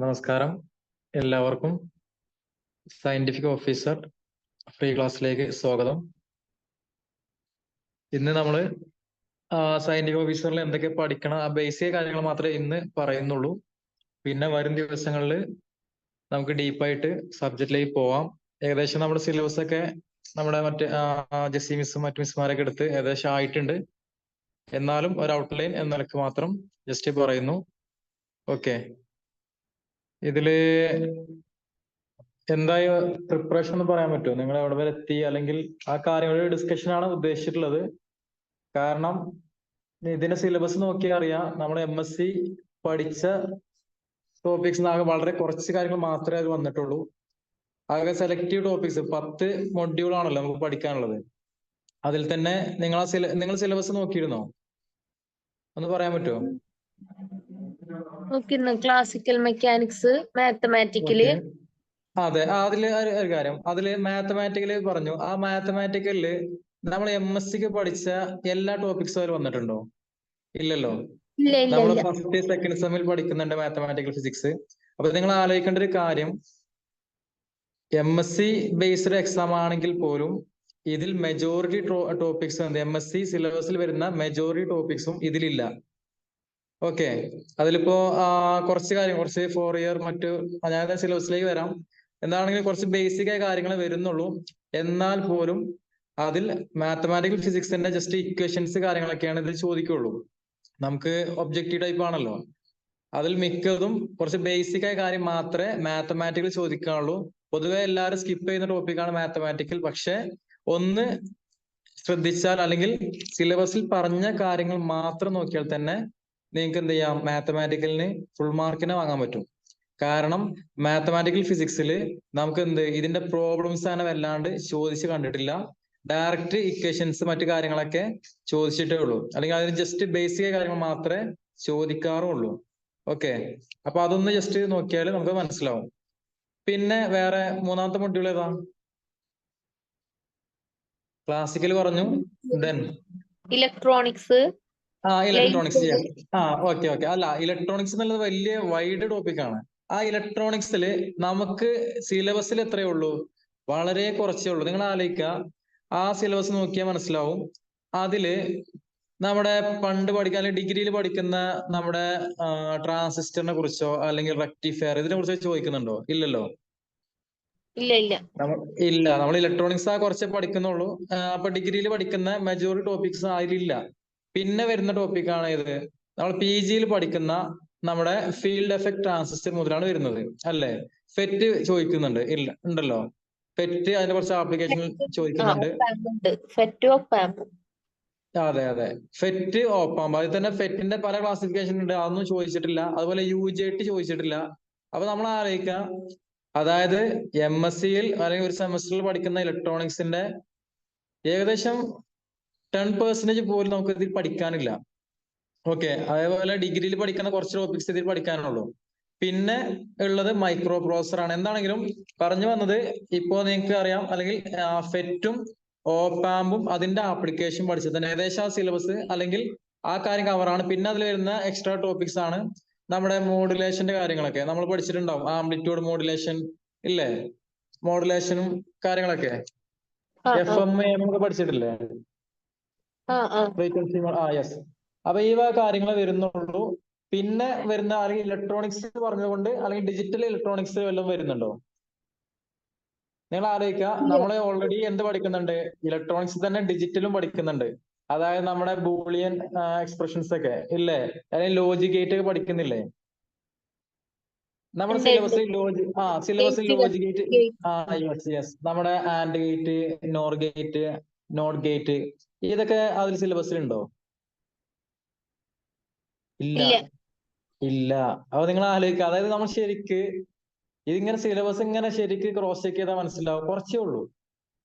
നമസ്കാരം എല്ലാവർക്കും scientific officer free ക്ലാസ്സിലേക്ക് സ്വാഗതം. ഇന്ന് നമ്മൾ സയന്റിഫിക് ഓഫീസറിൽ എന്തൊക്കെ പഠിക്കണം ആ ബേസിക് കാര്യങ്ങൾ മാത്രമേ ഇന്ന് പറയുന്നുള്ളൂ. പിന്നെ വരും ദിവസങ്ങളിൽ നമുക്ക് ഡീപ്പായിട്ട് സബ്ജക്റ്റിലേക്ക് പോവാം. ഏകദേശം നമ്മുടെ സിലബസ് ഒക്കെ നമ്മുടെ ജെസ്സി മിസ്സും മറ്റു മിസ്സുമാരൊക്കെ എടുത്ത് ഏകദേശം ആയിട്ടുണ്ട്. എന്നാലും ഒരു ഔട്ട്ലൈൻ എന്ന നിലക്ക് മാത്രം ജസ്റ്റ് പറയുന്നു. ഓക്കെ, ഇതില് എന്തായി പ്രിപ്പറേഷൻ എന്ന് പറയാൻ പറ്റുമോ? നിങ്ങൾ എവിടെ വരെ എത്തി, അല്ലെങ്കിൽ ആ കാര്യങ്ങളുടെ ഡിസ്കഷൻ ആണ് ഉദ്ദേശിച്ചിട്ടുള്ളത്. കാരണം ഇതിന്റെ സിലബസ് നോക്കിയാൽ അറിയാം, നമ്മൾ MSc പഠിച്ച ടോപ്പിക്സ് ആകെ വളരെ കുറച്ച് കാര്യങ്ങൾ മാത്രമേ അത് വന്നിട്ടുള്ളൂ. ആകെ സെലക്റ്റീവ് ടോപ്പിക്സ് 10 മൊഡ്യൂൾ ആണല്ലോ നമുക്ക് പഠിക്കാനുള്ളത്. അതിൽ തന്നെ നിങ്ങൾ സിലബസ് നോക്കിയിരുന്നോ? ഒന്ന് പറയാൻ പറ്റുമോ? Classical mechanics, mathematical. അതെ, അതില് ഒരു കാര്യം, അതില് മാത്തമാറ്റിക്കല് പറഞ്ഞു. ആ മാത്തമാറ്റിക്കലില് നമ്മൾ MScക്ക് പഠിച്ച എല്ലാ ടോപ്പിക്സും അതിൽ വന്നിട്ടുണ്ടോ? ഇല്ലല്ലോ. നമ്മൾ ഫസ്റ്റ് സെക്കൻഡ് സെമ്മിൽ പഠിക്കുന്നുണ്ട് മാത്തമാറ്റിക്കൽ ഫിസിക്സ്. അപ്പൊ നിങ്ങൾ ആലോചിക്കേണ്ട ഒരു കാര്യം, MSc ബേസ്ഡ് എക്സാം ആണെങ്കിൽ പോലും ഇതിൽ മെജോറിറ്റി ടോപ്പിക്സ് MSc സിലബസിൽ വരുന്ന മെജോറിറ്റി ടോപ്പിക്സും ഇതിലില്ല. ഓക്കെ, അതിലിപ്പോ കുറച്ച് 4 ഇയർ മറ്റു ഞാൻ സിലബസിലേക്ക് വരാം. എന്താണെങ്കിലും കുറച്ച് ബേസിക് ആയ കാര്യങ്ങൾ വരുന്നുള്ളൂ. എന്നാൽ പോലും അതിൽ മാത്തമാറ്റിക്കൽ ഫിസിക്സിന്റെ ജസ്റ്റ് ഇക്വേഷൻസ് കാര്യങ്ങളൊക്കെയാണ് ഇതിൽ ചോദിക്കുള്ളൂ. നമുക്ക് ഒബ്ജക്റ്റീവ് ടൈപ്പ് ആണല്ലോ. അതിൽ മിക്കതും കുറച്ച് ബേസിക് ആയ കാര്യം മാത്രമേ മാത്തമാറ്റിക്കൽ ചോദിക്കാനുള്ളൂ. പൊതുവെ എല്ലാവരും സ്കിപ്പ് ചെയ്യുന്ന ടോപ്പിക്കാണ് മാത്തമാറ്റിക്കൽ. പക്ഷെ ഒന്ന് ശ്രദ്ധിച്ചാൽ, അല്ലെങ്കിൽ സിലബസിൽ പറഞ്ഞ കാര്യങ്ങൾ മാത്രം നോക്കിയാൽ തന്നെ നിങ്ങൾക്ക് എന്ത് ചെയ്യാം, മാത്തമാറ്റിക്കലിന് ഫുൾ മാർക്കിന് വാങ്ങാൻ പറ്റും. കാരണം മാത്തമാറ്റിക്കൽ ഫിസിക്സിൽ നമുക്ക് ഇതിന്റെ പ്രോബ്ലംസ് അങ്ങനെ വല്ലാണ്ട് ചോദിച്ച് കണ്ടിട്ടില്ല. ഡയറക്റ്റ് ഇക്വേഷൻസ് മറ്റു കാര്യങ്ങളൊക്കെ ചോദിച്ചിട്ടേ ഉള്ളൂ, അല്ലെങ്കിൽ അതിന് ജസ്റ്റ് ബേസിക് കാര്യങ്ങൾ മാത്രമേ ചോദിക്കാറുള്ളൂ. ഓക്കെ, അപ്പൊ അതൊന്ന് ജസ്റ്റ് നോക്കിയാൽ നമുക്ക് മനസ്സിലാവും. പിന്നെ വേറെ മൂന്നാമത്തെ മൊഡ്യൂൾ ഏതാ? ക്ലാസിക്കൽ പറഞ്ഞു, ദെൻ ഇലക്ട്രോണിക്സ്. ഇലക്ട്രോണിക്സ്. ഓക്കെ. അല്ല, ഇലക്ട്രോണിക്സ് എന്നുള്ളത് വലിയ വൈഡ് ടോപ്പിക്കാണ്. ആ ഇലക്ട്രോണിക്സിൽ നമുക്ക് സിലബസിൽ എത്രയേ ഉള്ളൂ? വളരെ കുറച്ചേ ഉള്ളൂ. നിങ്ങൾ ആലോചിക്കുക, ആ സിലബസ് നോക്കിയാൽ മനസ്സിലാവും. അതില് നമ്മുടെ പണ്ട് പഠിക്കാൻ ഡിഗ്രിയിൽ പഠിക്കുന്ന നമ്മുടെ ട്രാൻസിസ്റ്ററിനെ കുറിച്ചോ അല്ലെങ്കിൽ റെക്ടിഫയർ ഇതിനെ കുറിച്ചോ ചോദിക്കുന്നുണ്ടോ? ഇല്ലല്ലോ. ഇല്ല. നമ്മൾ ഇലക്ട്രോണിക്സ് കുറച്ചേ പഠിക്കുന്നുള്ളൂ. അപ്പൊ ഡിഗ്രിയിൽ പഠിക്കുന്ന മെജോറിറ്റി ടോപ്പിക്സ് അതിലില്ല. പിന്നെ വരുന്ന ടോപ്പിക്കാണ് ഇത് നമ്മൾ PGയിൽ പഠിക്കുന്ന നമ്മുടെ ഫീൽഡ് എഫക്ട് ട്രാൻസിസ്റ്റർ മുതലാണ് വരുന്നത്, അല്ലേ? ഫെറ്റ് ചോദിക്കുന്നുണ്ട്, ഇല്ല ഉണ്ടല്ലോ. ഫെറ്റ് അതിന്റെ കുറച്ച് ആപ്ലിക്കേഷൻ ചോദിക്കുന്നുണ്ട്. അതെ, ഫെറ്റ് ഓപ്പാമ്പ്. അതിൽ തന്നെ ഫെറ്റിന്റെ പല ക്ലാസിഫിക്കേഷൻ ഉണ്ട്, അതൊന്നും ചോദിച്ചിട്ടില്ല. അതുപോലെ UJT ചോദിച്ചിട്ടില്ല. അപ്പൊ നമ്മൾ ആലോചിക്കുക, അതായത് MScയിൽ അല്ലെങ്കിൽ ഒരു സെമസ്റ്ററിൽ പഠിക്കുന്ന ഇലക്ട്രോണിക്സിന്റെ ഏകദേശം 10% പോലും നമുക്ക് ഇതിൽ പഠിക്കാനില്ല. ഓക്കെ, അതേപോലെ ഡിഗ്രിയിൽ പഠിക്കുന്ന കുറച്ച് ടോപ്പിക്സ് ഇതിൽ പഠിക്കാനുള്ളൂ. പിന്നെ ഉള്ളത് മൈക്രോ പ്രോസസർ ആണ്. എന്താണെങ്കിലും പറഞ്ഞു വന്നത്, ഇപ്പോ നിങ്ങൾക്ക് അറിയാം, അല്ലെങ്കിൽ ഫെറ്റും ഓപ്പാമ്പും അതിന്റെ ആപ്ലിക്കേഷൻ പഠിച്ചത് തന്നെ ഏകദേശം ആ സിലബസ് അല്ലെങ്കിൽ ആ കാര്യം കവറാണ്. പിന്നെ അതിൽ വരുന്ന എക്സ്ട്രാ ടോപ്പിക്സ് ആണ് നമ്മുടെ മോഡുലേഷന്റെ കാര്യങ്ങളൊക്കെ നമ്മൾ പഠിച്ചിട്ടുണ്ടാവും. ആംപ്ലിറ്റ്യൂഡ് മോഡുലേഷൻ ഇല്ലേ, മോഡുലേഷനും കാര്യങ്ങളൊക്കെ FMA നമുക്ക് പഠിച്ചിട്ടില്ലേ? യെസ്. അപ്പൊ ഈ കാര്യങ്ങൾ വരുന്നുള്ളൂ. പിന്നെ വരുന്ന അല്ലെങ്കിൽ ഇലക്ട്രോണിക്സ് പറഞ്ഞുകൊണ്ട് അല്ലെങ്കിൽ ഡിജിറ്റൽ ഇലക്ട്രോണിക്സ് വല്ലതും വരുന്നുണ്ടോ? നിങ്ങൾ ആലോചിക്കുക, നമ്മൾ ഓൾറെഡി എന്ത് പഠിക്കുന്നുണ്ട്? ഇലക്ട്രോണിക്സ് തന്നെ ഡിജിറ്റലും പഠിക്കുന്നുണ്ട്. അതായത് നമ്മുടെ ബൂളിയൻ എക്സ്പ്രഷൻസ് ഒക്കെ ഇല്ലേ, അല്ലെങ്കിൽ ലോജിക് ഗേറ്റ് ഒക്കെ പഠിക്കുന്നില്ലേ? നമ്മുടെ സിലബസിൽ ലോജിക് ഗേറ്റ്. യെസ്. നമ്മുടെ and gate, nor gate, not gate, ഇതൊക്കെ അതിൽ സിലബസിൽ ഉണ്ടോ? ഇല്ല. അപ്പൊ നിങ്ങൾ ആലോചിക്കുക, അതായത് നമ്മൾ ശരിക്ക് ഇതിങ്ങനെ സിലബസ് ഇങ്ങനെ ശരിക്ക് ക്രോസ് ചെക്ക് ചെയ്താൽ മനസ്സിലാവും, കുറച്ചേ ഉള്ളൂ.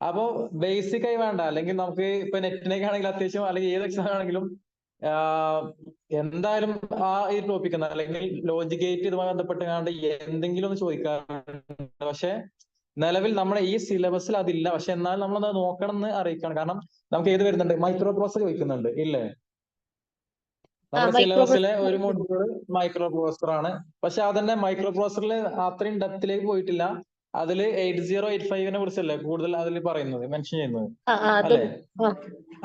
അപ്പൊ ബേസിക് ആയി വേണ്ട, അല്ലെങ്കിൽ നമുക്ക് ഇപ്പൊ നെറ്റിനൊക്കെ ആണെങ്കിലും അത്യാവശ്യം, അല്ലെങ്കിൽ ഏത് എക്സാം ആണെങ്കിലും എന്തായാലും ഈ ടോപ്പിക് അല്ലെങ്കിൽ ലോജിക് ഗേറ്റ് ഇതുമായി ബന്ധപ്പെട്ട് എന്തെങ്കിലും ഒന്ന് ചോദിക്കാറുണ്ട്. പക്ഷെ നിലവിൽ നമ്മുടെ ഈ സിലബസിൽ അതില്ല. പക്ഷെ എന്നാലും നമ്മളത് നോക്കണം എന്ന് അറിയിക്കണം. കാരണം നമുക്ക് ഏത് വരുന്നുണ്ട്? മൈക്രോ പ്രോസസർ ചോദിക്കുന്നുണ്ട്, ഇല്ലേ? നമ്മുടെ സിലബസിലെ ഒരു മൈക്രോ മൊഡ്യൂൾ മൈക്രോ പ്രോസസർ ആണ്. പക്ഷെ അതന്നെ മൈക്രോ പ്രോസസറിൽ അത്രയും ഡെപ്തിലേക്ക് പോയിട്ടില്ല. അതിൽ 8085 കുറിച്ചല്ലേ കൂടുതൽ അതിൽ പറയുന്നത്, മെൻഷൻ ചെയ്യുന്നത് അല്ലെ?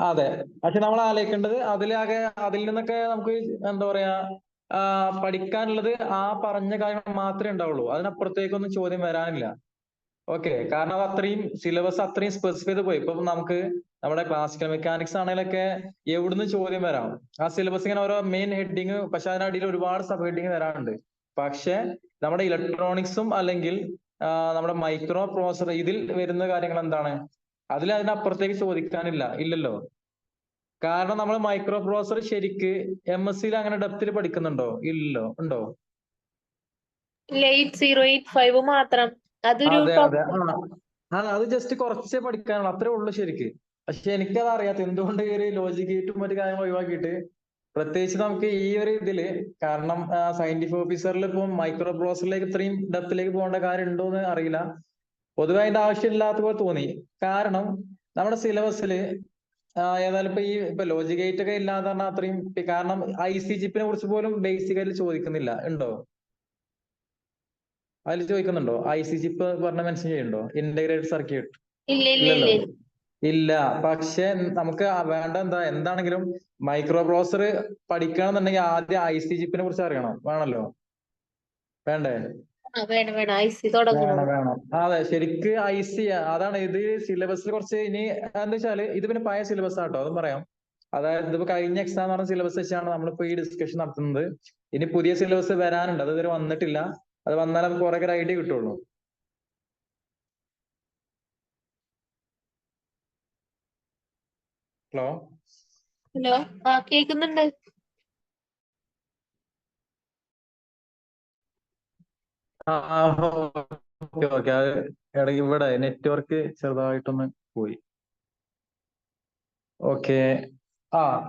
അതെ. പക്ഷെ നമ്മൾ ആലോചിക്കേണ്ടത് അതിൽ നിന്നൊക്കെ നമുക്ക് എന്താ പറയാ പഠിക്കാനുള്ളത് ആ പറഞ്ഞ കാര്യങ്ങൾ മാത്രമേ ഉണ്ടാവുള്ളൂ. അതിനപ്പുറത്തേക്കൊന്നും ചോദ്യം വരാനില്ല. ഓക്കെ, കാരണം അത് അത്രയും സിലബസ് അത്രയും സ്പെസിഫൈ ചെയ്ത് പോയി. ഇപ്പൊ നമുക്ക് നമ്മുടെ ക്ലാസിക്കൽ മെക്കാനിക്സ് ആണെങ്കിലൊക്കെ എവിടുന്ന് ചോദ്യം വരാം. ആ സിലബസ് ഇങ്ങനെ ഓരോ മെയിൻ ഹെഡിങ്, പക്ഷെ അതിനടിയിൽ ഒരുപാട് സബ് ഹെഡിങ് വരാറുണ്ട്. പക്ഷെ നമ്മുടെ ഇലക്ട്രോണിക്സും അല്ലെങ്കിൽ നമ്മുടെ മൈക്രോ പ്രോസസർ ഇതിൽ വരുന്ന കാര്യങ്ങൾ എന്താണ്? അതിനപ്പുറത്തേക്ക് ചോദിക്കാനില്ല, ഇല്ലല്ലോ. കാരണം നമ്മൾ മൈക്രോ പ്രോസസർ ശരിക്ക് MSc അങ്ങനെ ഡെപ്തിൽ പഠിക്കുന്നുണ്ടോ? ഇല്ലല്ലോ, ഉണ്ടോ? 8085 മാത്രം. അതൊരു അതെ അതെ. അത് ജസ്റ്റ് കുറച്ചേ പഠിക്കാനുള്ളൂ, അത്രേ ഉള്ളൂ ശരിക്ക്. പക്ഷെ എനിക്കത് അറിയാത്ത എന്തുകൊണ്ട് ഈ ഒരു ലോജിക് ഗേറ്റും മറ്റു കാര്യങ്ങൾ ഒഴിവാക്കിയിട്ട്, പ്രത്യേകിച്ച് നമുക്ക് ഈ ഒരു ഇതില്, കാരണം സയന്റിഫിക് ഓഫീസറിൽ ഇപ്പം മൈക്രോ പ്രോസസറിലേക്ക് ഇത്രയും ഡെപ്തിലേക്ക് പോകേണ്ട കാര്യം ഉണ്ടോ എന്ന് അറിയില്ല. പൊതുവെ അതിന്റെ ആവശ്യമില്ലാത്ത പോലെ തോന്നി. കാരണം നമ്മുടെ സിലബസില് ഏതായാലും ഇപ്പൊ ലോജിക് ഗേറ്റ് ഒക്കെ ഇല്ലാതെ പറഞ്ഞാൽ അത്രയും, കാരണം IC ചിപ്പിനെ കുറിച്ച് പോലും ബേസിക് ആയിട്ട് ചോദിക്കുന്നില്ല, ഉണ്ടോ? അതിൽ ചോദിക്കുന്നുണ്ടോ? IC ചിപ്പ് പറഞ്ഞ മെൻഷൻ ചെയ്യുന്നുണ്ടോ? ഇന്റഗ്രേറ്റഡ് സർക്യൂട്ട് ഇല്ല ഇല്ല ഇല്ലല്ലോ. ഇല്ല ഇല്ല. പക്ഷെ നമുക്ക് വേണ്ട എന്താണെങ്കിലും മൈക്രോ പ്രോസസർ പഠിക്കണമെന്നുണ്ടെങ്കിൽ ആദ്യം IC ചിപ്പിനെ കുറിച്ച് അറിയണം, വേണല്ലോ, വേണ്ടേ? വേണം വേണം IC തുടങ്ങണം. വേണം. അതെ, ശരിക്ക് IC അതാണ് ഇത് സിലബസിൽ കുറച്ച്. ഇനി എന്താ വെച്ചാല് ഇത് പിന്നെ പഴയ സിലബസ് ആട്ടോ, അതും പറയാം. അതായത് ഇതിപ്പോ കഴിഞ്ഞ എക്സാം പറഞ്ഞ സിലബസ് വെച്ചാണ് നമ്മളിപ്പോ ഈ ഡിസ്കഷൻ നടത്തുന്നത്. ഇനി പുതിയ സിലബസ് വരാനുണ്ട്, അത് ഇതുവരെ വന്നിട്ടില്ല. അത് വന്നാലേ നമുക്ക് കുറെ ഐഡിയ കിട്ടുള്ളൂ. ഹലോ ഹലോ, കേൾക്കുന്നുണ്ട്. ഓക്കെ. അത് ഇടയ്ക്ക് ഇവിടെ നെറ്റ്വർക്ക് ചെറുതായിട്ടൊന്ന് പോയി. ഓക്കെ.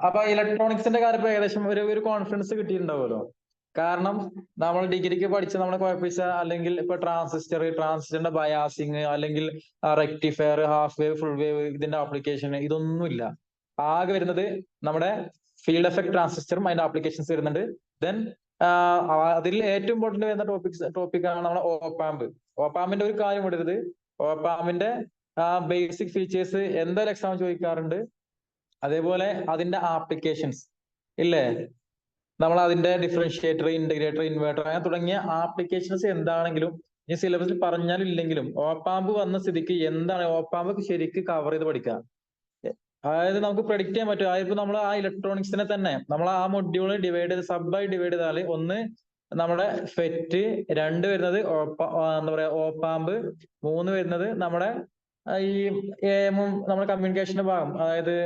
അപ്പൊ ഇലക്ട്രോണിക്സിന്റെ കാര്യം ഇപ്പൊ ഏകദേശം ഒരു കോൺഫിഡൻസ് കിട്ടിയിട്ടുണ്ടാവുമല്ലോ. കാരണം നമ്മൾ ഡിഗ്രിക്ക് പഠിച്ച നമ്മളെ കുഴപ്പിച്ച, അല്ലെങ്കിൽ ഇപ്പൊ ട്രാൻസിസ്റ്ററിന്റെ ബയാസിങ്, അല്ലെങ്കിൽ rectifier, half wave, full wave, ഇതിന്റെ ആപ്ലിക്കേഷൻ ഇതൊന്നുമില്ല. ആകെ വരുന്നത് നമ്മുടെ ഫീൽഡ് എഫക്ട് ട്രാൻസിസ്റ്ററും അതിന്റെ ആപ്ലിക്കേഷൻസ് വരുന്നുണ്ട്. ദെൻ അതിൽ ഏറ്റവും ഇമ്പോർട്ടന്റ് വരുന്ന ടോപ്പിക്കാണ് നമ്മുടെ ഓപ്പാമ്പ്. ഓപ്പാമ്പിന്റെ ഒരു കാര്യം വിടരുത്. ഓപ്പാമ്പിന്റെ ബേസിക് ഫീച്ചേഴ്സ് എന്തായാലും എക്സാം ചോദിക്കാറുണ്ട്. അതേപോലെ അതിന്റെ ആപ്ലിക്കേഷൻസ് ഇല്ലേ, നമ്മൾ അതിന്റെ ഡിഫറൻഷിയേറ്റർ, ഇന്റഗ്രേറ്റർ, ഇൻവേർട്ടർ അങ്ങനെ തുടങ്ങിയ ആപ്ലിക്കേഷൻസ് എന്താണെങ്കിലും ഈ സിലബസിൽ പറഞ്ഞാലും ഇല്ലെങ്കിലും ഓപ്പാമ്പ് വന്ന സ്ഥിതിക്ക് എന്താണ് ഓപ്പാമ്പ് ശരിക്ക് കവർ ചെയ്ത് പഠിക്കുക. അതായത് നമുക്ക് പ്രഡിക്റ്റ് ചെയ്യാൻ പറ്റും. അതായത് നമ്മൾ ആ ഇലക്ട്രോണിക്സിനെ തന്നെ നമ്മൾ ആ മൊഡ്യൂൾ സബായി ഡിവൈഡ് ചെയ്താൽ, ഒന്ന് നമ്മുടെ ഫെറ്റ്, രണ്ട് വരുന്നത് എന്താ പറയാ ഓപ്പാമ്പ്, മൂന്ന് വരുന്നത് നമ്മുടെ ഈ AM നമ്മുടെ കമ്മ്യൂണിക്കേഷന്റെ ഭാഗം, അതായത്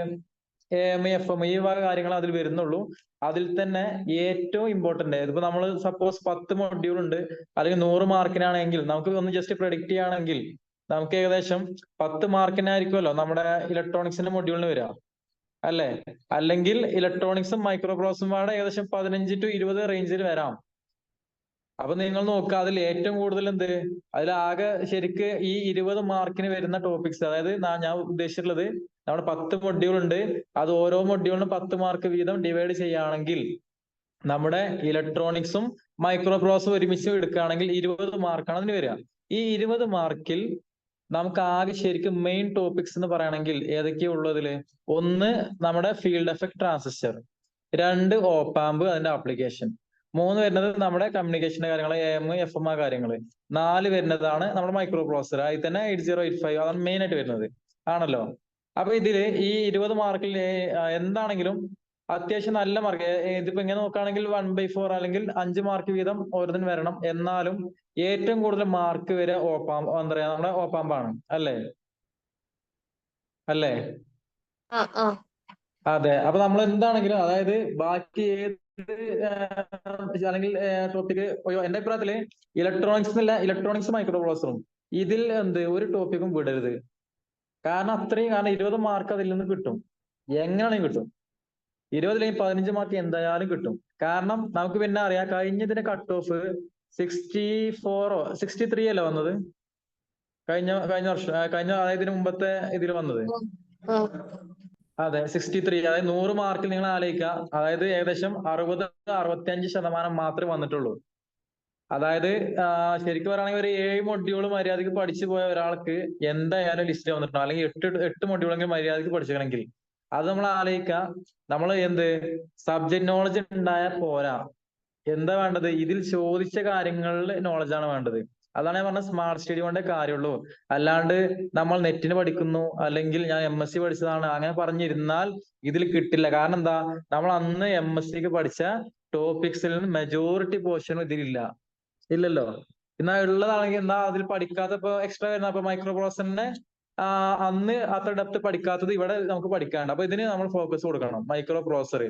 AM, FM ഈ വക കാര്യങ്ങൾ അതിൽ വരുന്നുള്ളൂ. അതിൽ തന്നെ ഏറ്റവും ഇമ്പോർട്ടന്റ്, ഇതിപ്പോ നമ്മൾ സപ്പോസ് 10 മൊഡ്യൂൾ ഉണ്ട്, അല്ലെങ്കിൽ 100 മാർക്കിനാണെങ്കിൽ നമുക്ക് ഒന്ന് ജസ്റ്റ് പ്രഡിക്റ്റ് ചെയ്യുകയാണെങ്കിൽ നമുക്ക് ഏകദേശം 10 മാർക്കിനായിരിക്കുമല്ലോ നമ്മുടെ ഇലക്ട്രോണിക്സിന്റെ മൊഡ്യൂളിന് വരിക, അല്ലെ? അല്ലെങ്കിൽ ഇലക്ട്രോണിക്സും മൈക്രോ പ്രോസസും പാടെ ഏകദേശം 15 to 20 റേഞ്ചിൽ വരാം. അപ്പൊ നിങ്ങൾ നോക്കുക, അതിൽ ഏറ്റവും കൂടുതൽ അതിലാകെ ശരിക്ക് ഈ 20 മാർക്കിന് വരുന്ന ടോപ്പിക്സ്, അതായത് ഞാൻ ഉദ്ദേശിച്ചിട്ടുള്ളത് നമ്മുടെ 10 മൊഡ്യൂൾ ഉണ്ട്, അത് ഓരോ മൊഡ്യൂളിനും 10 മാർക്ക് വീതം ഡിവൈഡ് ചെയ്യുകയാണെങ്കിൽ നമ്മുടെ ഇലക്ട്രോണിക്സും മൈക്രോ പ്രോസസും ഒരുമിച്ച് എടുക്കുകയാണെങ്കിൽ 20 മാർക്കാണ് അതിന് വരിക. ഈ 20 മാർക്കിൽ നമുക്ക് ആകെ ശരിക്കും മെയിൻ ടോപ്പിക്സ് എന്ന് പറയുകയാണെങ്കിൽ ഏതൊക്കെയാ ഉള്ളതില്? ഒന്ന് നമ്മുടെ ഫീൽഡ് എഫക്ട് ട്രാൻസിസ്റ്റർ, രണ്ട് ഓപ്പാമ്പ് അതിന്റെ ആപ്ലിക്കേഷൻ, മൂന്ന് വരുന്നത് നമ്മുടെ കമ്മ്യൂണിക്കേഷന്റെ കാര്യങ്ങൾ, AM, FM കാര്യങ്ങൾ, നാല് വരുന്നതാണ് നമ്മുടെ മൈക്രോ പ്രോസസർ. അതിൽ തന്നെ 8085 അതാണ് മെയിൻ ആയിട്ട് വരുന്നത്, ആണല്ലോ. അപ്പൊ ഇതില് ഈ 20 മാർക്കിൽ എന്താണെങ്കിലും അത്യാവശ്യം നല്ല മാർക്ക്, ഇതിപ്പോ ഇങ്ങനെ നോക്കുകയാണെങ്കിൽ 1/4 അല്ലെങ്കിൽ 5 മാർക്ക് വീതം ഓരോന്നിന് വരണം. എന്നാലും ഏറ്റവും കൂടുതൽ മാർക്ക് വരെ ഓപ്പാമ്പ്, എന്താ പറയാ, നമ്മുടെ ഓപ്പാമ്പാണ്, അല്ലേ? അല്ലേ? അതെ. അപ്പൊ നമ്മൾ എന്താണെങ്കിലും, അതായത് ബാക്കി ഏത് അല്ലെങ്കിൽ ടോപ്പിക്, എന്റെ അഭിപ്രായത്തില് ഇലക്ട്രോണിക്സ് മൈക്രോ പ്രോസസറും ഇതിൽ ഒരു ടോപ്പിക്കും വിടരുത്. കാരണം 20 മാർക്ക് അതിൽ നിന്ന് കിട്ടും, എങ്ങനെയാണെങ്കിലും കിട്ടും. 20 അല്ലെങ്കിൽ 15 മാർക്ക് എന്തായാലും കിട്ടും. കാരണം നമുക്ക് പിന്നെ അറിയാം, കഴിഞ്ഞതിന്റെ കട്ട് ഓഫ് 64 63 അല്ലേ വന്നത്? കഴിഞ്ഞ വർഷം, അതായത് ഇതിന് മുമ്പത്തെ ഇതിൽ വന്നത്. അതെ 63, അതായത് 100 മാർക്കിൽ നിങ്ങൾ ആലോചിക്കുക, അതായത് ഏകദേശം 65% മാത്രമേ വന്നിട്ടുള്ളൂ. അതായത് ശരിക്കും പറയുകയാണെങ്കിൽ ഒരു 7 മൊഡ്യൂൾ മര്യാദയ്ക്ക് പഠിച്ചു പോയ ഒരാൾക്ക് എന്തായാലും ലിസ്റ്റ് വന്നിട്ടുണ്ടോ, അല്ലെങ്കിൽ 8 മൊഡ്യൂളെങ്കിലും മര്യാദയ്ക്ക് പഠിച്ചിരിക്കണമെങ്കിൽ അത് നമ്മൾ ആലോചിക്കുക. നമ്മൾ സബ്ജക്ട് നോളജ് ഉണ്ടായാൽ പോരാ, എന്താ വേണ്ടത്, ഇതിൽ ചോദിച്ച കാര്യങ്ങളിൽ നോളജാണ് വേണ്ടത്. അതാണ് ഞാൻ പറഞ്ഞ സ്മാർട്ട് സ്റ്റഡി കൊണ്ടേ കാര്യമുള്ളൂ. അല്ലാണ്ട് നമ്മൾ നെറ്റിന് പഠിക്കുന്നു അല്ലെങ്കിൽ ഞാൻ MSc പഠിച്ചതാണ് അങ്ങനെ പറഞ്ഞിരുന്നാൽ ഇതിൽ കിട്ടില്ല. കാരണം എന്താ, നമ്മൾ അന്ന് MScക്ക് പഠിച്ച ടോപ്പിക്സിൽ നിന്ന് മെജോറിറ്റി പോർഷനും ഇതിലില്ല. ഇല്ലല്ലോ. എന്നാ ഉള്ളതാണെങ്കിൽ എന്താ അതിൽ പഠിക്കാത്ത, ഇപ്പൊ എക്സ്ട്രാ വരുന്ന ഇപ്പൊ മൈക്രോ പ്രോസസറിനെ അന്ന് അത്ര ഡെപ്ത് പഠിക്കാത്തത് ഇവിടെ നമുക്ക് പഠിക്കാണ്ട്. അപ്പൊ ഇതിന് നമ്മൾ ഫോക്കസ് കൊടുക്കണം, മൈക്രോ പ്രോസസർ.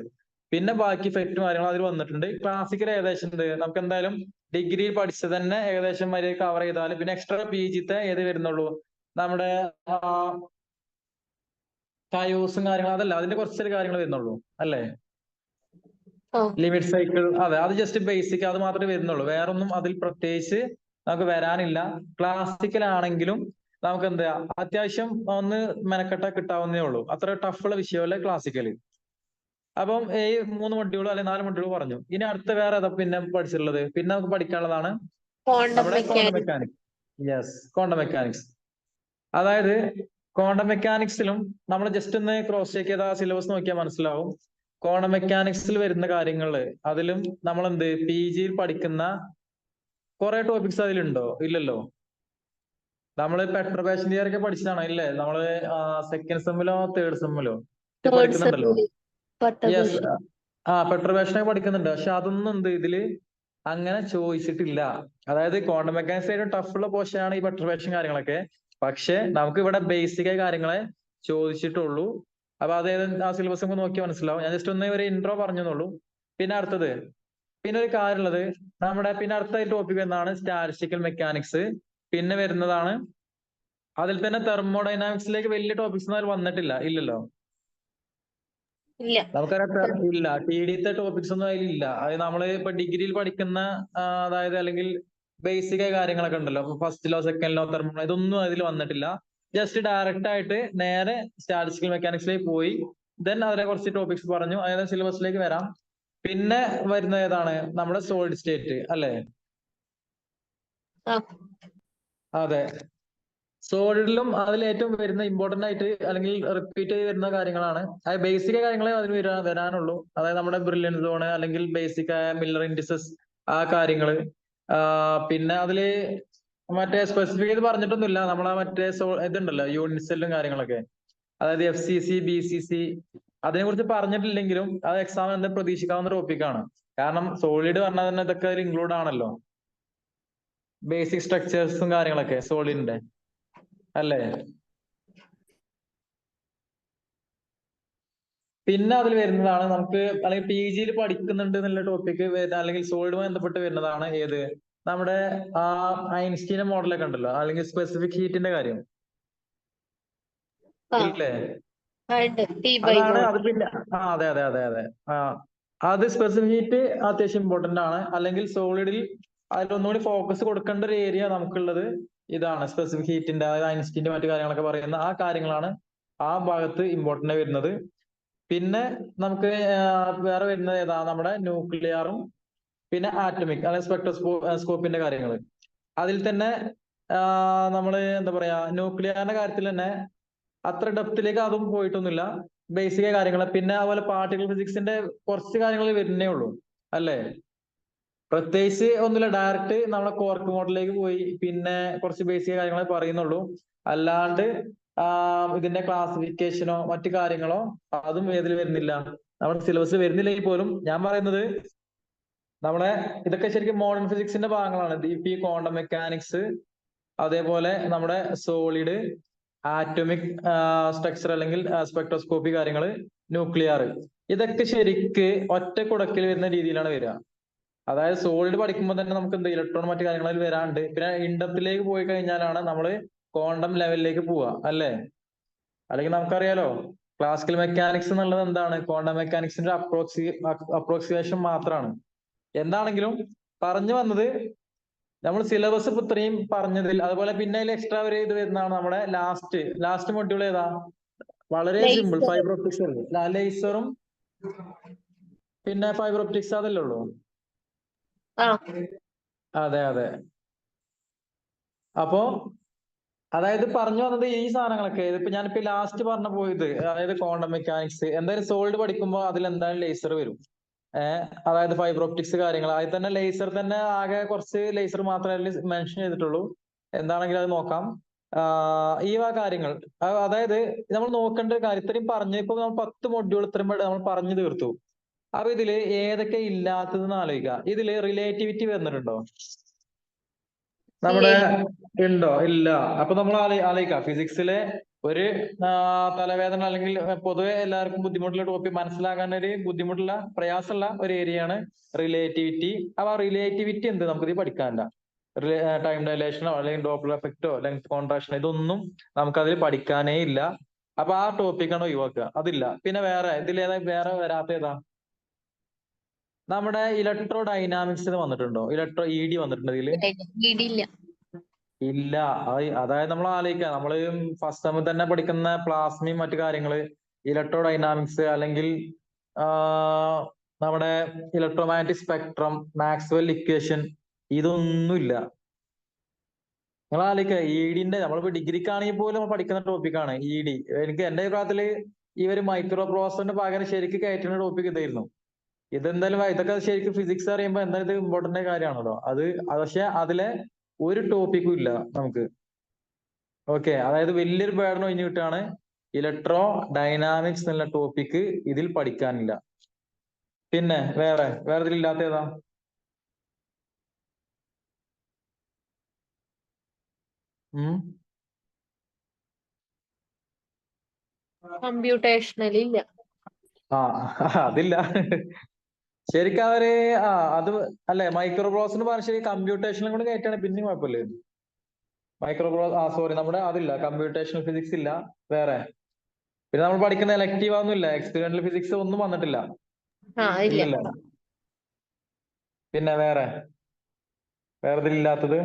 പിന്നെ ബാക്കി ഫെക്റ്റും കാര്യങ്ങളും അതിൽ വന്നിട്ടുണ്ട്. ക്ലാസിക്കൽ ഏകദേശം ഉണ്ട്, നമുക്ക് എന്തായാലും ഡിഗ്രിയിൽ പഠിച്ചത് തന്നെ ഏകദേശം മര്യാദ കവർ ചെയ്താൽ പിന്നെ എക്സ്ട്രാ PGത്തെ ഏത് വരുന്നുള്ളൂ, നമ്മുടെ കയോസും കാര്യങ്ങളും, അതല്ല അതിന്റെ കുറച്ച് കാര്യങ്ങൾ വരുന്നുള്ളൂ അല്ലേ. ലിമിറ്റ് സൈക്കിൾ, അതെ അത് ജസ്റ്റ് ബേസിക്, അത് മാത്രമേ വരുന്നുള്ളൂ. വേറൊന്നും അതിൽ പ്രത്യേകിച്ച് നമുക്ക് വരാനില്ല. ക്ലാസിക്കൽ ആണെങ്കിലും നമുക്ക് എന്താ അത്യാവശ്യം ഒന്ന് മെനക്കെട്ട കിട്ടാവുന്നേ ഉള്ളൂ. അത്ര ടഫുള്ള വിഷയമല്ല ക്ലാസിക്കല്. അപ്പം ഈ 3 മൊഡ്യൂൾ അല്ലെങ്കിൽ 4 മൊഡ്യൂൾ പറഞ്ഞു. ഇനി അടുത്ത വേറെ ഏതാ പിന്നെ പഠിച്ചിട്ടുള്ളത്? പിന്നെ നമുക്ക് പഠിക്കാനുള്ളതാണ് നമ്മുടെ quantum mechanics. Yes, quantum mechanics. അതായത് ക്വാണ്ടം മെക്കാനിക്സിലും നമ്മൾ ജസ്റ്റ് ഒന്ന് ക്രോസ് ചെക്ക് ചെയ്ത സിലബസ് നോക്കിയാൽ മനസ്സിലാവും. ക്വാണ്ടം മെക്കാനിക്സിൽ വരുന്ന കാര്യങ്ങള് അതിലും നമ്മൾ PGയിൽ പഠിക്കുന്ന കുറെ ടോപ്പിക്സ് അതിലുണ്ടോ? ഇല്ലല്ലോ. നമ്മള് പെട്രോവേഷൻ തിയറി ഒക്കെ പഠിച്ചതാണോ? ഇല്ലേ, നമ്മള് സെക്കൻഡ് സെമ്മിലോ തേർഡ് സെമ്മിലോ പഠിക്കുന്നുണ്ടല്ലോ. യെസ്, പെട്രോവേഷൻ ഒക്കെ പഠിക്കുന്നുണ്ട്. പക്ഷെ അതൊന്നും ഇതില് അങ്ങനെ ചോദിച്ചിട്ടില്ല. അതായത് ക്വാണ്ടം മെക്കാനിക്സ് ആയിട്ട് ടഫുള്ള പോർഷൻ ആണ് ഈ പെട്രോവേഷൻ കാര്യങ്ങളൊക്കെ. പക്ഷെ നമുക്ക് ഇവിടെ ബേസിക് ആയ കാര്യങ്ങളെ ചോദിച്ചിട്ടുള്ളൂ. അപ്പൊ അത് ആ സിലബസ് നമുക്ക് നോക്കി മനസ്സിലാവും. ഞാൻ ജസ്റ്റ് ഒന്ന് ഒരു ഇൻട്രോ പറഞ്ഞെന്നുള്ളൂ. പിന്നെ അടുത്തത്, പിന്നെ ഒരു കാര്യമുള്ളത്, നമ്മുടെ പിന്നെ അടുത്ത ടോപ്പിക് എന്താണ്, സ്റ്റാറ്റിസ്റ്റിക്കൽ മെക്കാനിക്സ്. പിന്നെ വരുന്നതാണ് അതിൽ തന്നെ തെർമോഡൈനാമിക്സിലേക്ക് വലിയ ടോപ്പിക്സ് ഒന്നും അതിൽ വന്നിട്ടില്ല. ഇല്ലല്ലോ, നമുക്കറിയാം ഇല്ല. TDത്തെ ടോപ്പിക്സ് ഒന്നും അതിലില്ല. അത് നമ്മള് ഇപ്പൊ ഡിഗ്രിയിൽ പഠിക്കുന്ന അതായത് അല്ലെങ്കിൽ ബേസിക് ആയ കാര്യങ്ങളൊക്കെ ഉണ്ടല്ലോ, first law second law thermo, ഇതൊന്നും അതിൽ വന്നിട്ടില്ല. ജസ്റ്റ് ഡയറക്റ്റ് ആയിട്ട് നേരെ സ്റ്റാറ്റിസ്റ്റിക്കൽ മെക്കാനിക്സിലേക്ക് പോയി. ദെൻ അതിനെ കുറച്ച് ടോപ്പിക്സ് പറഞ്ഞു, അതായത് സിലബസിലേക്ക് വരാം. പിന്നെ വരുന്ന ഏതാണ്, നമ്മുടെ സോളിഡ് സ്റ്റേറ്റ് അല്ലേ. അതെ, സോളിഡിലും അതിൽ ഏറ്റവും വരുന്ന ഇമ്പോർട്ടന്റ് ആയിട്ട് അല്ലെങ്കിൽ റിപ്പീറ്റ് ചെയ്ത് വരുന്ന കാര്യങ്ങളാണ്. അത് ബേസിക് കാര്യങ്ങളെ അതിന് വരാനുള്ളൂ. അതായത് നമ്മുടെ ബ്രില്യൻ സോണ് അല്ലെങ്കിൽ ബേസിക് ആയ മില്ലർ ഇൻഡിസസ്, ആ കാര്യങ്ങള്. പിന്നെ അതില് മറ്റേ സ്പെസിഫിക് ചെയ്ത് പറഞ്ഞിട്ടൊന്നുമില്ല. നമ്മളെ മറ്റേ ഇതുണ്ടല്ലോ യൂണിറ്റ് സെല്ലും കാര്യങ്ങളൊക്കെ, അതായത് FCC BCC, അതിനെ കുറിച്ച് പറഞ്ഞിട്ടില്ലെങ്കിലും അത് എക്സാം എന്താ പ്രതീക്ഷിക്കാവുന്ന ടോപ്പിക്കാണ്. കാരണം സോളിഡ് പറഞ്ഞാൽ തന്നെ ഇതൊക്കെ അതിൽ ഇൻക്ലൂഡ് ആണല്ലോ, ബേസിക് സ്ട്രക്ചേഴ്സും കാര്യങ്ങളൊക്കെ സോളിഡിന്റെ അല്ലേ. പിന്നെ അതിൽ വരുന്നതാണ് നമുക്ക്, അല്ലെങ്കിൽ PGയിൽ പഠിക്കുന്നുണ്ട് എന്നുള്ള ടോപ്പിക്ക് അല്ലെങ്കിൽ സോളിഡുമായി ബന്ധപ്പെട്ട് വരുന്നതാണ് ഏത്, നമ്മുടെ ഐൻസ്റ്റീന്റെ മോഡലൊക്കെ ഉണ്ടല്ലോ, അല്ലെങ്കിൽ സ്പെസിഫിക് ഹീറ്റിന്റെ കാര്യം ഇല്ലേ. അതാണ് അത്. പിന്നെ അതെ അതെ അതെ അതെ അത് സ്പെസിഫിക് ഹീറ്റ് അത്യാവശ്യം ഇമ്പോർട്ടന്റ് ആണ്. അല്ലെങ്കിൽ സോളിഡിൽ അതിലൊന്നുകൂടി ഫോക്കസ് കൊടുക്കേണ്ട ഒരു ഏരിയ നമുക്കുള്ളത് ഇതാണ്, സ്പെസിഫിക് ഹീറ്റിന്റെ, അതായത് ഐൻസ്റ്റീന്റെ മറ്റു കാര്യങ്ങളൊക്കെ പറയുന്ന ആ കാര്യങ്ങളാണ് ആ ഭാഗത്ത് ഇമ്പോർട്ടന്റ് വരുന്നത്. പിന്നെ നമുക്ക് വേറെ വരുന്നത് ഏതാ, നമ്മുടെ ന്യൂക്ലിയറും പിന്നെ ആറ്റമിക്, അതായത് സ്പെക്ട്രോസ്കോപ്പിന്റെ കാര്യങ്ങൾ. അതിൽ തന്നെ നമ്മള് എന്താ പറയാ, ന്യൂക്ലിയറിന്റെ കാര്യത്തിൽ തന്നെ അത്ര ഡെപ്തിലേക്ക് അതും പോയിട്ടൊന്നുമില്ല, ബേസിക് കാര്യങ്ങൾ. പിന്നെ അതുപോലെ പാർട്ടിക്കിൾ ഫിസിക്സിന്റെ കുറച്ച് കാര്യങ്ങൾ വരുന്നേ ഉള്ളൂ അല്ലേ. പ്രത്യേകിച്ച് ഒന്നുമില്ല, ഡയറക്റ്റ് നമ്മളെ കോർക്ക് മോഡലിലേക്ക് പോയി പിന്നെ കുറച്ച് ബേസിക് കാര്യങ്ങളെ പറയുന്നുള്ളൂ. അല്ലാണ്ട് ഇതിന്റെ ക്ലാസിഫിക്കേഷനോ മറ്റു കാര്യങ്ങളോ അതും ഏതിൽ വരുന്നില്ല, നമ്മുടെ സിലബസിൽ വരുന്നില്ലെങ്കിൽ പോലും. ഞാൻ പറയുന്നത് നമ്മളെ ഇതൊക്കെ ശരിക്കും മോഡേൺ ഫിസിക്സിന്റെ ഭാഗങ്ങളാണ്. DP, ക്വാണ്ടം മെക്കാനിക്സ്, അതേപോലെ നമ്മുടെ സോളിഡ്, ആറ്റോമിക് സ്ട്രക്ചർ അല്ലെങ്കിൽ സ്പെക്ട്രോസ്കോപ്പി കാര്യങ്ങൾ, ന്യൂക്ലിയർ, ഇതൊക്കെ ശരിക്ക് ഒറ്റ കുടക്കിൽ വരുന്ന രീതിയിലാണ് വരിക. അതായത് സോളിഡ് പഠിക്കുമ്പോൾ തന്നെ നമുക്ക് ഇലക്ട്രോൺ മറ്റു കാര്യങ്ങളിൽ വരാണ്ട്. പിന്നെ ഇൻഡപ്തിലേക്ക് പോയി കഴിഞ്ഞാലാണ് നമ്മൾ ക്വാണ്ടം ലെവലിലേക്ക് പോവുക അല്ലേ. അല്ലെങ്കിൽ നമുക്കറിയാലോ ക്ലാസിക്കൽ മെക്കാനിക്സ് എന്നുള്ളത് എന്താണ്, ക്വാണ്ടം മെക്കാനിക്സിന്റെ അപ്രോക്സിമേഷൻ മാത്രമാണ്. എന്താണെങ്കിലും പറഞ്ഞു വന്നത്, നമ്മൾ സിലബസ് ഇപ്പൊ ഇത്രയും പറഞ്ഞതിൽ, അതുപോലെ പിന്നെ അതിൽ എക്സ്ട്രാ ഒരു ഇത് വരുന്നതാണ് നമ്മുടെ ലാസ്റ്റ് മൊഡ്യൂൾ ഏതാ, വളരെ സിമ്പിൾ. ലേസർ ഫൈബർ ഒപ്റ്റിക്സ് അല്ലേ, ലേസറും പിന്നെ ഫൈബർ ഒപ്റ്റിക്സ് അതല്ലേ ഉള്ളൂ. ആ അതെ അതെ. അപ്പോ അതായത് പറഞ്ഞു വന്നത് ഈ സാധനങ്ങളൊക്കെ ഞാനിപ്പോ ലാസ്റ്റ് പറഞ്ഞ പോയത്, അതായത് ക്വാണ്ടം മെക്കാനിക്സ് എന്തായാലും സോളിഡ് പഠിക്കുമ്പോൾ അതിൽ എന്തായാലും ലേസർ വരും. അതായത് ഫൈബർ ഒപ്റ്റിക്സ് കാര്യങ്ങൾ അതിൽ തന്നെ ലേസർ തന്നെ ആകെ കുറച്ച് ലേസർ മാത്രമേ മെൻഷൻ ചെയ്തിട്ടുള്ളൂ. എന്താണെങ്കിലും അത് നോക്കാം. ഈ കാര്യങ്ങൾ അതായത് നമ്മൾ നോക്കേണ്ട ഒരു കാര്യം ഇത്രയും പറഞ്ഞു. ഇപ്പൊ നമ്മൾ 10 മൊഡ്യൂൾ ഇത്രയും നമ്മൾ പറഞ്ഞു തീർത്തു. അപ്പൊ ഇതില് ഏതൊക്കെ ഇല്ലാത്തതെന്ന് ആലോചിക്കുക. ഇതില് റിലേറ്റിവിറ്റി വന്നിട്ടുണ്ടോ? നമ്മുടെ ഉണ്ടോ? ഇല്ല. അപ്പൊ നമ്മൾ ആലോചിക്കാം, ഫിസിക്സിലെ ഒരു തലവേദന അല്ലെങ്കിൽ പൊതുവെ എല്ലാവർക്കും ബുദ്ധിമുട്ടുള്ള ടോപ്പിക്, മനസ്സിലാക്കാൻ ഒരു ബുദ്ധിമുട്ടുള്ള പ്രയാസമുള്ള ഒരു ഏരിയയാണ് റിലേറ്റിവിറ്റി. അപ്പൊ ആ റിലേറ്റിവിറ്റി എന്ത് നമുക്കിത് പഠിക്കാനില്ല. ടൈം ഡയലേഷനോ അല്ലെങ്കിൽ ഡോപ്ലർ എഫക്റ്റോ ലെങ്ത് കോൺട്രാക്ഷനോ ഇതൊന്നും നമുക്കതിൽ പഠിക്കാനേ ഇല്ല. അപ്പൊ ആ ടോപ്പിക്കാണ് ഒഴിവാക്കുക, അതില്ല. പിന്നെ വേറെ ഇതിലേതാ വേറെ വരാത്ത ഏതാ? നമ്മുടെ ഇലക്ട്രോ ഡൈനാമിക്സ് വന്നിട്ടുണ്ടോ? ഇ ഡി വന്നിട്ടുണ്ടോ ഇതില്? ഇല്ല. ഇല്ല. അതായത് നമ്മൾ ആലോചിക്കുക, നമ്മള് ഫസ്റ്റ് സെമ്മിൽ തന്നെ പഠിക്കുന്ന പ്ലാസ്മയും മറ്റു കാര്യങ്ങള്, ഇലക്ട്രോ ഡൈനാമിക്സ് അല്ലെങ്കിൽ നമ്മുടെ ഇലക്ട്രോമാഗ്നറ്റിക് സ്പെക്ട്രം, മാക്സ്വെൽ ഇക്വേഷൻ, ഇതൊന്നുമില്ല. നിങ്ങൾ ആലോചിക്കുക, ഇഡിന്റെ നമ്മളിപ്പോ ഡിഗ്രിക്കാണെങ്കിൽ പോലും നമ്മൾ പഠിക്കുന്ന ടോപ്പിക്കാണ് ഇ ഡി. എനിക്ക് എന്റെ അഭിപ്രായത്തില് ഈ ഒരു മൈക്രോ പ്രോസസറിന് പകരം ശരിക്കും കയറ്റുന്ന ടോപ്പിക് ഇതായിരുന്നു. ഇതെന്തായാലും ഇതൊക്കെ ശരിക്കും ഫിസിക്സ് അറിയുമ്പോൾ എന്തായാലും ഇത് ഇമ്പോർട്ടന്റ് കാര്യമാണല്ലോ. പക്ഷെ അതിലെ ഒരു ടോപ്പിക്കും ഇല്ല നമുക്ക്. ഓക്കെ, അതായത് വലിയൊരു ബേർഡൻ ഒഴിഞ്ഞു കിട്ടാണ്. ഇലക്ട്രോ ഡൈനാമിക്സ് എന്നുള്ള ടോപ്പിക്ക് ഇതിൽ പഠിക്കാനില്ല. പിന്നെ വേറെ ഇതിലില്ലാത്ത ഏതാ? കമ്പ്യൂട്ടേഷണൽ ഇല്ല. അതില്ല. ശരിക്കും അവര് അത് അല്ലെ മൈക്രോ പ്രോസസറിന് പറഞ്ഞ ശരി കമ്പ്യൂട്ടേഷനും കൂടെ കയറ്റാണ് പിന്നെയും കുഴപ്പമില്ലേ. സോറി, നമ്മുടെ അതില്ല, കമ്പ്യൂട്ടേഷണൽ ഫിസിക്സ് ഇല്ല. വേറെ പിന്നെ നമ്മൾ പഠിക്കുന്ന എലക്റ്റീവ് ഒന്നുമില്ല, എക്സ്പെരിമെന്റൽ ഫിസിക്സ് ഒന്നും വന്നിട്ടില്ല. ഇല്ല. ഇല്ലല്ലോ. പിന്നെ വേറെ ഇതിലില്ലാത്തത്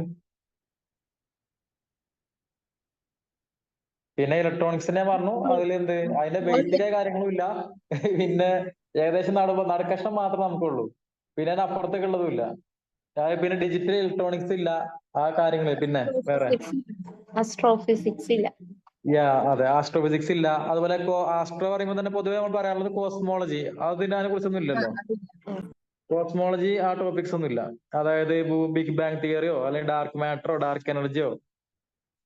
പിന്നെ ഇലക്ട്രോണിക്സിനെ പറഞ്ഞു. അതിലെന്ത് അതിന്റെ ബേസിക്കായ കാര്യങ്ങളും ഇല്ല. പിന്നെ ഏകദേശം നടുക്കഷ്ണം മാത്രമേ നമുക്കുള്ളൂ. പിന്നെ അതിന് അപ്പുറത്തേക്ക് ഉള്ളതും ഇല്ല. പിന്നെ ഡിജിറ്റൽ ഇലക്ട്രോണിക്സ് ഇല്ല. ആ കാര്യങ്ങള്. പിന്നെ വേറെ ആസ്ട്രോഫിസിക്സ് ഇല്ല. അതെ, ആസ്ട്രോഫിസിക്സ് ഇല്ല. അതുപോലെ ആസ്ട്രോ പറയുമ്പോൾ തന്നെ പൊതുവെ നമ്മൾ പറയാനുള്ളത് കോസ്മോളജി, അതിനെ കുറിച്ചൊന്നും ഇല്ലല്ലോ. കോസ്മോളജി ആ ടോപ്പിക്സ് ഒന്നും ഇല്ല. അതായത് ബിഗ് ബാങ് തിയറിയോ അല്ലെങ്കിൽ ഡാർക്ക് മാറ്ററോ ഡാർക്ക് എനർജിയോ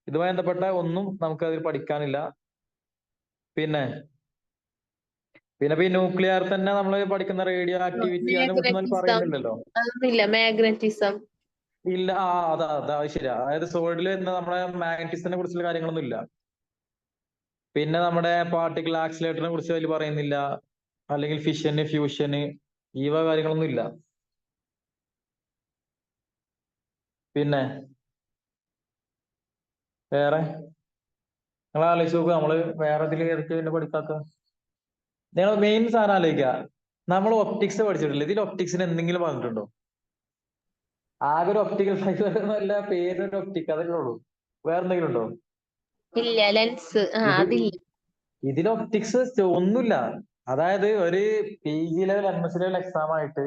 ഇതുമായി ബന്ധപ്പെട്ട ഒന്നും നമുക്ക് അതിൽ പഠിക്കാനില്ല. പിന്നെ ഈ ന്യൂക്ലിയർ തന്നെ നമ്മൾ പഠിക്കുന്ന റേഡിയോ ആക്ടിവിറ്റി അതിനെ കുറിച്ചൊന്നും പറയുന്നില്ലല്ലോ. അതൊന്നുമില്ല. മാഗ്നറ്റിസം ഇല്ല. അതാ ശരിയാ. അതായത് സോളിഡിൽ വരുന്ന നമ്മുടെ മാഗ്നറ്റിസത്തിനെ കുറിച്ചുള്ള കാര്യങ്ങളൊന്നും ഇല്ല. പിന്നെ നമ്മുടെ പാർട്ടിക്കിൾ ആക്സിലേറ്ററിനെ കുറിച്ച് അതിൽ പറയുന്നില്ല. അല്ലെങ്കിൽ ഫിഷന്, ഫ്യൂഷന്, ഈ വക കാര്യങ്ങളൊന്നും ഇല്ല. പിന്നെ വേറെ നിങ്ങൾ ആലോചിച്ച് നോക്കുക, നമ്മള് വേറെ ഇതിൽ ഏതൊക്കെ പിന്നെ പഠിക്കാത്ത. നിങ്ങൾ മെയിൻ സാധനം ആലോചിക്കുക, നമ്മൾ ഒപ്റ്റിക്സ് പഠിച്ചിട്ടില്ല. ഇതിൽ ഒപ്റ്റിക്സിന് എന്തെങ്കിലും പറഞ്ഞിട്ടുണ്ടോ? ആകെ ഒരു ഒപ്റ്റിക്കൽ ഫൈബർ എന്നല്ല, പേരിനൊരു ഒപ്റ്റിക്, അതല്ലേ ഉള്ളൂ. വേറെ എന്തെങ്കിലും ഉണ്ടോ? ഇല്ല. ലെൻസ് അതില്ല. ഇതിൽ ഒപ്റ്റിക്സ് ഒന്നുമില്ല. അതായത് ഒരു PG level MS level exam ആയിട്ട്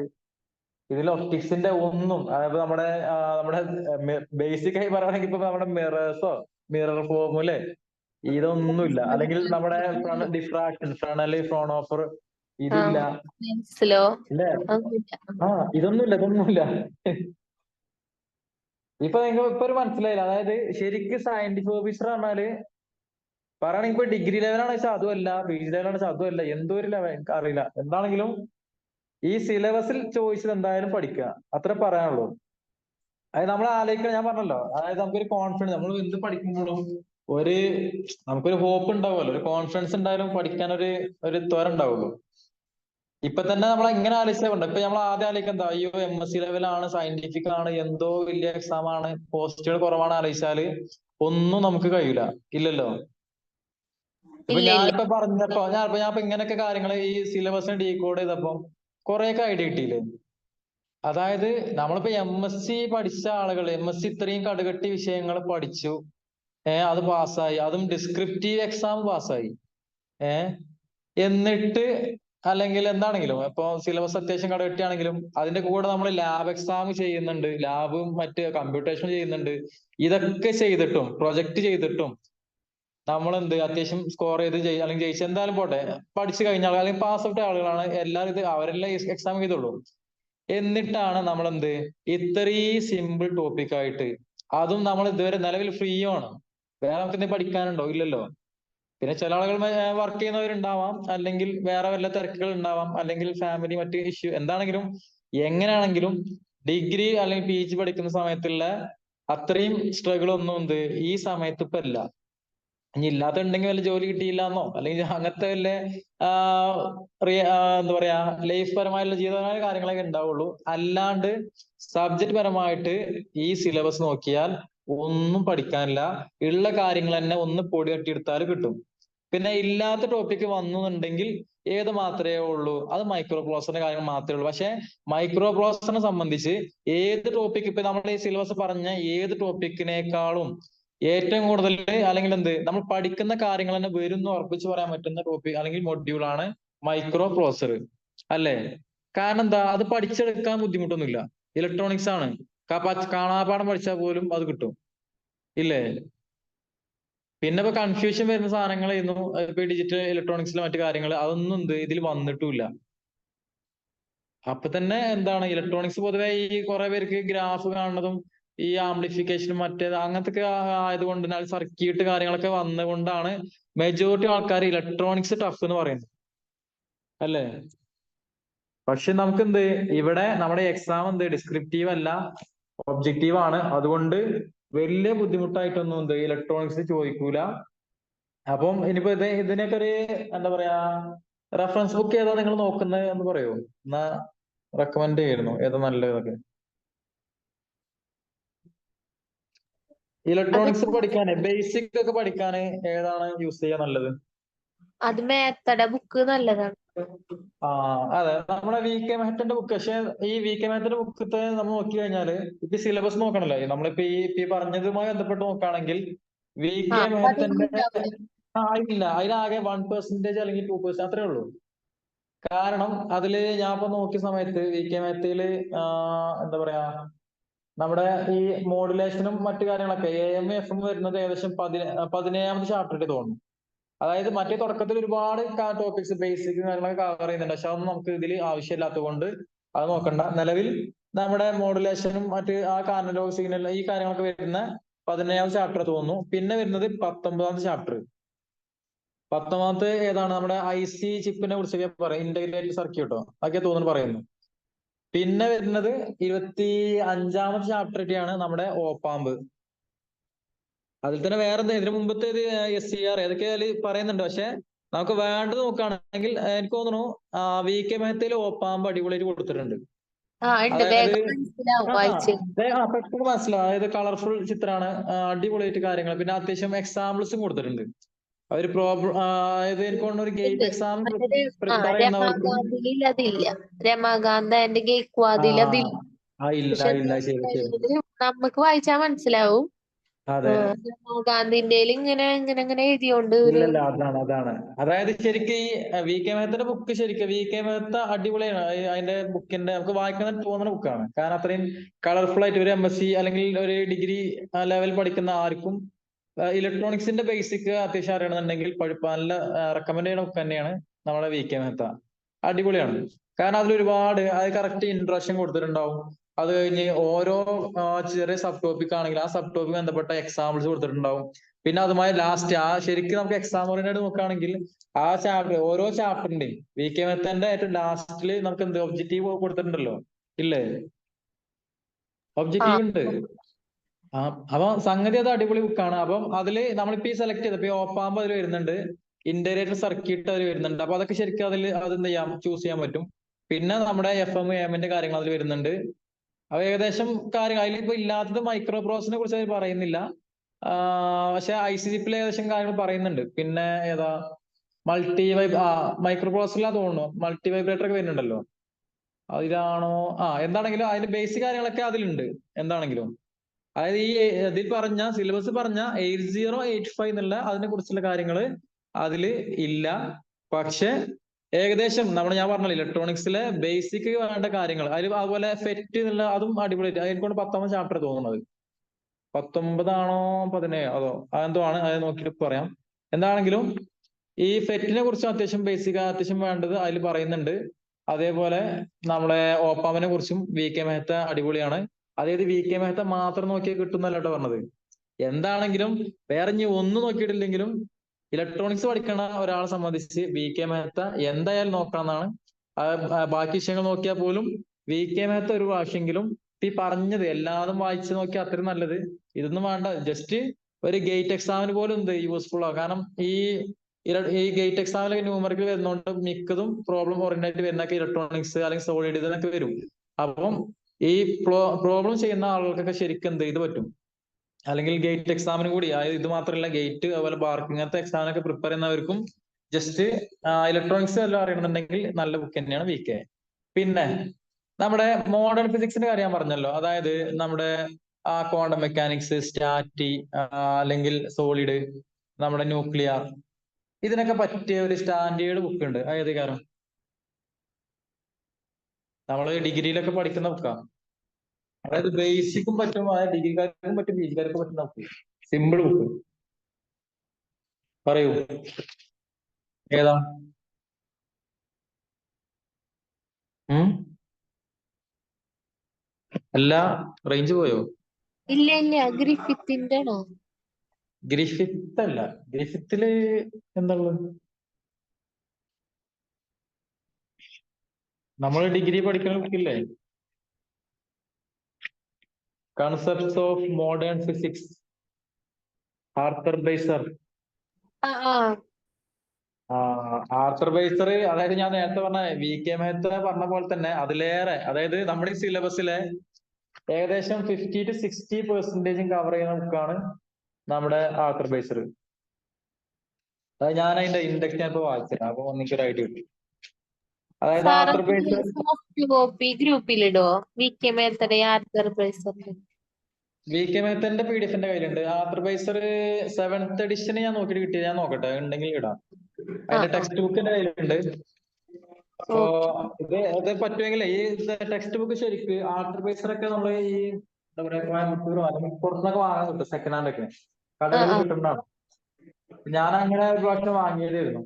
ഇതിൽ ഒപ്റ്റിക്സിന്റെ ഒന്നും, അതായത് നമ്മുടെ ബേസിക് ആയി പറയുകയാണെങ്കിൽ ഇപ്പൊ നമ്മുടെ മിറർ ഫോർമുലെ ഇതൊന്നുമില്ല. അല്ലെങ്കിൽ നമ്മുടെ ഡിഫ്രാക്ഷൻ, ഫ്രണൽ, ഫ്രോണോഫർ, ഇതില്ല. ഇല്ലേ? ഇതൊന്നുമില്ല. ഇപ്പൊ ഒരു മനസ്സിലായില്ല. അതായത് ശരിക്കും സയന്റിഫിക് ഓഫീസർ പറഞ്ഞാല് പറയുകയാണെങ്കിൽ ഇപ്പൊ ഡിഗ്രി ലെവലാണെന്ന് വെച്ചാൽ അതുമല്ല, PG ലെവലാണെന്ന് വെച്ചാൽ അതുമല്ല, എന്തോ ഒരു ലെവൽ എനിക്ക് അറിയില്ല. എന്താണെങ്കിലും ഈ സിലബസിൽ ചോദിച്ചത് എന്തായാലും പഠിക്കുക, അത്ര പറയാനുള്ളൂ. അതായത് നമ്മൾ ആലോചിക്കണം, ഞാൻ പറഞ്ഞല്ലോ, അതായത് നമുക്കൊരു കോൺഫിഡൻസ്, നമ്മൾ എന്ത് പഠിക്കുമ്പോഴും നമുക്കൊരു ഹോപ്പ് ഉണ്ടാവുമല്ലോ, ഒരു കോൺഫിഡൻസ് ഉണ്ടായാലും പഠിക്കാൻ ഒരു ത്വര ഉണ്ടാവുള്ളൂ. ഇപ്പൊ തന്നെ നമ്മൾ ഇങ്ങനെ ആലോചിച്ചുകൊണ്ട് ഇപ്പൊ നമ്മൾ ആദ്യം ആലോചിക്കുക എന്താ, അയ്യോ MS ലെവലാണ്, സയന്റിഫിക് ആണ്, എന്തോ വലിയ എക്സാം ആണ്, പോസ്റ്റുകൾ കുറവാണ് ആലോചിച്ചാല് ഒന്നും നമുക്ക് കഴിയില്ല. ഇല്ലല്ലോ. ഇപ്പൊ ഞാനിപ്പോ ഞാനിപ്പോ ഇങ്ങനെയൊക്കെ കാര്യങ്ങൾ ഈ സിലബസിന് ഡീകോഡ് ചെയ്തപ്പോ കുറെയൊക്കെ ഐഡിയ കിട്ടിയില്ലേ. അതായത് നമ്മളിപ്പോ MSc പഠിച്ച ആളുകൾ, MSc ഇത്രയും കടുകട്ടി വിഷയങ്ങൾ പഠിച്ചു, അത് പാസ്സായി, അതും ഡിസ്ക്രിപ്റ്റീവ് എക്സാം പാസ്സായി. ഏഹ് എന്നിട്ട് അല്ലെങ്കിൽ എന്താണെങ്കിലും ഇപ്പൊ സിലബസ് അത്യാവശ്യം കടകെട്ടിയാണെങ്കിലും അതിന്റെ കൂടെ നമ്മൾ ലാബ് എക്സാം ചെയ്യുന്നുണ്ട്, ലാബും മറ്റ് കമ്പ്യൂട്ടേഷൻ ചെയ്യുന്നുണ്ട്. ഇതൊക്കെ ചെയ്തിട്ടും പ്രൊജക്ട് ചെയ്തിട്ടും നമ്മൾ എന്ത് അത്യാവശ്യം സ്കോർ ചെയ്ത് അല്ലെങ്കിൽ ജയിച്ച് എന്തായാലും പോട്ടെ, പഠിച്ചു കഴിഞ്ഞ ആളുകൾ അല്ലെങ്കിൽ പാസ് ഔട്ട് ആളുകളാണ് എല്ലാവരും. ഇത് അവരെല്ലാം എക്സാം ചെയ്തുള്ളൂ. എന്നിട്ടാണ് നമ്മൾ എന്ത് ഇത്രയും സിമ്പിൾ ടോപ്പിക് ആയിട്ട്, അതും നമ്മൾ ഇതുവരെ നിലവിൽ ഫ്രീ ആണ്. വേറെ നമുക്ക് എന്തെങ്കിലും പഠിക്കാനുണ്ടോ? ഇല്ലല്ലോ. പിന്നെ ചില ആളുകൾ വർക്ക് ചെയ്യുന്നവരുണ്ടാവാം, അല്ലെങ്കിൽ വേറെ വല്ല തിരക്കുകൾ ഉണ്ടാവാം, അല്ലെങ്കിൽ ഫാമിലി മറ്റ് ഇഷ്യൂ എന്താണെങ്കിലും എങ്ങനെയാണെങ്കിലും ഡിഗ്രി അല്ലെങ്കിൽ PG പഠിക്കുന്ന സമയത്തുള്ള അത്രയും സ്ട്രഗിൾ ഒന്നും എന്ത് ഈ സമയത്ത് ഇപ്പൊ ഇല്ല. ഇനി ഇല്ലാത്തുണ്ടെങ്കിൽ വല്ല ജോലി കിട്ടിയില്ലെന്നോ അല്ലെങ്കിൽ അങ്ങനത്തെ വല്ല എന്താ പറയാ ലൈഫ് പരമായുള്ള ജീവിതപരമായ കാര്യങ്ങളൊക്കെ ഉണ്ടാവുള്ളൂ. അല്ലാണ്ട് സബ്ജക്ട് പരമായിട്ട് ഈ സിലബസ് നോക്കിയാൽ ഒന്നും പഠിക്കാനില്ല. ഉള്ള കാര്യങ്ങൾ തന്നെ ഒന്ന് പൊടി തട്ടിയെടുത്താൽ കിട്ടും. പിന്നെ ഇല്ലാത്ത ടോപ്പിക്ക് വന്നുന്നുണ്ടെങ്കിൽ ഏത് മാത്രമേ ഉള്ളൂ? അത് മൈക്രോ പ്രോസസറിന്റെ കാര്യങ്ങൾ മാത്രമേ ഉള്ളൂ. പക്ഷെ മൈക്രോ പ്രോസസറിനെ സംബന്ധിച്ച് ഏത് ടോപ്പിക്, ഇപ്പൊ നമ്മൾ ഈ സിലബസ് പറഞ്ഞ ഏത് ടോപ്പിക്കിനേക്കാളും ഏറ്റവും കൂടുതൽ അല്ലെങ്കിൽ എന്ത് നമ്മൾ പഠിക്കുന്ന കാര്യങ്ങൾ തന്നെ വരും എന്ന് ഉറപ്പിച്ച് പറയാൻ പറ്റുന്ന ടോപ്പിക് അല്ലെങ്കിൽ മൊഡ്യൂൾ ആണ് മൈക്രോ പ്രോസസർ, അല്ലേ? കാരണം എന്താ, അത് പഠിച്ചെടുക്കാൻ ബുദ്ധിമുട്ടൊന്നുമില്ല. ഇലക്ട്രോണിക്സ് ആണ്, കാണാപാഠം പഠിച്ചാൽ പോലും അത് കിട്ടും, ഇല്ലേ? പിന്നെ ഇപ്പൊ കൺഫ്യൂഷൻ വരുന്ന സാധനങ്ങളായിരുന്നു ഇപ്പൊ ഡിജിറ്റൽ ഇലക്ട്രോണിക്സിലെ മറ്റു കാര്യങ്ങൾ. അതൊന്നും എന്ത് ഇതിൽ വന്നിട്ടുമില്ല. അപ്പൊ തന്നെ എന്താണ് ഇലക്ട്രോണിക്സ് പൊതുവെ ഈ കുറെ പേർക്ക് ഗ്രാഫ് കാണുന്നതും ഈ ആംപ്ലിഫിക്കേഷനും മറ്റേത് അങ്ങനത്തെ ഒക്കെ ആയതുകൊണ്ട് തന്നെ സർക്യൂട്ട് കാര്യങ്ങളൊക്കെ വന്നുകൊണ്ടാണ് മെജോറിറ്റി ആൾക്കാർ ഇലക്ട്രോണിക്സ് ടഫ് എന്ന് പറയുന്നത്, അല്ലേ? പക്ഷെ നമുക്ക് എന്ത് ഇവിടെ നമ്മുടെ എക്സാം എന്ത് ഡിസ്ക്രിപ്റ്റീവ് അല്ല, ഒബ്ജക്റ്റീവ് ആണ്. അതുകൊണ്ട് വലിയ ബുദ്ധിമുട്ടായിട്ടൊന്നും എന്ത് ഇലക്ട്രോണിക്സ് ചോദിക്കൂല. അപ്പം ഇനിയിപ്പോ ഇതിനൊക്കെ ഒരു എന്താ പറയാ റെഫറൻസ് ബുക്ക് ഏതാ നിങ്ങൾ നോക്കുന്നത് എന്ന് പറയോ? എന്നാ റെക്കമെൻഡ് ചെയ്യുന്നു ഏതാ നല്ലതൊക്കെ. അത് ഇലക്ട്രോണിക്സ് പഠിക്കാന് ബേസിക് ഒക്കെ പഠിക്കാന് ഏതാണ് യൂസ് ചെയ്യാൻ നല്ലത്? അത് മേത്തയുടെ ബുക്ക് നല്ലതാണ്. ആ അതെ, നമ്മുടെ VK മാത്തന്റെ ബുക്ക്. പക്ഷെ ഈ VK മാത്തന്റെ ബുക്കത്തെ നമ്മൾ നോക്കി കഴിഞ്ഞാല് ഇപ്പൊ സിലബസ് നോക്കണല്ലോ, നമ്മളിപ്പോ ഈ പറഞ്ഞതുമായി ബന്ധപ്പെട്ട് നോക്കുകയാണെങ്കിൽ VK അപ്പൊ അതൊന്നും മാത്തന്റെ ഉണ്ടാവില്ല. ഇല്ല, അതിലാകെ 1% അല്ലെങ്കിൽ 2% അത്രേ ഉള്ളൂ. കാരണം അതില് ഞാൻ ഇപ്പൊ നോക്കിയ സമയത്ത് VK മാത്തില് എന്താ പറയാ നമ്മുടെ ഈ മോഡുലേഷനും മറ്റു കാര്യങ്ങളൊക്കെ AM FM വരുന്നത് ഏകദേശം 17ാമത്തെ ചാപ്റ്ററിൽ തോന്നുന്നു. അതായത് മറ്റേ തുടക്കത്തിൽ ഒരുപാട് ടോപ്പിക്സ് ബേസിക് കാര്യങ്ങളൊക്കെ കവർ ചെയ്യുന്നുണ്ട്. പക്ഷെ അതൊന്നും നമുക്ക് ഇതിൽ ആവശ്യമില്ലാത്തത് കൊണ്ട് അത് നോക്കണ്ട. നിലവിൽ നമ്മുടെ മോഡുലേഷനും മറ്റ് അനലോഗ് സിഗ്നൽ ഈ കാര്യങ്ങളൊക്കെ വരുന്ന 17ാമത്തെ ചാപ്റ്റർ തോന്നുന്നു. പിന്നെ വരുന്നത് 19ാമത്തെ ചാപ്റ്റർ. 19ാമത്തെ ഏതാണ്? നമ്മുടെ IC ചിപ്പിനെ കുറിച്ചൊക്കെ പറയും, ഇന്റഗ്രേറ്റഡ് സർക്യൂട്ടോ അതൊക്കെ തോന്നുന്നു പറയുന്നു. പിന്നെ വരുന്നത് 25ാമത്തെ ചാപ്റ്റർ ഒക്കെയാണ് നമ്മുടെ ഓപ്പാമ്പ്. അതിൽ തന്നെ വേറെ എന്താ ഇതിനു മുമ്പത്തെ SCR ഏതൊക്കെ അതിൽ പറയുന്നുണ്ട്. പക്ഷെ നമുക്ക് വേണ്ടത് നോക്കുകയാണെങ്കിൽ എനിക്ക് തോന്നുന്നു VK മാത്തയിൽ ഓപ്പാമ്പ് അടിപൊളിയായിട്ട് കൊടുത്തിട്ടുണ്ട്. ഉണ്ട്, അതായത് വേഗം മനസ്സിലാവും വായിച്ച്. പെട്ടെന്ന് മനസ്സിലാവും. അതായത് കളർഫുൾ ചിത്രമാണ്, അടിപൊളിയായിട്ട് കാര്യങ്ങൾ. പിന്നെ അത്യാവശ്യം എക്സാമ്പിൾസും കൊടുത്തിട്ടുണ്ട്. ഒരു പ്രോബ്ലം അതായത് എനിക്ക് തോന്നുന്നു ഒരു ഗേറ്റ് ഉണ്ട്. എക്സാം മറ്റേ പ്രിപ്പയർ ചെയ്യുന്നവർക്കും. രമാകാന്തിയിൽ അതില്ല. രമാകാന്ത് ആൻഡ് ആ ഗേക്വാദിൽ അതില്ല. ഇല്ല പക്ഷെ ഇല്ല, ശരി ശരി. നമുക്ക് വായിച്ചാൽ മനസ്സിലാവും. അതെ, രമാകാന്തിന്റെയിൽ ഇങ്ങനെ ഇങ്ങനെ ഇങ്ങനെ എഴുതിയോണ്ട് ഒരു ഇല്ലല്ല, അതാണ്. അതായത് ശരിക്കും ഈ VK മേത്തയുടെ ബുക്ക് ശരിക്കും VK മേത്ത അടിപൊളിയാണ്. അതിന്റെ ബുക്കിന്റെ നമുക്ക് വായിക്കാൻ തോന്നുന്ന ബുക്കാണ്. കാരണം അത്രയും കളർഫുൾ ആയിട്ട് ഒരു MSc അല്ലെങ്കിൽ ഒരു ഡിഗ്രി ലെവൽ പഠിക്കുന്ന ആർക്കും ഇലക്ട്രോണിക്സിന്റെ ബേസിക് അത്യാവശ്യം അറിയണമെന്നുണ്ടെങ്കിൽ നല്ല റെക്കമെൻഡ് ചെയ്യുന്ന ബുക്ക് തന്നെയാണ് നമ്മുടെ VK മേത്ത. അടിപൊളിയാണ്. കാരണം അതിൽ ഒരുപാട് അത് കറക്റ്റ് ഇൻട്രൊഡക്ഷൻ കൊടുത്തിട്ടുണ്ടാവും. അത് കഴിഞ്ഞ് ഓരോ ചെറിയ സബ് ടോപ്പിക് ആണെങ്കിൽ ആ സബ് ടോപ്പിക് ബന്ധപ്പെട്ട എക്സാമ്പിൾസ് കൊടുത്തിട്ടുണ്ടാവും. പിന്നെ അതുമായി ലാസ്റ്റ് ശരിക്കും നമുക്ക് എക്സാം ഓറിയന്റഡ് നോക്കുകയാണെങ്കിൽ ആ ചാപ്റ്റർ ഓരോ ചാപ്റ്ററിന്റെയും VK മെത്തന്റെ ഏറ്റവും ലാസ്റ്റില് നമുക്ക് എന്ത് ഒബ്ജക്റ്റീവ് കൊടുത്തിട്ടുണ്ടല്ലോ, ഇല്ലേ? ആ ഒബ്ജക്റ്റീവ് ഉണ്ട്. അപ്പൊ സംഗതി അത് അടിപൊളി ബുക്കാണ്. അപ്പം അതില് നമ്മളിപ്പോ ഈ സെലക്ട് ചെയ്ത് ഇപ്പൊ ഓപ്പാമ്പ് അതിൽ വരുന്നുണ്ട്, ഇന്റഗ്രേറ്റഡ് സർക്യൂട്ട് അതിൽ വരുന്നുണ്ട്. അപ്പൊ അതൊക്കെ ശരിക്കും അതെന്ത് ചെയ്യാം, ചൂസ് ചെയ്യാൻ പറ്റും. പിന്നെ നമ്മുടെ FM AM കാര്യങ്ങൾ അതിൽ വരുന്നുണ്ട്. അപ്പൊ ഏകദേശം കാര്യങ്ങൾ അതിലിപ്പോ ഇല്ലാത്തത് മൈക്രോ പ്രോസസിനെ കുറിച്ച് അവർ പറയുന്നില്ല. പക്ഷെ IC ചിപ്പിൽ ഏകദേശം കാര്യങ്ങൾ പറയുന്നുണ്ട്. പിന്നെ ഏതാ മൾട്ടി മൈക്രോ പ്രോസസറിലാ തോന്നുന്നു മൾട്ടി വൈബ്രേറ്റർ ഒക്കെ വരുന്നുണ്ടല്ലോ, അതിലാണോ? എന്താണെങ്കിലും അതിന്റെ ബേസിക് കാര്യങ്ങളൊക്കെ അതിലുണ്ട്. എന്താണെങ്കിലും അതായത് ഈ ഇതിൽ പറഞ്ഞ സിലബസ് പറഞ്ഞ 8085 എന്നുള്ള അതിനെ കുറിച്ചുള്ള കാര്യങ്ങൾ അതില് ഇല്ല. പക്ഷെ ഏകദേശം ഞാൻ പറഞ്ഞല്ലോ ഇലക്ട്രോണിക്സിലെ ബേസിക് വേണ്ട കാര്യങ്ങൾ അതിൽ അതുപോലെ ഫെറ്റ് എന്നുള്ള അതും അടിപൊളിയായിട്ട് അതിനെക്കൊണ്ട് 19 ചാപ്റ്റർ തോന്നുന്നത്. 19ആണോ 17 അതോ അതെന്തോ ആണ്, അത് നോക്കിയിട്ട് പറയാം. എന്താണെങ്കിലും ഈ ഫെറ്റിനെ കുറിച്ച് അത്യാവശ്യം ബേസിക് അത്യാവശ്യം വേണ്ടത് അതിൽ പറയുന്നുണ്ട്. അതേപോലെ നമ്മുടെ ഓപ്പാമിനെ കുറിച്ചും വി കെ മെഹത്ത അടിപൊളിയാണ്. അതായത് വി കെ മെഹത്ത മാത്രം നോക്കിയാൽ കിട്ടുന്നല്ല കേട്ടോ പറഞ്ഞത്. എന്താണെങ്കിലും വേറെ ഇനി ഒന്നും നോക്കിയിട്ടില്ലെങ്കിലും ഇലക്ട്രോണിക്സ് പഠിക്കണ ഒരാളെ സംബന്ധിച്ച് വി കെ മെഹത്ത എന്തായാലും നോക്കണമെന്നാണ്. ബാക്കി വിഷയങ്ങൾ നോക്കിയാൽ പോലും വി കെ മെഹത്ത ഒരു പ്രാവശ്യമെങ്കിലും ഈ പറഞ്ഞത് എല്ലാതും വായിച്ചു നോക്കിയാൽ അത്രയും നല്ലത്. ഇതൊന്നും വേണ്ട, ജസ്റ്റ് ഒരു ഗേറ്റ് എക്സാമിന് പോലും എന്ത് യൂസ്ഫുൾ ആവും. കാരണം ഈ ഗേറ്റ് എക്സാമിലൊക്കെ ന്യൂമറിക്കൽ വരുന്നതുകൊണ്ട് മിക്കതും പ്രോബ്ലം ഓറിയന്റഡ് വരുന്നൊക്കെ ഇലക്ട്രോണിക്സ് അല്ലെങ്കിൽ സോളിഡ് ഇതിനൊക്കെ വരും. അപ്പം ഈ പ്രോബ്ലം ചെയ്യുന്ന ആളുകൾക്കൊക്കെ ശരിക്കും എന്ത് ഇത് പറ്റും. അല്ലെങ്കിൽ ഗേറ്റ് എക്സാമിന് കൂടി, അതായത് ഇത് മാത്രമല്ല ഗേറ്റ് അതുപോലെ ബാർക്ക് ഇങ്ങനത്തെ എക്സാമിനൊക്കെ പ്രിപ്പയർ ചെയ്യുന്നവർക്കും ജസ്റ്റ് ഇലക്ട്രോണിക്സ് എല്ലാം അറിയണമെന്നുണ്ടെങ്കിൽ നല്ല ബുക്ക് തന്നെയാണ് വി കെ. പിന്നെ നമ്മുടെ മോഡേൺ ഫിസിക്സിന്റെ കാര്യം ഞാൻ പറഞ്ഞല്ലോ. അതായത് നമ്മുടെ ക്വാണ്ടം മെക്കാനിക്സ്, സ്റ്റാറ്റി, അല്ലെങ്കിൽ സോളിഡ്, നമ്മുടെ ന്യൂക്ലിയർ, ഇതിനൊക്കെ പറ്റിയ ഒരു സ്റ്റാൻഡേർഡ് ബുക്ക് ഉണ്ട്. ഏത് കാരണം നമ്മൾ ഡിഗ്രിയിലൊക്കെ പഠിക്കുന്ന ബുക്കാണ്. അതായത് ബേസിക്കും പറ്റും, അതായത് ഡിഗ്രിക്കാർക്കും പറ്റും, പി ജിക്കാർക്കും പറ്റുന്ന ബുക്ക്. Simple book. പറയൂ ഏതാ? എല്ലാ റേഞ്ച് പോയോ? ഇല്ല ഇല്ല, ഗ്രിഫിത്തിന്റെ ആണോ? ഗ്രിഫിത്ത് അല്ല. ഗ്രിഫിത്തില് എന്താ ഉള്ളത്? നമ്മൾ ഡിഗ്രി പഠിക്കുന്ന ബുക്കില്ലേ, concepts of modern physics, Arthur Beiser. ആ ആ ആർത്തർ ബേസർ, അതായത് ഞാൻ നേരത്തെ പറഞ്ഞ വി കെ മെഹത്ത പറഞ്ഞ പോലെ തന്നെ അതിലേറെ, അതായത് നമ്മുടെ ഈ സിലബസിലെ ഏകദേശം 50 to 60% കവർ ചെയ്യുന്ന ബുക്കാണ് നമ്മുടെ ആർത്തർ ബേസർ. അത് ഞാൻ അതിന്റെ ഇൻഡെക്സ് ഞാൻ ഇപ്പൊ വായിച്ചത്, അപ്പൊ എനിക്കൊരു ഐഡിയ കിട്ടി. അതായത് ആർത്തർ ബേസർ സോഫ്റ്റ് കോപ്പി ഗ്രൂപ്പിലിടോ? വി കെ മേത്തടെ ആർത്തർ പ്രൈസറിന്റെ വി കെ മെഹത്തന്റെ പി ഡി എഫിന്റെ കയ്യിലുണ്ട്. ആർത്തർ ബേസർ 7th എഡിഷൻ ഞാൻ നോക്കിയിട്ട് കിട്ടിയത്, ഞാൻ നോക്കട്ടെ ഉണ്ടെങ്കിൽ ഇടാം. അതിന്റെ ടെക്സ്റ്റ് ബുക്ക് എന്റെ കയ്യിലുണ്ട്. അപ്പോ ഇത് പറ്റുമെങ്കിൽ ഈ ടെക്സ്റ്റ് ബുക്ക് ശരിക്ക് ആർത്തർ ബേസർ ഒക്കെ നമ്മൾ ഈ എന്താ പറയാ കോയമ്പത്തൂരോ അല്ലെങ്കിൽ പുറത്തുനിന്നൊക്കെ വാങ്ങാൻ കിട്ടും, സെക്കൻഡ് ഹാൻഡ് ഒക്കെ കടകളിൽ കിട്ടുന്നതാണ്. ഞാൻ അങ്ങനെ ഒരു പ്രാവശ്യം വാങ്ങിയതായിരുന്നു.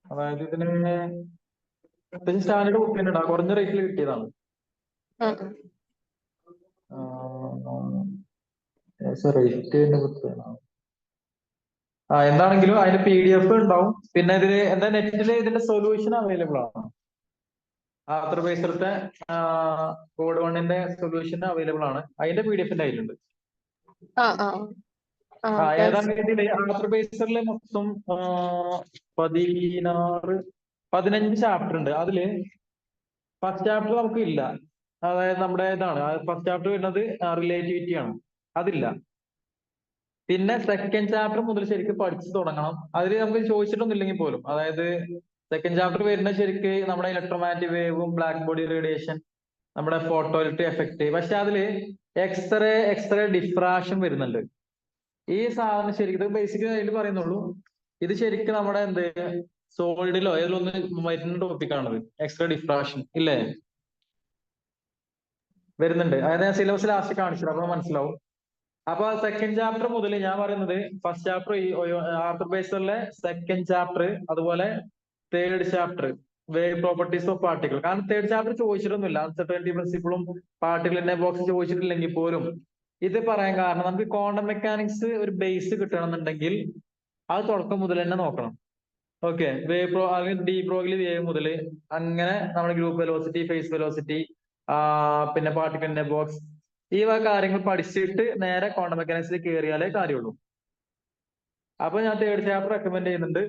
അതായത് ഇതിന് അത്യാവശ്യം സ്റ്റാൻഡേർഡ് ബുക്ക് തന്നെ കുറഞ്ഞ റേറ്റിൽ കിട്ടിയതാണ്. റേറ്റ് എന്താണെങ്കിലും അതിന്റെ പി ഡി എഫ് ഉണ്ടാവും. പിന്നെ ഇതില് എന്താ നെറ്റില് ഇതിന്റെ സൊല്യൂഷൻ അവൈലബിൾ ആണ്. ആർത്തർ ബേസറത്തെ കോഡ് 1ന്റെ സൊല്യൂഷൻ അവൈലബിൾ ആണ്. അതിന്റെ പി ഡി എഫിന്റെ കയ്യിലുണ്ട്. ഏതാണ്ട് ഇതില് ആർത്തർ ബേസറിലെ മൊത്തം 15 ചാപ്റ്റർ ഉണ്ട്. അതില് ഫസ്റ്റ് ചാപ്റ്റർ നമുക്ക് ഇല്ല. അതായത് നമ്മുടെ ഇതാണ് ഫസ്റ്റ് ചാപ്റ്റർ വരുന്നത് റിലേറ്റിവിറ്റി ആണ്, അതില്ല. പിന്നെ സെക്കൻഡ് ചാപ്റ്റർ മുതൽ ശരിക്കും പഠിച്ചു തുടങ്ങണം. അതിൽ നമുക്ക് ചോദിച്ചിട്ടൊന്നും ഇല്ലെങ്കിൽ പോലും, അതായത് സെക്കൻഡ് ചാപ്റ്റർ വരുന്ന ശരിക്ക് നമ്മുടെ ഇലക്ട്രോമാഗ്നറ്റിക് വേവും ബ്ലാക്ക് ബോഡി റേഡിയേഷൻ, നമ്മുടെ ഫോട്ടോ ഇലക്ട്രിക് എഫക്ട്. പക്ഷെ അതില് എക്സ്റേ ഡിഫ്രാക്ഷൻ വരുന്നുണ്ട്. ഈ സാധനം ശരിക്കും ഇത് ബേസിക് അതിൽ പറയുന്നുള്ളൂ. ഇത് ശരിക്കും നമ്മുടെ സോളിഡിലോ ഏതിലൊന്ന് വരുന്ന ടോപ്പിക്കാണത്, എക്സ്റേ ഡിഫ്രാക്ഷൻ ഇല്ലേ, വരുന്നുണ്ട്. അതായത് ഞാൻ സിലബസ് ലാസ്റ്റ് കാണിച്ചത്, അപ്പൊ മനസ്സിലാവും. അപ്പൊ സെക്കൻഡ് ചാപ്റ്റർ മുതൽ ഞാൻ പറയുന്നത് ഫസ്റ്റ് ചാപ്റ്റർ ഈ ആർത്തർ ബേസറിലെ സെക്കൻഡ് ചാപ്റ്റർ, അതുപോലെ third chapter wave properties of particle. കാരണം തേർഡ് ചാപ്റ്റർ ചോദിച്ചിട്ടൊന്നുമില്ല, അൺസർട്ടനിറ്റി പ്രിൻസിപ്പിളും പാർട്ടിക്കിളിന്റെ ബോക്സ് ചോദിച്ചിട്ടില്ലെങ്കിൽ പോലും ഇത് പറയാൻ കാരണം നമുക്ക് ക്വാണ്ടം മെക്കാനിക്സ് ഒരു ബേസ് കിട്ടണമെന്നുണ്ടെങ്കിൽ അത് തുടക്കം മുതൽ തന്നെ നോക്കണം. ഓക്കെ, വേവ് അല്ലെങ്കിൽ ഡി ബ്രോഗ്ലി വേവ് മുതൽ അങ്ങനെ നമ്മുടെ ഗ്രൂപ്പ് വെലോസിറ്റി, ഫേസ് വെലോസിറ്റി, പിന്നെ പാർട്ടിക്കിളിന്റെ ബോക്സ്, ഈ വക കാര്യങ്ങൾ പഠിച്ചിട്ട് നേരെ ക്വാണ്ടം മെക്കാനിക്സിൽ കയറിയാലേ കാര്യമുള്ളൂ. അപ്പൊ ഞാൻ തേർഡ് ചാപ്റ്റർ റെക്കമെൻഡ് ചെയ്യുന്നുണ്ട്.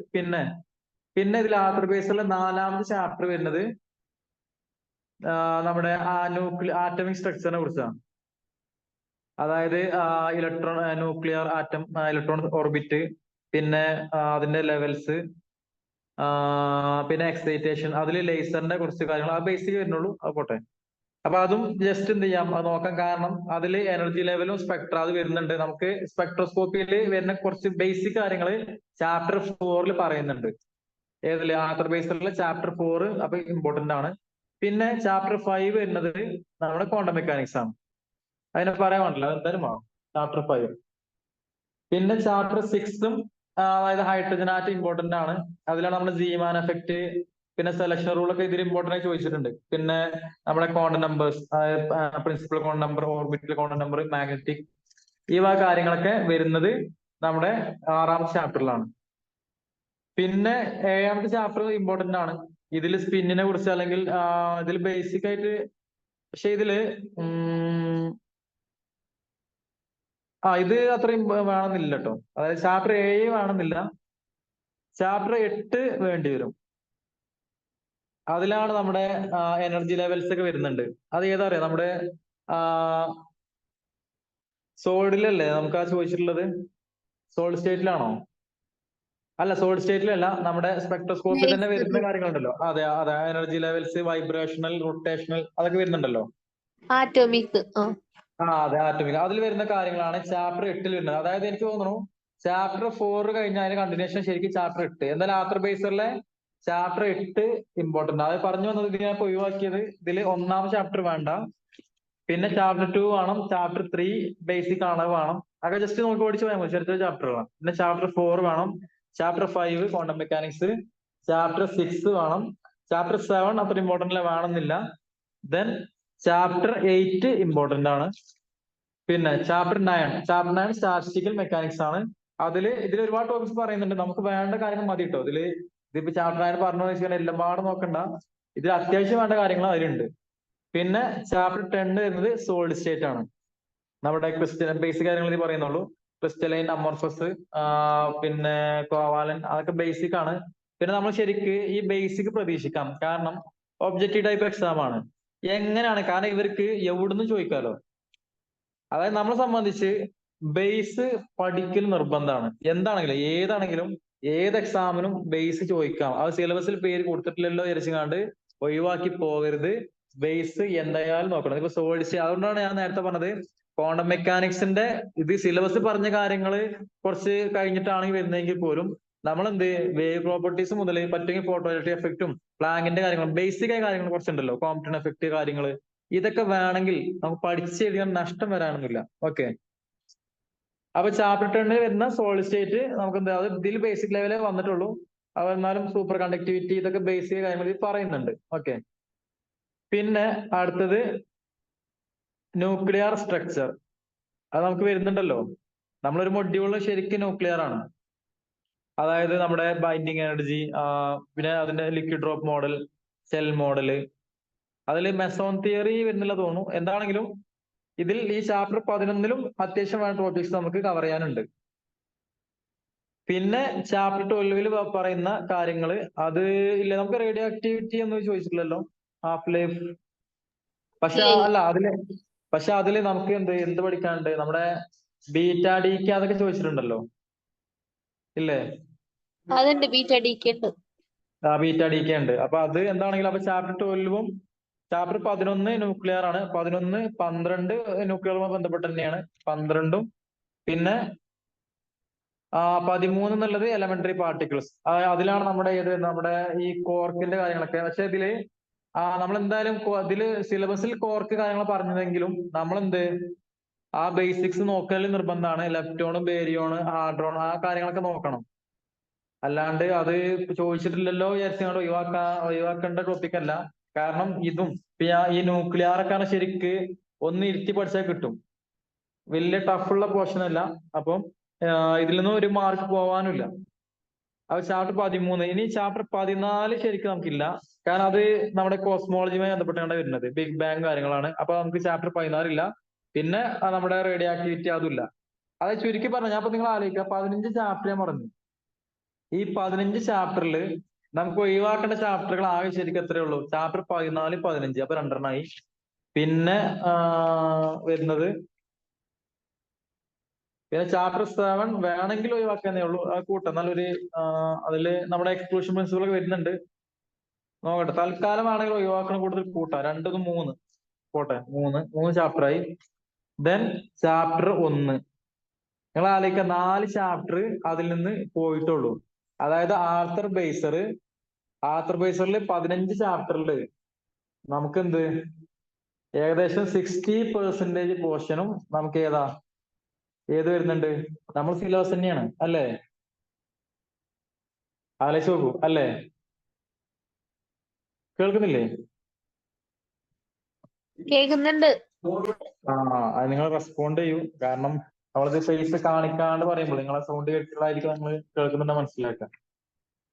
പിന്നെ ഇതിൽ ആർത്തർ ബേസിലെ 4ാമത്തെ ചാപ്റ്റർ വരുന്നത് നമ്മുടെ ആറ്റമിക് സ്ട്രക്ചറിനെ കുറിച്ചാണ്. അതായത് ന്യൂക്ലിയർ ആറ്റം, ഇലക്ട്രോൺ ഓർബിറ്റ്, പിന്നെ അതിന്റെ ലെവൽസ്, പിന്നെ എക്സൈറ്റേഷൻ, അതിൽ ലേസറിന്റെ കുറച്ച് കാര്യങ്ങൾ ആ ബേസിക് വരുന്നുള്ളൂ. അത് പോട്ടെ. അപ്പൊ അതും ജസ്റ്റ് എന്ത് ചെയ്യാം, അത് നോക്കാം. കാരണം അതിൽ എനർജി ലെവലും സ്പെക്ട്ര അത് വരുന്നുണ്ട്. നമുക്ക് സ്പെക്ട്രോസ്കോപ്പിയിൽ വരുന്ന കുറച്ച് ബേസിക് കാര്യങ്ങൾ ചാപ്റ്റർ 4 പറയുന്നുണ്ട്. ഏതില്? ആർത്തർ ബേസിലുള്ള ചാപ്റ്റർ 4 അപ്പൊ ഇമ്പോർട്ടന്റ് ആണ്. പിന്നെ ചാപ്റ്റർ 5 വരുന്നത് നമ്മുടെ ക്വാണ്ടം മെക്കാനിക്സ് ആണ്. അതിനെ പറയാൻ പാടില്ല, എന്തായാലും വേണം ചാപ്റ്റർ 5. പിന്നെ ചാപ്റ്റർ 6ഉം അതായത് ഹൈഡ്രജൻ ആറ്റം ഇമ്പോർട്ടന്റ് ആണ്. അതിലാണ് നമ്മുടെ ജീമാൻ എഫക്ട്, പിന്നെ സെലക്ഷൻ റൂൾ ഒക്കെ ഇതിൽ ഇമ്പോർട്ടന്റ് ആയി ചോദിച്ചിട്ടുണ്ട്. പിന്നെ നമ്മുടെ quantum numbers, principal quantum number, orbital quantum number, magnetic, ഈ വക കാര്യങ്ങളൊക്കെ വരുന്നത് നമ്മുടെ 6ാമത്തെ ചാപ്റ്ററിലാണ്. പിന്നെ 7ാമത്തെ ചാപ്റ്റർ ഇമ്പോർട്ടന്റ് ആണ്. ഇതിൽ സ്പിന്നിനെ കുറിച്ച് അല്ലെങ്കിൽ ഇതിൽ ബേസിക് ആയിട്ട്, പക്ഷെ ഇതില് ഇത് അത്രയും വേണമെന്നില്ല കേട്ടോ. അതായത് ചാപ്റ്റർ 7 വേണമെന്നില്ല, ചാപ്റ്റർ 8 വേണ്ടി വരും. അതിലാണ് നമ്മുടെ എനർജി ലെവൽസ് ഒക്കെ വരുന്നുണ്ട്. അത് ഏതാ അറിയാം? നമ്മുടെ സോളിഡിലല്ലേ നമുക്ക് ആ ചോദിച്ചിട്ടുള്ളത്? സോളിഡ് സ്റ്റേറ്റിലാണോ? അല്ല, സോളിഡ് സ്റ്റേറ്റിലല്ല, നമ്മുടെ സ്പെക്ട്രോസ്കോപ്പിൽ തന്നെ വരുന്ന കാര്യങ്ങളുണ്ടല്ലോ. അതെ അതെ, എനർജി ലെവൽസ്, വൈബ്രേഷണൽ, റൊട്ടേഷണൽ, അതൊക്കെ വരുന്നുണ്ടല്ലോ. ആറ്റോമിക്. അതെ, ആറ്റോമിക്. അതിൽ വരുന്ന കാര്യങ്ങളാണ് ചാപ്റ്റർ 8 വരുന്നത്. അതായത് എനിക്ക് തോന്നുന്നു ചാപ്റ്റർ 4 കഴിഞ്ഞാൽ അതിന്റെ കണ്ടിന്യൂഷൻ ശരിക്കും ചാപ്റ്റർ 8. എന്തായാലും ആർത്തർ ബേസറിലെ ചാപ്റ്റർ 8 ഇമ്പോർട്ടന്റ്. അത് പറഞ്ഞു വന്നത് ഇതിനകത്ത് ഒഴിവാക്കിയത്, ഇതിൽ 1ാം ചാപ്റ്റർ വേണ്ട. പിന്നെ ചാപ്റ്റർ 2 വേണം, ചാപ്റ്റർ 3 ബേസിക് ആണ് വേണം. അതൊക്കെ ജസ്റ്റ് നോക്കി ഓടിച്ച് പോയാൽ മതി, ചെറിയ ചാപ്റ്ററുകളാണ്. പിന്നെ ചാപ്റ്റർ 4 വേണം, ചാപ്റ്റർ 5 ക്വാണ്ടം മെക്കാനിക്സ്, ചാപ്റ്റർ 6 വേണം, ചാപ്റ്റർ 7 അത്ര ഇമ്പോർട്ടന്റ് വേണമെന്നില്ല. ദെൻ ചാപ്റ്റർ 8 ഇമ്പോർട്ടന്റ് ആണ്. പിന്നെ ചാപ്റ്റർ 9 സ്റ്റാറ്റിസ്റ്റിക്കൽ മെക്കാനിക്സ് ആണ്. ഇതിൽ ഒരുപാട് ടോപ്പിക്സ് പറയുന്നുണ്ട്. നമുക്ക് വേണ്ട കാര്യങ്ങൾ മതി കേട്ടോ. ഇതിപ്പോ ചാപ്റ്റർ 9 പറഞ്ഞു വെച്ചാൽ എല്ലാം പാടെ നോക്കണ്ട. ഇതിൽ അത്യാവശ്യം വേണ്ട കാര്യങ്ങൾ അതിലുണ്ട്. പിന്നെ ചാപ്റ്റർ 10 വരുന്നത് സോളിഡ് സ്റ്റേറ്റ് ആണ്. നമ്മുടെ ക്രിസ്റ്റൽ ബേസിക് കാര്യങ്ങൾ ഇത് പറയുന്നുള്ളൂ. ക്രിസ്റ്റലൈൻ, അമോർഫസ്, പിന്നെ കോവാലൻ, അതൊക്കെ ബേസിക് ആണ്. പിന്നെ നമ്മൾ ശരിക്ക് ഈ ബേസിക് പ്രതീക്ഷിക്കാം. കാരണം ഒബ്ജക്റ്റീവ് ടൈപ്പ് എക്സാം ആണ്. എങ്ങനെയാണ്? കാരണം ഇവർക്ക് എവിടുന്ന് ചോദിക്കാലോ. അതായത് നമ്മളെ സംബന്ധിച്ച് ബേസ് പഠിക്കൽ നിർബന്ധമാണ്. എന്താണെങ്കിലും ഏതാണെങ്കിലും ഏത് എക്സാമിനും ബേസ് ചോദിക്കാം. അത് സിലബസിൽ പേര് കൊടുത്തിട്ടില്ലല്ലോ വിചാരിച്ചുകൊണ്ട് ഒഴിവാക്കി പോകരുത്. ബേസ് എന്തായാലും നോക്കണം. ഇപ്പൊ സോളിഡ്, അതുകൊണ്ടാണ് ഞാൻ നേരത്തെ പറഞ്ഞത് ക്വാണ്ടം മെക്കാനിക്സിന്റെ ഇത് സിലബസ് പറഞ്ഞ കാര്യങ്ങൾ കുറച്ച് കഴിഞ്ഞിട്ടാണെങ്കിൽ വരുന്നതെങ്കിൽ പോലും നമ്മൾ വേവ് പ്രോപ്പർട്ടീസ് മുതൽ പറ്റുമെങ്കിൽ ഫോട്ടോഇലക്ട്രിക് എഫക്റ്റും പ്ലാങ്കിന്റെ കാര്യങ്ങളും ബേസിക് ആയ കാര്യങ്ങൾ കുറച്ചുണ്ടല്ലോ, കോംപ്റ്റൺ എഫക്ട് കാര്യങ്ങൾ, ഇതൊക്കെ വേണമെങ്കിൽ നമുക്ക് പഠിച്ചെഴുതാൻ നഷ്ടം വരാനൊന്നുമില്ല. ഓക്കെ. അപ്പൊ ചാപ്റ്റർ 10 വരുന്ന സോളിഡ് സ്റ്റേറ്റ് നമുക്ക് അത് ഇതിൽ ബേസിക് ലെവലേ വന്നിട്ടുള്ളൂ. അത് എന്നാലും സൂപ്പർ കണ്ടക്ടിവിറ്റി, ഇതൊക്കെ ബേസിക് കാര്യങ്ങൾ പറയുന്നുണ്ട്. ഓക്കെ. പിന്നെ അടുത്തത് ന്യൂക്ലിയർ സ്ട്രക്ചർ, അത് നമുക്ക് വരുന്നുണ്ടല്ലോ. നമ്മളൊരു മൊഡ്യൂള് ശരിക്കും ന്യൂക്ലിയർ ആണ്. അതായത് നമ്മുടെ ബൈൻഡിങ് എനർജി, പിന്നെ അതിന്റെ liquid drop model, cell model, അതിൽ മെസോൺ തിയറി വരുന്നില്ല തോന്നുന്നു. എന്താണെങ്കിലും ഇതിൽ ഈ ചാപ്റ്റർ 11ലും അത്യാവശ്യം വേണ്ട ടോപ്പിക്സ് നമുക്ക് കവർ ചെയ്യാനുണ്ട്. പിന്നെ ചാപ്റ്റർ 12 പറയുന്ന കാര്യങ്ങൾ അത് ഇല്ല. നമുക്ക് റേഡിയോ ആക്ടിവിറ്റി എന്ന് ചോദിച്ചിട്ടില്ലല്ലോ, ഹാഫ് ലൈഫ്. പക്ഷെ അല്ല, അതില് നമുക്ക് എന്ത് പഠിക്കാനുണ്ട്? നമ്മുടെ ബീറ്റ ഡിക്ക് അതൊക്കെ ചോദിച്ചിട്ടുണ്ടല്ലോ, ഇല്ലേ? അതുണ്ട്, ബീറ്റ ഡിക്ക് ഉണ്ട്. ബീറ്റ ഡിക്ക് ഉണ്ട്. അപ്പൊ അത് എന്താണെങ്കിലും അപ്പൊ ചാപ്റ്റർ 12ഉം ചാപ്റ്റർ 11 ന്യൂക്ലിയർ ആണ്. 11, 12 ന്യൂക്ലിയറുമായി ബന്ധപ്പെട്ട് തന്നെയാണ്. 12ഉം പിന്നെ 13 എന്നുള്ളത് എലമെന്ററി പാർട്ടിക്കിൾസ്. അതിലാണ് നമ്മുടെ ഈ കോർക്കിന്റെ കാര്യങ്ങളൊക്കെ. പക്ഷെ ഇതില് നമ്മളെന്തായാലും ഇതില് സിലബസിൽ കോർക്ക് കാര്യങ്ങൾ പറഞ്ഞതെങ്കിലും ആ ബേസിക്സ് നോക്കൽ നിർബന്ധമാണ്. ലെപ്റ്റോണും ബേരിയോണ്, ഹാഡ്രോൺ, ആ കാര്യങ്ങളൊക്കെ നോക്കണം. അല്ലാണ്ട് അത് ചോദിച്ചിട്ടില്ലല്ലോ വിചാരിച്ചാൽ ഒഴിവാക്കേണ്ട ടോപ്പിക് അല്ല. കാരണം ഇതും ഈ ന്യൂക്ലിയർ ഒക്കെ ശരിക്ക് ഒന്ന് ഇരുത്തി പഠിച്ചാൽ കിട്ടും. വലിയ ടഫുള്ള പോർഷൻ അല്ല. അപ്പം ഇതിൽ നിന്ന് ഒരു മാർക്ക് പോവാനുമില്ല. അത് ചാപ്റ്റർ 13. ഇനി ചാപ്റ്റർ 14 ശരിക്കും നമുക്കില്ല. കാരണം അത് നമ്മുടെ കോസ്മോളജിയുമായി ബന്ധപ്പെട്ടാണ് വരുന്നത്. ബിഗ് ബാങ് കാര്യങ്ങളാണ്. അപ്പൊ നമുക്ക് ചാപ്റ്റർ 14 ഇല്ല. പിന്നെ നമ്മുടെ റേഡിയോ ആക്ടിവിറ്റി അതുമില്ല. അത് ചുരുക്കി പറഞ്ഞു. ഞാൻ ഇപ്പൊ നിങ്ങൾ ആലോചിക്കുക, 15 ചാപ്റ്റർ ഞാൻ പറഞ്ഞു. ഈ 15 ചാപ്റ്ററിൽ നമുക്ക് ഒഴിവാക്കേണ്ട ചാപ്റ്ററുകൾ ആകെ ശരിക്കും എത്രയേ ഉള്ളൂ? ചാപ്റ്റർ 14, 15, അപ്പൊ 2 പിന്നെ വരുന്നത് പിന്നെ ചാപ്റ്റർ 7 വേണമെങ്കിൽ ഒഴിവാക്കാന്നേ ഉള്ളൂ. അത് കൂട്ടാം. നല്ലൊരു അതില് നമ്മുടെ എക്സ്ക്ലൂഷൻ പ്രിൻസിപ്പിൾ ഒക്കെ വരുന്നുണ്ട്. നോക്കട്ടെ, തൽക്കാലം ആണെങ്കിൽ ഒഴിവാക്കണം, കൂടുതൽ കൂട്ടാം. 2, 3 പോട്ടെ, മൂന്ന് ചാപ്റ്റർ ആയി. ദെൻ ചാപ്റ്റർ 1 നിങ്ങൾ ആലോചിക്കുക, 4 ചാപ്റ്റർ അതിൽ നിന്ന് പോയിട്ടുള്ളൂ. അതായത് ആർത്തർ ബേസറിൽ 15 ചാപ്റ്ററിൽ നമുക്ക് എന്ത് ഏകദേശം 60% പോർഷനും നമുക്ക് ഏത് വരുന്നുണ്ട്, നമ്മൾ സിലബസ് തന്നെയാണ് അല്ലേ? ആലോചിച്ച് നോക്കൂ അല്ലേ? കേൾക്കുന്നില്ലേ? കേൾക്കുന്നുണ്ട്. അത് നിങ്ങൾ റെസ്പോണ്ട് ചെയ്യൂ. കാരണം നമ്മളിത് ഫേസ് കാണിക്കാണ്ട് പറയുമ്പോൾ നിങ്ങളെ സൗണ്ട് കേട്ടിട്ടായിരിക്കും നമ്മൾ കേൾക്കുന്നുണ്ട് മനസ്സിലാക്കുക.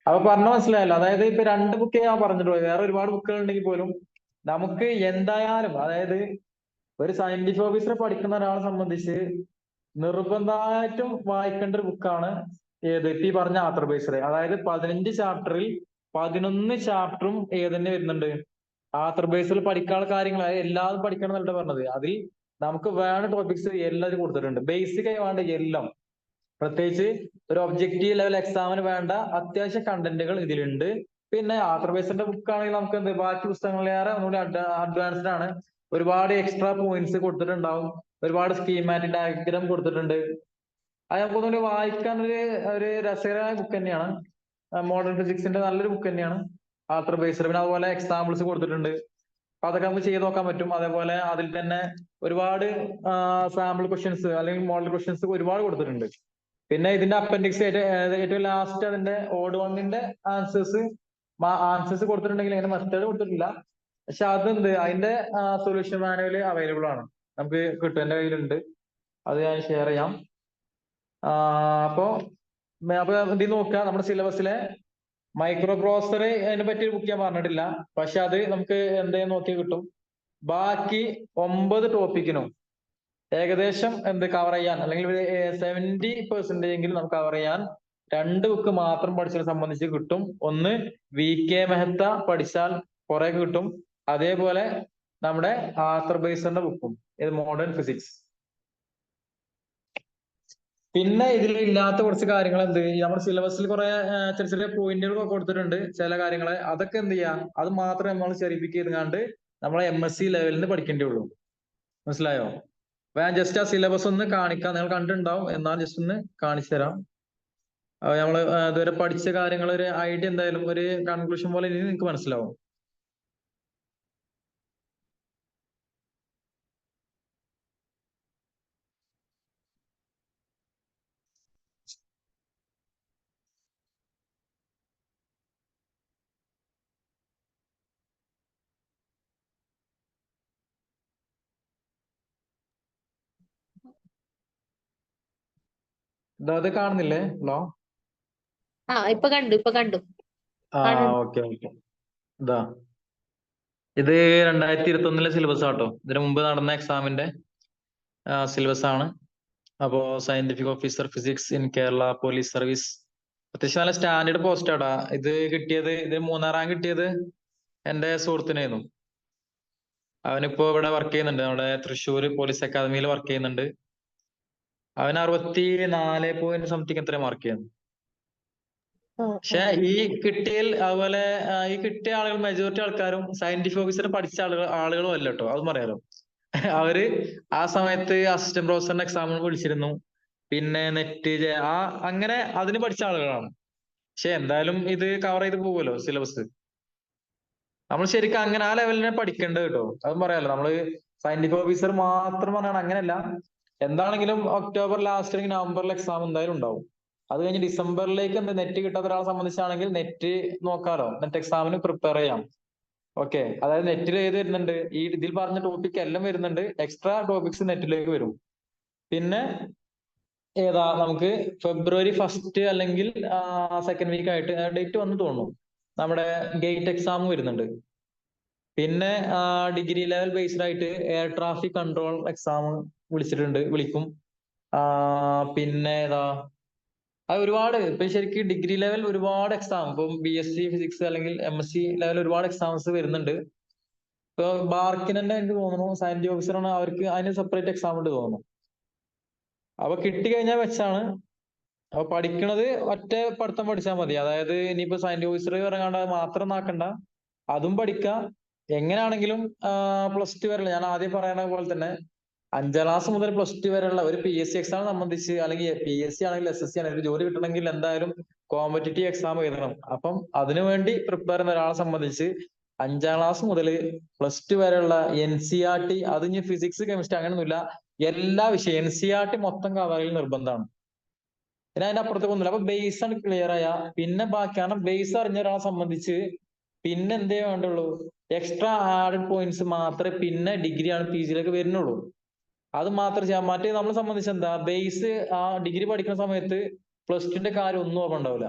അപ്പൊ പറഞ്ഞ മനസ്സിലായല്ലോ. അതായത് ഇപ്പൊ 2 ബുക്കേ ഞാൻ പറഞ്ഞിട്ടുള്ളൂ. വേറെ ഒരുപാട് ബുക്കുകൾ ഉണ്ടെങ്കിൽ പോലും നമുക്ക് എന്തായാലും, അതായത് ഒരു സയന്റിഫിക് ഓഫീസറെ പഠിക്കുന്ന ഒരാളെ സംബന്ധിച്ച് നിർബന്ധമായിട്ടും വായിക്കേണ്ട ഒരു ബുക്കാണ് ഇപ്പൊ ഈ പറഞ്ഞ ആർത്തർ ബേസർ. അതായത് 15 ചാപ്റ്ററിൽ 11 ചാപ്റ്ററും തന്നെ വരുന്നുണ്ട് ആർത്തർ ബേസറിൽ പഠിക്കാനുള്ള കാര്യങ്ങൾ. എല്ലാവരും പഠിക്കണം എന്നല്ല പറഞ്ഞത്, അതിൽ നമുക്ക് വേണ്ട ടോപ്പിക്സ് എല്ലാവരും കൊടുത്തിട്ടുണ്ട്. ബേസിക് ആയി വേണ്ട എല്ലാം, പ്രത്യേകിച്ച് ഒരു ഒബ്ജക്റ്റീവ് ലെവൽ എക്സാമിന് വേണ്ട അത്യാവശ്യ കണ്ടന്റുകൾ ഇതിലുണ്ട്. പിന്നെ ആർത്തർ ബേസറിന്റെ ബുക്ക് ആണെങ്കിൽ നമുക്ക് എന്ത് ബാക്കി പുസ്തകങ്ങളിലേറെ ഒന്നുകൂടി അഡ്വാൻസ്ഡ് ആണ്. ഒരുപാട് എക്സ്ട്രാ പോയിന്റ്സ് കൊടുത്തിട്ടുണ്ടാവും, ഒരുപാട് സ്കീമാറ്റിക് ഡയഗ്രാം കൊടുത്തിട്ടുണ്ട്. അത് നമുക്ക് ഒന്നുകൂടി വായിക്കാൻ ഒരു രസകരമായ ബുക്ക് തന്നെയാണ്. മോഡേൺ ഫിസിക്സിന്റെ നല്ലൊരു ബുക്ക് തന്നെയാണ് ആർത്തർ ബേസർ. പിന്നെ അതുപോലെ എക്സാമ്പിൾസ് കൊടുത്തിട്ടുണ്ട്, അപ്പൊ അതൊക്കെ നമുക്ക് ചെയ്ത് നോക്കാൻ പറ്റും. അതേപോലെ അതിൽ തന്നെ ഒരുപാട് സാമ്പിൾ ക്വസ്റ്റ്യൻസ് അല്ലെങ്കിൽ മോഡൽ ക്വസ്റ്റ്യൻസ് ഒരുപാട് കൊടുത്തിട്ടുണ്ട്. പിന്നെ ഇതിന്റെ അപ്പൻഡിക്സ് ഏറ്റവും ലാസ്റ്റ് അതിന്റെ ഓഡ് വണ്ണിന്റെ ആൻസേഴ്സ് കൊടുത്തിട്ടുണ്ടെങ്കിൽ അതിന്റെ മെത്തേഡ് കൊടുത്തിട്ടില്ല. പക്ഷെ അതെന്ത് അതിന്റെ സൊല്യൂഷൻ മാനുവൽ അവൈലബിൾ ആണ്, നമുക്ക് കിട്ടും, എന്റെ കയ്യിലുണ്ട്. അത് ഞാൻ ഷെയർ ചെയ്യാം. അപ്പോ ഇതിൽ നോക്കുക, നമ്മുടെ സിലബസിലെ മൈക്രോ പ്രോസസർ അതിനെ പറ്റി ഒരു ബുക്ക് ഞാൻ പറഞ്ഞിട്ടില്ല, പക്ഷെ അത് നമുക്ക് എന്തെങ്കിലും നോക്കി കിട്ടും. ബാക്കി 9 ടോപ്പിക്കിനും ഏകദേശം കവർ ചെയ്യാൻ, അല്ലെങ്കിൽ 70% എങ്കിലും നമുക്ക് കവർ ചെയ്യാൻ 2 ബുക്ക് മാത്രം പഠിച്ചതിനെ സംബന്ധിച്ച് കിട്ടും. ഒന്ന് VK മെഹത്ത പഠിച്ചാൽ കുറെ കിട്ടും. അതേപോലെ നമ്മുടെ ആർത്തർ ബേസറിന്റെ ബുക്കും, ഇത് മോഡേൺ ഫിസിക്സ്. പിന്നെ ഇതിൽ ഇല്ലാത്ത കുറച്ച് കാര്യങ്ങൾ നമ്മുടെ സിലബസിൽ കുറെ ചെറിയ ചെറിയ പോയിന്റുകൾ കൊടുത്തിട്ടുണ്ട്, ചില കാര്യങ്ങള്. അതൊക്കെ എന്ത് ചെയ്യാം, അത് മാത്രമേ നമ്മൾ ചെറിപ്പിക്ക് ചെയ്തുകൊണ്ട് നമ്മളെ MSc ലെവലിൽ നിന്ന് പഠിക്കേണ്ടി ഉള്ളൂ. മനസ്സിലായോ? അപ്പൊ ഞാൻ ജസ്റ്റ് ആ സിലബസ് ഒന്ന് കാണിക്കാം. നിങ്ങൾ കണ്ടിട്ടുണ്ടാവും, എന്നാൽ ജസ്റ്റ് ഒന്ന് കാണിച്ചു തരാം. നമ്മള് ഇതുവരെ പഠിച്ച കാര്യങ്ങൾ ഒരു ഐഡിയ, എന്തായാലും ഒരു കൺക്ലൂഷൻ പോലെ ഇനി നിങ്ങൾക്ക് മനസ്സിലാവും. ഇത് കാണുന്നില്ലേ? ഹലോ. ഇപ്പൊ കണ്ടു. ഓക്കെ. ഇതാ, ഇത് 2021 സിലബസ് ആട്ടോ. ഇതിനു മുമ്പ് നടന്ന എക്സാമിന്റെ സിലബസ് ആണ്. അപ്പോ scientific officer physics in Kerala police service, അത്യാവശ്യം നല്ല സ്റ്റാൻഡേർഡ് പോസ്റ്റ് ആടാ. ഇത് 3ാം റാങ്ക് കിട്ടിയത് എന്റെ സുഹൃത്തിനായിരുന്നു. അവനിപ്പോ ഇവിടെ വർക്ക് ചെയ്യുന്നുണ്ട്, നമ്മുടെ തൃശ്ശൂർ പോലീസ് അക്കാദമിയിൽ വർക്ക് ചെയ്യുന്നുണ്ട്. അവൻ 64 പോയിന്റ് സംതിങ് എത്ര മാർക്ക് ചെയ്യുന്നു. പക്ഷെ ഈ കിട്ടിയ ആളുകൾ മെജോറിറ്റി ആൾക്കാരും സയന്റിഫിക് ഓഫീസർ പഠിച്ച ആളുകളും അല്ല കേട്ടോ, അതും പറയാലോ. അവര് ആ സമയത്ത് അസിസ്റ്റന്റ് പ്രൊഫസറിന്റെ എക്സാമിന് വിളിച്ചിരുന്നു, പിന്നെ നെറ്റ് അങ്ങനെ അതിന് പഠിച്ച ആളുകളാണ്. പക്ഷെ എന്തായാലും ഇത് കവർ ചെയ്ത് പോകുമല്ലോ സിലബസ്. നമ്മൾ ശരിക്കും അങ്ങനെ ആ ലെവലിനെ പഠിക്കേണ്ടത് കേട്ടോ, അതും പറയാലോ. നമ്മള് സയന്റിഫിക് ഓഫീസർ മാത്രം പറഞ്ഞാണ് അങ്ങനെയല്ല. എന്താണെങ്കിലും ഒക്ടോബർ ലാസ്റ്റ് അല്ലെങ്കിൽ നവംബറിൽ എക്സാം എന്തായാലും ഉണ്ടാവും. അത് കഴിഞ്ഞ് ഡിസംബറിലേക്ക് നെറ്റ് കിട്ടാത്ത ഒരാളെ സംബന്ധിച്ചാണെങ്കിൽ നെറ്റ് നോക്കാലോ, നെറ്റ് എക്സാമിന് പ്രിപ്പയർ ചെയ്യാം. ഓക്കെ, അതായത് നെറ്റിൽ ഏത് വരുന്നുണ്ട്, ഇതിൽ പറഞ്ഞ ടോപ്പിക് എല്ലാം വരുന്നുണ്ട്. എക്സ്ട്രാ ടോപ്പിക്സ് നെറ്റിലേക്ക് വരും. പിന്നെ നമുക്ക് ഫെബ്രുവരി 1 അല്ലെങ്കിൽ 2nd വീക്ക് ആയിട്ട് ഡേറ്റ് വന്ന് തോന്നുന്നു, നമ്മുടെ ഗേറ്റ് എക്സാം വരുന്നുണ്ട്. പിന്നെ ഡിഗ്രി ലെവൽ ബേസ്ഡ് ആയിട്ട് എയർ ട്രാഫിക് കൺട്രോൾ എക്സാം വിളിക്കും. പിന്നെ അത് ഒരുപാട് ഇപ്പൊ ശരിക്കും ഡിഗ്രി ലെവൽ ഒരുപാട് എക്സാം, ഇപ്പം BSc ഫിസിക്സ് അല്ലെങ്കിൽ MSc ലെവൽ ഒരുപാട് എക്സാംസ് വരുന്നുണ്ട്. ഇപ്പൊ ബാർക്കിന് തന്നെ എനിക്ക് തോന്നുന്നു സയന്റിഫിക് ഓഫീസറാണ്, അവർക്ക് അതിന് സെപ്പറേറ്റ് എക്സാം ഉണ്ട് തോന്നുന്നു. അപ്പൊ കിട്ടിക്കഴിഞ്ഞാൽ വെച്ചാണ്. അപ്പൊ പഠിക്കണത് ഒറ്റ പഠിത്തം പഠിച്ചാൽ മതി. അതായത് ഇനിയിപ്പോ സയന്റിഫിക് ഓഫീസർ ഇറങ്ങാണ്ട് മാത്രം നാക്കണ്ട, അതും പഠിക്കാം. എങ്ങനെയാണെങ്കിലും പ്ലസ് ടു വരെയുള്ള, ഞാൻ ആദ്യം പറയുന്ന പോലെ തന്നെ 5ാം ക്ലാസ് മുതൽ പ്ലസ് ടു വരെയുള്ള ഒരു PSC എക്സാം സംബന്ധിച്ച്, അല്ലെങ്കിൽ PSC ആണെങ്കിൽ SSC ആണെങ്കിൽ ജോലി കിട്ടണമെങ്കിൽ എന്തായാലും കോമ്പറ്റേറ്റീവ് എക്സാം എഴുതണം. അപ്പം അതിനുവേണ്ടി പ്രിപ്പയർ ചെയ്യുന്ന ഒരാളെ സംബന്ധിച്ച് 5ാം ക്ലാസ് മുതൽ പ്ലസ് ടു വരെയുള്ള NCERT, അത് ഇനി ഫിസിക്സ് കെമിസ്ട്രി അങ്ങനെയൊന്നുമില്ല, എല്ലാ വിഷയം NCERT മൊത്തം കവറിൽ നിർബന്ധമാണ്. പിന്നെ അതിന്റെ അപ്പുറത്തേക്ക് ഒന്നുമില്ല. അപ്പൊ ബേസ് ആണ് ക്ലിയർ ആയ പിന്നെ ബാക്കി, കാരണം ബേസ് അറിഞ്ഞ ഒരാളെ സംബന്ധിച്ച് പിന്നെ എന്തേ വേണ്ടുള്ളൂ, എക്സ്ട്രാ ആഡഡ് പോയിന്റ്സ് മാത്രമേ പിന്നെ ഡിഗ്രി ആണ് PG യിലേക്ക് വരുന്നുള്ളൂ. അത് മാത്രം ചെയ്യാം. മറ്റേ നമ്മളെ സംബന്ധിച്ച് എന്താ, ബേസ് ആ ഡിഗ്രി പഠിക്കുന്ന സമയത്ത് പ്ലസ് ടുന്റെ കാര്യം ഒന്നും ഓർമ്മ ഉണ്ടാവില്ല.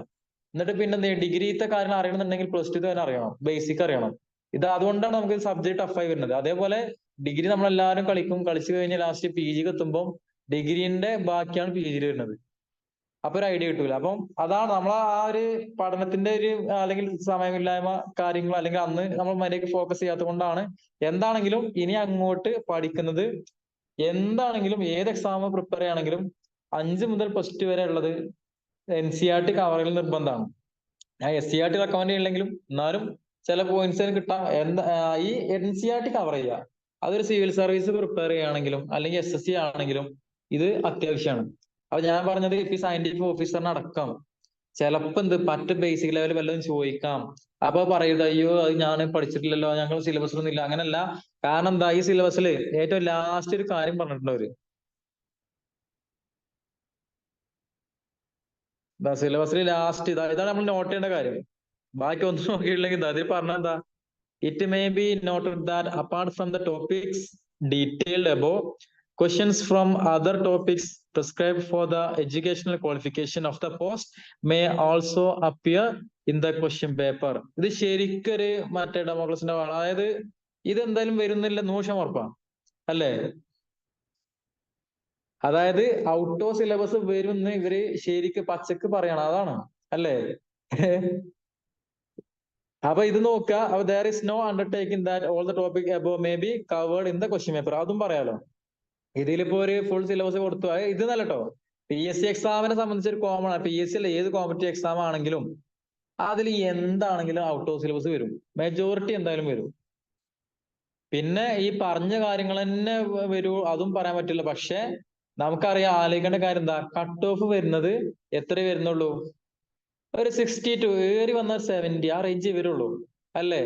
എന്നിട്ട് പിന്നെ എന്ത് ചെയ്യും, ഡിഗ്രിത്തെ കാര്യങ്ങൾ അറിയണമെന്നുണ്ടെങ്കിൽ പ്ലസ് ടു തന്നെ അറിയണം, ബേസിക് അറിയണം. ഇത് അതുകൊണ്ടാണ് നമുക്ക് സബ്ജക്ട് ടഫായി വരുന്നത്. അതേപോലെ ഡിഗ്രി നമ്മളെല്ലാവരും കളിച്ചു കഴിഞ്ഞ് ലാസ്റ്റ് PGക്ക് എത്തുമ്പോൾ ഡിഗ്രീന്റെ ബാക്കിയാണ് PGയിൽ വരുന്നത്. അപ്പൊ ഒരു ഐഡിയ കിട്ടൂല. അപ്പം അതാണ് നമ്മൾ ആ ഒരു പഠനത്തിന്റെ ഒരു അല്ലെങ്കിൽ സമയമില്ലായ്മ കാര്യങ്ങൾ, അല്ലെങ്കിൽ അന്ന് നമ്മൾ മര്യാദയ്ക്ക് ഫോക്കസ് ചെയ്യാത്തത് കൊണ്ടാണ്. എന്താണെങ്കിലും ഇനി അങ്ങോട്ട് പഠിക്കുന്നത്, എന്താണെങ്കിലും ഏത് എക്സാം പ്രിപ്പയർ ചെയ്യുകയാണെങ്കിലും 5 മുതൽ പ്ലസ് ടു വരെ ഉള്ളത് NCERT കവറിൽ നിർബന്ധമാണ്. ഞാൻ SCERT റെക്കമെൻഡ് ചെയ്യില്ലെങ്കിലും എന്നാലും ചില പോയിന്റ്സ് കിട്ടാം. ഈ NCERT കവർ ചെയ്യുക, അതൊരു സിവിൽ സർവീസ് പ്രിപ്പയർ ചെയ്യുകയാണെങ്കിലും അല്ലെങ്കിൽ SSC ആണെങ്കിലും ഇത് അത്യാവശ്യമാണ്. അപ്പൊ ഞാൻ പറഞ്ഞത് ഇപ്പൊ സയന്റിഫിക് ഓഫീസറിന് അടക്കം ചിലപ്പോ പറ്റ ബേസിക് ലെവൽ വല്ലതും ചോദിക്കാം. അപ്പൊ പറയുന്നത് അയ്യോ അത് ഞാൻ പഠിച്ചിട്ടില്ലല്ലോ, ഞങ്ങൾ സിലബസിലൊന്നും ഇല്ല. അങ്ങനല്ല. കാരണം എന്താ, ഈ സിലബസിൽ ഏറ്റവും ലാസ്റ്റ് ഒരു കാര്യം പറഞ്ഞിട്ടുണ്ട് അവര്. സിലബസിൽ ലാസ്റ്റ് ഇതാണ് നമ്മൾ നോട്ട് ചെയ്യേണ്ട കാര്യം. ബാക്കി ഒന്നും നോക്കിയിട്ടില്ലെങ്കിൽ അതിൽ പറഞ്ഞെന്താ, it may be noted that apart from the topics detailed above, questions from other topics prescribed for the educational qualification of the post may also appear in the question paper. ഇത് ശരിക്കൊരു മറ്റേ ഡെമോക്രസിന്റെ, അതായത് ഇത് എന്തായാലും വരുന്നില്ല 100% ഉറപ്പാണ് അല്ലേ? അതായത് ഔട്ട് ഓഫ് സിലബസ് വരുമെന്ന് ഇവര് ശരിക്ക് പച്ചക്ക് പറയണം, അതാണ് അല്ലേ? അപ്പൊ ഇത് നോക്കുക, there is no undertaking that all the topic above may be covered in the question paper. അതും പറയാലോ. ഇതിലിപ്പോ ഒരു ഫുൾ സിലബസ് കൊടുത്തു. ഇത് നല്ല കേട്ടോ, PSC എക്സാമിനെ സംബന്ധിച്ച് ഒരു കോമൺ ആണ്. PSC അല്ല, ഏത് കോമ്പറ്റീവ് എക്സാം ആണെങ്കിലും അതിൽ എന്താണെങ്കിലും ഔട്ട് ഓഫ് സിലബസ് വരും, മെജോറിറ്റി എന്തായാലും വരും. പിന്നെ ഈ പറഞ്ഞ കാര്യങ്ങൾ തന്നെ വരൂ, അതും പറയാൻ പറ്റില്ല. പക്ഷെ നമുക്കറിയാം, ആലോചിക്കേണ്ട കാര്യം എന്താ, കട്ട് ഓഫ് വരുന്നത് എത്ര വരുന്നുള്ളൂ, ഒരു 62, ഏറി വന്ന 70, ആ റേഞ്ച് വരുള്ളൂ അല്ലേ?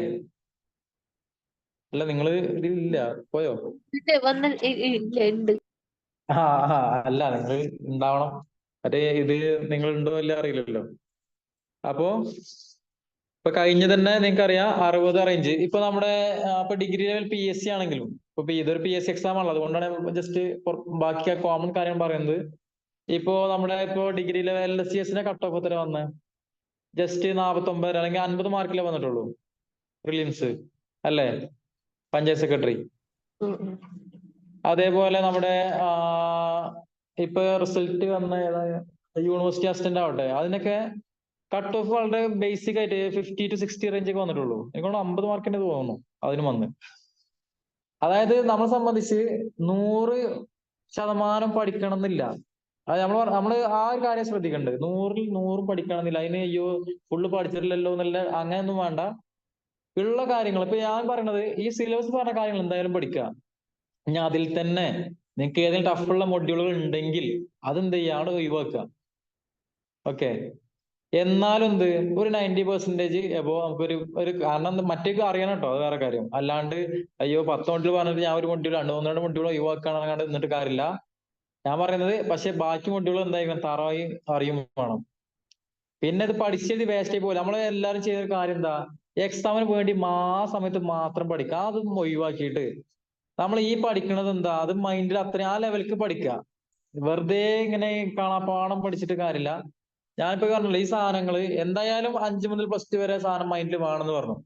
അല്ല നിങ്ങൾ ഇതിലില്ല, പോയോ? അല്ല, നിങ്ങൾ ഉണ്ടാവണം. മറ്റേ ഇത് നിങ്ങൾ ഉണ്ടോ ഇല്ല അറിയില്ലല്ലോ. അപ്പോ ഇപ്പൊ കഴിഞ്ഞ തന്നെ നിങ്ങൾക്ക് അറിയാം 60 റേഞ്ച്. ഇപ്പൊ നമ്മുടെ ഇപ്പൊ ഡിഗ്രി ലെവൽ PSC ആണെങ്കിലും, ഇപ്പൊ ഇതൊരു PSC എക്സാം ആണല്ലോ, അതുകൊണ്ടാണ് ജസ്റ്റ് ബാക്കി കോമൺ കാര്യം പറയുന്നത്. ഇപ്പോ നമ്മുടെ degree level LCS cut off എത്ര വന്ന്, ജസ്റ്റ് 49 അല്ലെങ്കിൽ 50 മാർക്കിലേ വന്നിട്ടുള്ളൂ പ്രിലിംസ് അല്ലേ, പഞ്ചായത്ത് സെക്രട്ടറി. അതേപോലെ നമ്മുടെ ഇപ്പൊ റിസൾട്ട് വന്ന യൂണിവേഴ്സിറ്റി അസിസ്റ്റന്റ് ആവട്ടെ, അതിനൊക്കെ കട്ട് ഓഫ് വളരെ ബേസിക് ആയിട്ട് 50 to 60 റേഞ്ചൊക്കെ വന്നിട്ടുള്ളൂ. എനിക്ക് 50 മാർക്കിന്റെ തോന്നുന്നു അതിന് വന്ന്. അതായത് നമ്മളെ സംബന്ധിച്ച് 100% പഠിക്കണം എന്നില്ല. അത് നമ്മള് ആ ഒരു കാര്യം ശ്രദ്ധിക്കണ്ടത്, 100ൽ 100 പഠിക്കണം എന്നില്ല. അതിന് അയ്യോ ഫുള്ള് പഠിച്ചിട്ടില്ലല്ലോ എന്നല്ല, അങ്ങനെയൊന്നും വേണ്ട. ഉള്ള കാര്യങ്ങൾ ഇപ്പൊ ഞാൻ പറയണത്, ഈ സിലബസ് പറഞ്ഞ കാര്യങ്ങൾ എന്തായാലും പഠിക്കുക. ഇനി അതിൽ തന്നെ നിങ്ങൾക്ക് ഏതെങ്കിലും ടഫുള്ള മൊഡ്യൂളുകൾ ഉണ്ടെങ്കിൽ അതെന്ത് ചെയ്യുക, അവിടെ ഒഴിവാക്കുക. ഓക്കെ, എന്നാലും ഒരു 90% എബോ നമുക്കൊരു കാരണം മറ്റേ അറിയണം കേട്ടോ, അത് വേറെ കാര്യം. അല്ലാണ്ട് അയ്യോ 10 മൊഡ്യൂൾ പറഞ്ഞിട്ട് ഞാൻ ഒരു മൊഡ്യൂൾ 2 മൊഡ്യൂൾ ഒഴിവാക്കാണ്ട് എന്നിട്ട് കാര്യമില്ല. ഞാൻ പറയുന്നത് പക്ഷെ ബാക്കി മൊഡ്യൂൾ എന്തായാലും തറവായി അറിയും വേണം. പിന്നെ ഇത് പഠിച്ചത് വേസ്റ്റ് ആയി പോലെ. നമ്മൾ എല്ലാവരും ചെയ്യുന്ന കാര്യം എന്താ, എക്സാമിന് വേണ്ടി സമയത്ത് മാത്രം പഠിക്കുക. അതൊന്നും ഒഴിവാക്കിയിട്ട് നമ്മൾ ഈ പഠിക്കണത് എന്താ, അത് മൈൻഡിൽ അത്രയും ആ ലെവലിക്ക് പഠിക്കുക. വെറുതെ ഇങ്ങനെ കാണാപ്പാടം പഠിച്ചിട്ട് കാര്യമില്ല. ഞാനിപ്പോ പറഞ്ഞില്ല, ഈ സാധനങ്ങൾ എന്തായാലും 5 മുതൽ പ്ലസ് ടു വരെ സാധനം മൈൻഡിൽ വേണമെന്ന് പറഞ്ഞു.